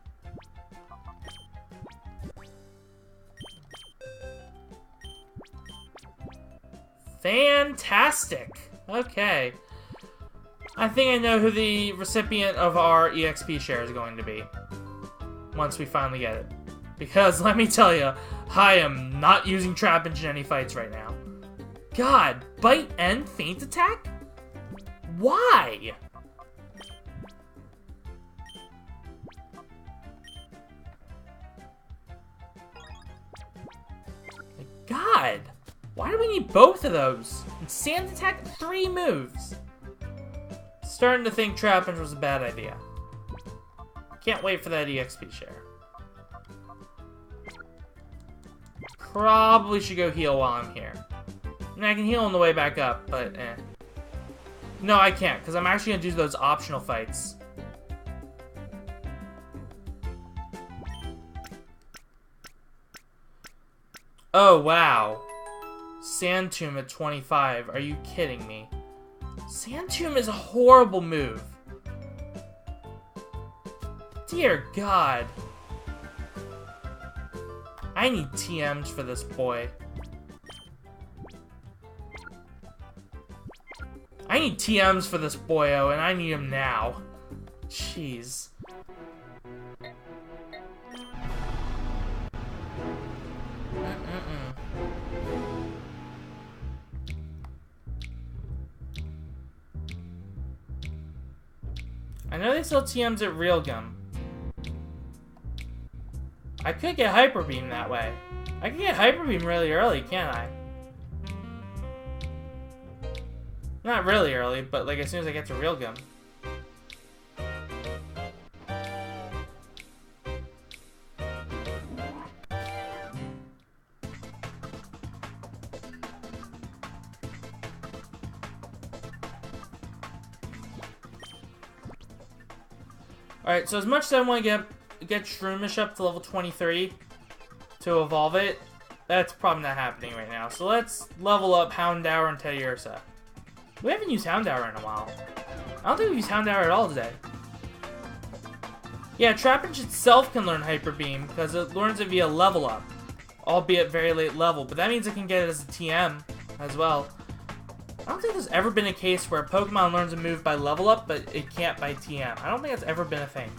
Fantastic! Okay. I think I know who the recipient of our EXP share is going to be. Once we finally get it. Because, let me tell you, I am not using Trapinch in any fights right now. God, bite and feint attack? Why? God, why do we need both of those? And sand attack 3 moves. Starting to think Trapinch was a bad idea. Can't wait for that EXP share. Probably should go heal while I'm here. And I can heal on the way back up, but eh. No, I can't, because I'm actually going to do those optional fights. Oh, wow. Sand Tomb at 25. Are you kidding me? Sand Tomb is a horrible move. Dear God. I need TMs for this boy. I need TMs for this boyo, and I need him now. Jeez. I know they sell TMs at Realgum. I could get Hyper Beam that way. I can get Hyper Beam really early, can't I? Not really early, but like as soon as I get to Realgum. Alright, so as much as I want to get Shroomish up to level 23 to evolve it, that's probably not happening right now. So let's level up Houndour and Teddiursa. We haven't used Houndour in a while. I don't think we've used Houndour at all today. Yeah, Trapinch itself can learn Hyper Beam because it learns it via level up, albeit very late level, but that means it can get it as a TM as well. I don't think there's ever been a case where a Pokemon learns a move by level up, but it can't by TM. I don't think that's ever been a thing.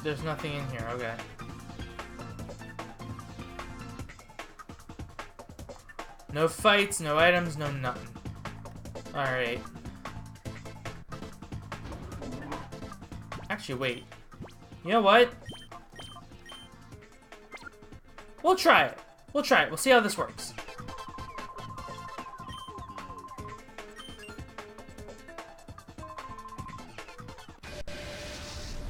There's nothing in here, okay. No fights, no items, no nothing. Alright. Actually, wait. You know what? We'll try it. We'll try it. We'll see how this works.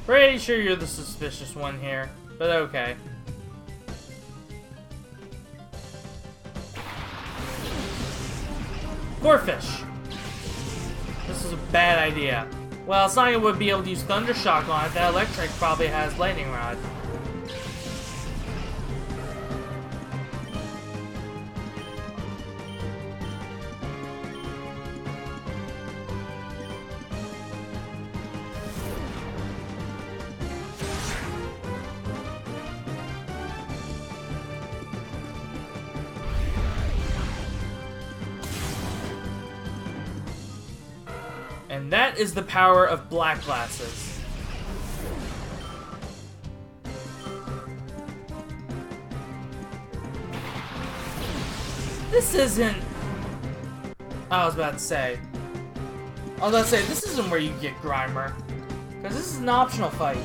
Pretty sure you're the suspicious one here, but okay. Corphish! This is a bad idea. Well, Sonic would be able to use Thunder Shock on it. That Electric probably has Lightning Rod. And that is the power of black glasses. This isn't... I was about to say, this isn't where you get Grimer. Because this is an optional fight.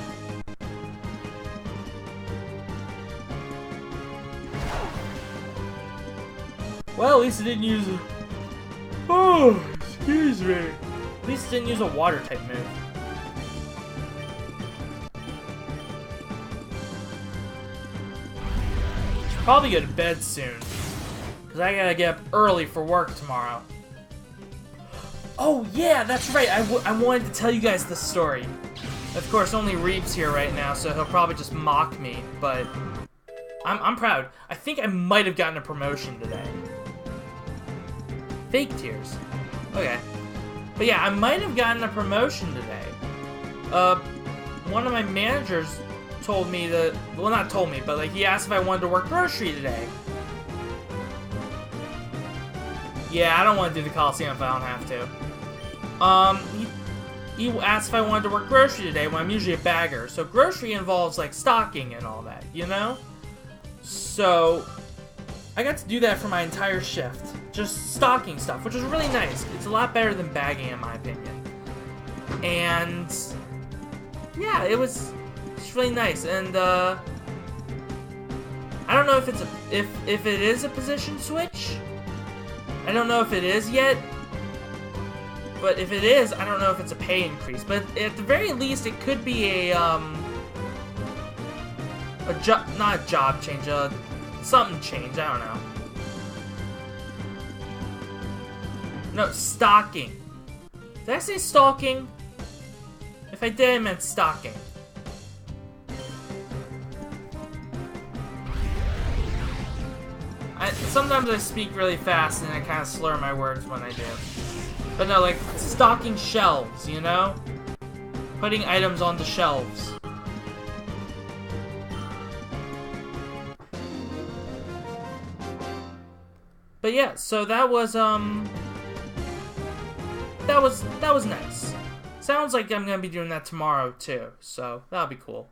Well, at least it didn't use a... Oh, excuse me. At least it didn't use a water type move. Should probably go to bed soon. Because I gotta get up early for work tomorrow. Oh, yeah, that's right. I wanted to tell you guys this story. Of course, only Reap's here right now, so he'll probably just mock me, but I'm proud. I think I might have gotten a promotion today. Fake tears. Okay. But yeah, I might have gotten a promotion today. One of my managers told me that, well, not told me, but like he asked if I wanted to work grocery today. Yeah, I don't want to do the Coliseum if I don't have to. He asked if I wanted to work grocery today when I'm usually a bagger. So grocery involves like stocking and all that, you know? So I got to do that for my entire shift. Just stocking stuff, which was really nice. It's a lot better than bagging in my opinion. And yeah, it's really nice. And I don't know if it's if it is a position switch. I don't know if it is yet. But if it is, I don't know if it's a pay increase. But at the very least, it could be a job, not a job change, something change. I don't know. No, stocking. Did I say stalking? If I did, I meant stocking. Sometimes I speak really fast and I kind of slur my words when I do. But no, like, stocking shelves, you know? Putting items onto shelves. But yeah, so that was nice. Sounds like I'm gonna be doing that tomorrow too, so that'll be cool.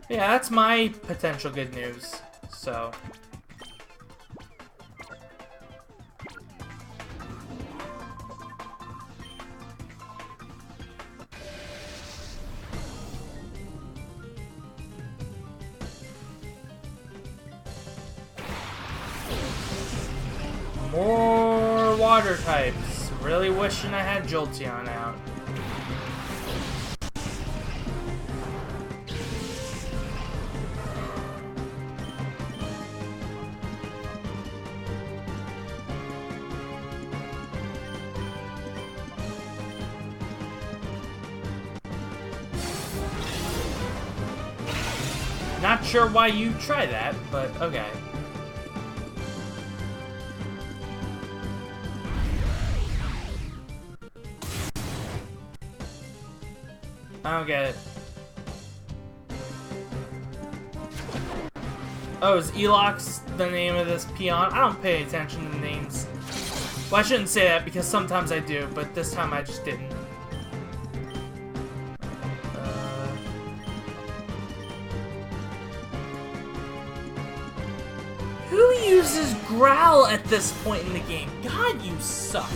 Yeah, that's my potential good news, so. More water types. Really wishing I had Jolteon out. Not sure why you try that, but okay. I don't get it. Oh, is Elox the name of this peon? I don't pay attention to the names. Well, I shouldn't say that because sometimes I do, but this time I just didn't. Who uses Growl at this point in the game? God, you suck.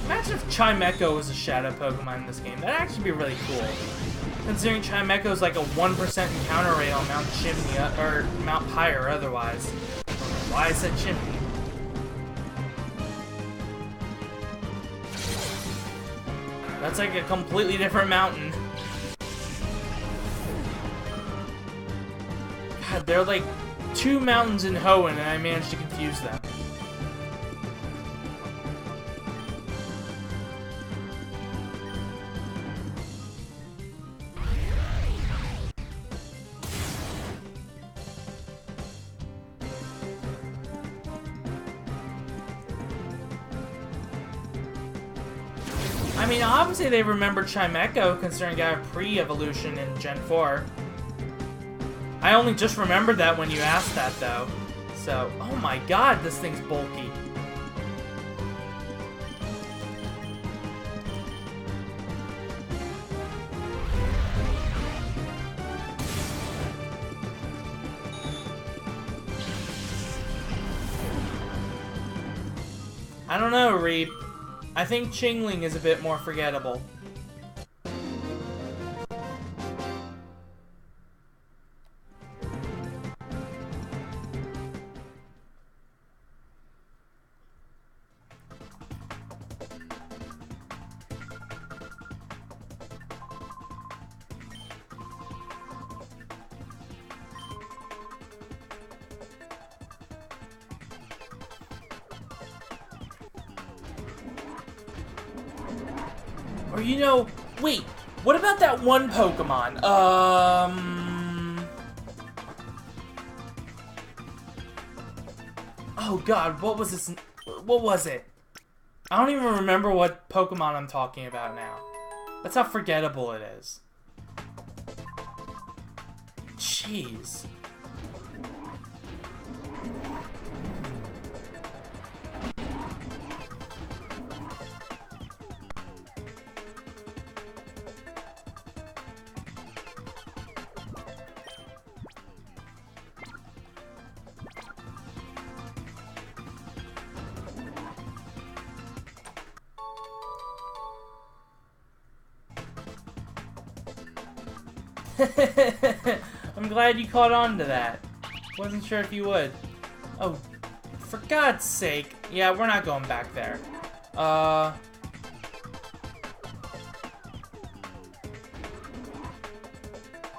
Imagine if Chimecho was a shadow Pokemon in this game. That'd actually be really cool. Considering Chimecho is like a 1% encounter rate on Mount Chimney, or Mount Pyre otherwise. I don't know why I said Chimney. That's like a completely different mountain. God, there are like 2 mountains in Hoenn and I managed to confuse them. I mean, obviously they remember Chimecho, considering I got a pre-evolution in Gen 4. I only just remembered that when you asked that, though. So, oh my god, this thing's bulky. I don't know, Reap. I think Chingling is a bit more forgettable. Or, you know, wait, what about that one Pokemon? Oh god, what was this? What was it? I don't even remember what Pokemon I'm talking about now. That's how forgettable it is. Jeez. I'm glad you caught on to that. Wasn't sure if you would. Oh, for God's sake. Yeah, we're not going back there.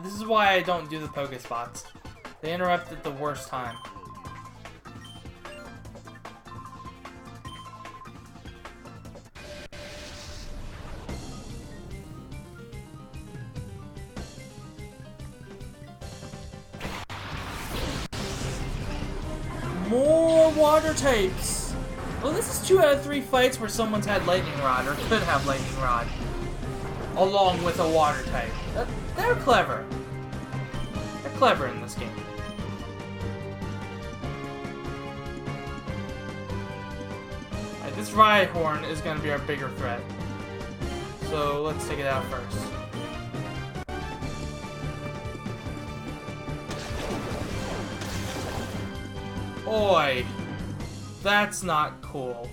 This is why I don't do the Pokespots. They interrupt at the worst time. More water types! Well, this is 2 out of 3 fights where someone's had Lightning Rod, or could have Lightning Rod, along with a water type. They're clever. They're clever in this game. Alright, this Rhyhorn is going to be our bigger threat. So let's take it out first. Oi! That's not cool.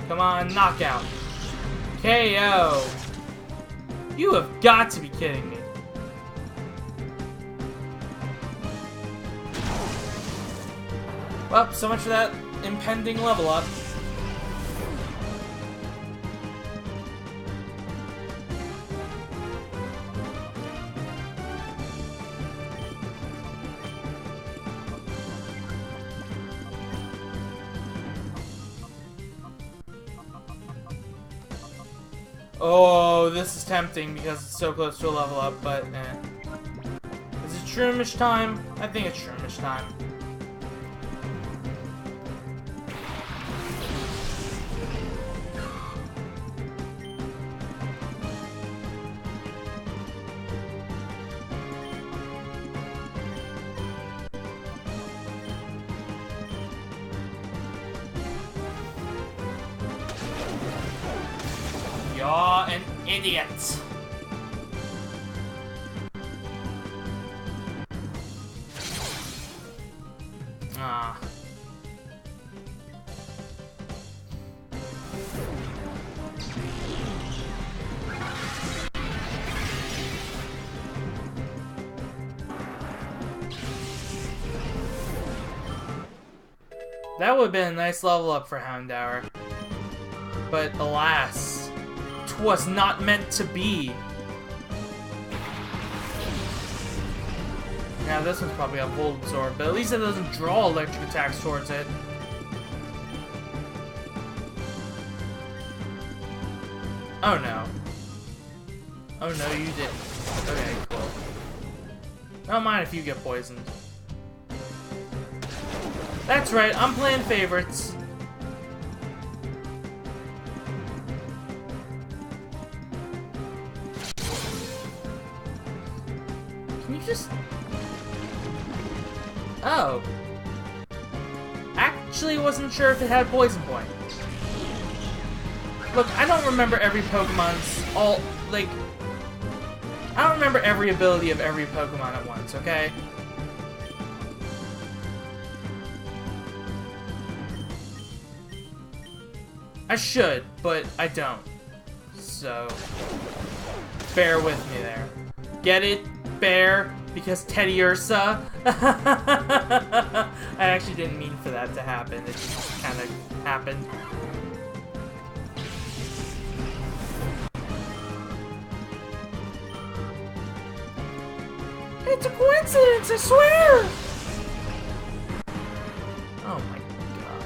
Come on, knockout. KO! You have got to be kidding me. Well, so much for that impending level up. Oh, this is tempting because it's so close to a level up, but eh. Is it Shroomish time? I think it's Shroomish time. You're an idiot. Ah. That would have been a nice level up for Houndour. But alas, 'twas not meant to be. Now this one's probably a Volt Absorb, but at least it doesn't draw electric attacks towards it. Oh no. Oh no, you didn't. Okay, cool. I don't mind if you get poisoned. That's right, I'm playing favorites. Can you just... Oh. Actually wasn't sure if it had Poison Point. Look, I don't remember every Pokemon's all, like... I don't remember every ability of every Pokemon at once, okay? I should, but I don't. So, bear with me there. Get it? Bear? Because Teddy Ursa? I actually didn't mean for that to happen. It just kind of happened. It's a coincidence, I swear! Oh my god.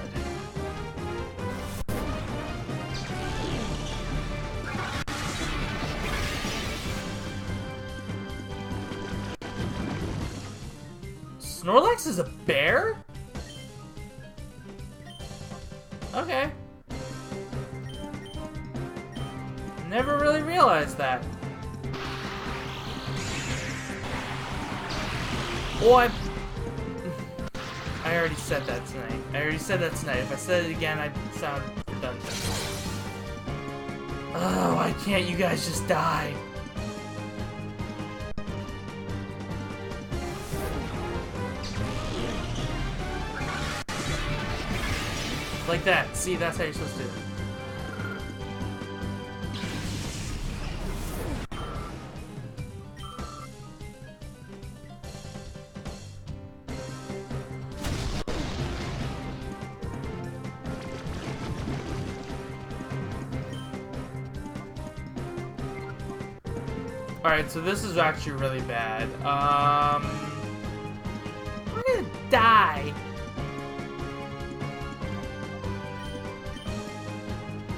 Snorlax is a bear? Okay. Never really realized that. Oh, I already said that tonight. If I said it again, I'd sound redundant. Oh, why can't you guys just die? Like that. See, that's how you're supposed to do it. Alright, so this is actually really bad. I'm gonna die.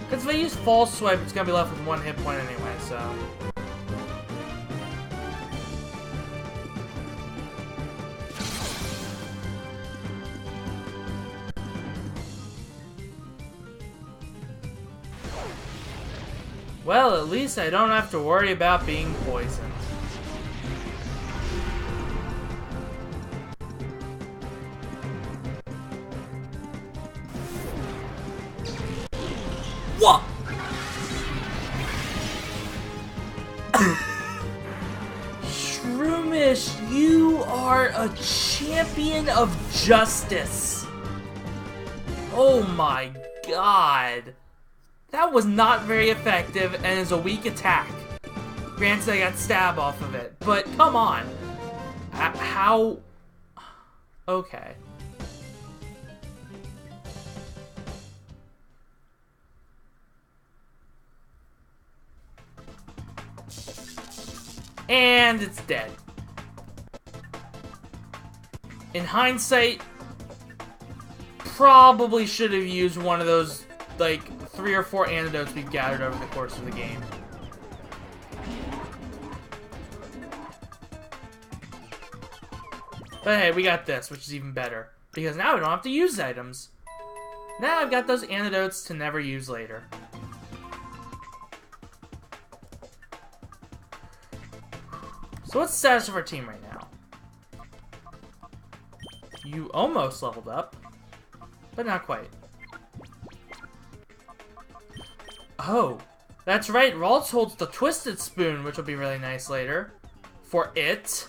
Because if I use False Swipe, it's gonna be left with 1 hit point anyway, so... Well, at least I don't have to worry about being poisoned. What? Shroomish, you are a champion of justice. Oh my god. That was not very effective and is a weak attack. Granted, I got stab off of it, but come on. How? Okay. And it's dead. In hindsight, probably should have used one of those, like, 3 or 4 antidotes we've gathered over the course of the game. But hey, we got this, which is even better. Because now we don't have to use items. Now I've got those antidotes to never use later. So what's the status of our team right now? You almost leveled up, but not quite. Oh, that's right, Ralts holds the Twisted Spoon, which will be really nice later. For it.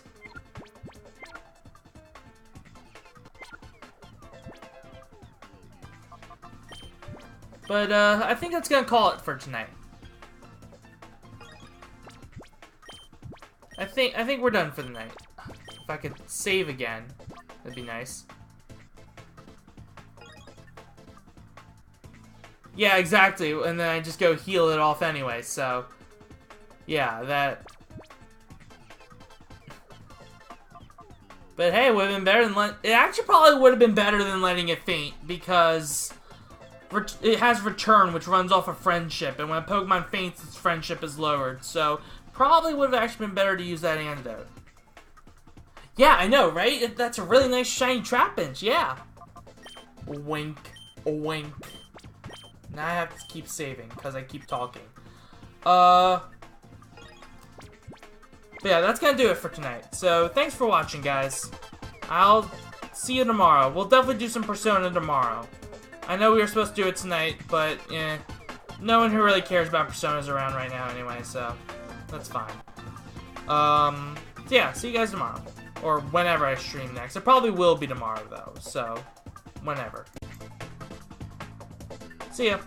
But, I think that's gonna call it for tonight. I think we're done for the night. If I could save again, that'd be nice. Yeah, exactly, and then I just go heal it off anyway, so... Yeah, that... But hey, it would have been better than it actually probably would have been better than letting it faint, because... It has Return, which runs off of Friendship, and when a Pokemon faints, its Friendship is lowered, so... Probably would have actually been better to use that antidote. Yeah, I know, right? That's a really nice shiny Trapinch, yeah! Wink. Wink. Now I have to keep saving, because I keep talking. But yeah, that's gonna do it for tonight. So, thanks for watching, guys. I'll see you tomorrow. We'll definitely do some Persona tomorrow. I know we were supposed to do it tonight, but, no one who really cares about Personas around right now anyway, so that's fine. So yeah, see you guys tomorrow. Or whenever I stream next. It probably will be tomorrow, though. So, whenever. See ya.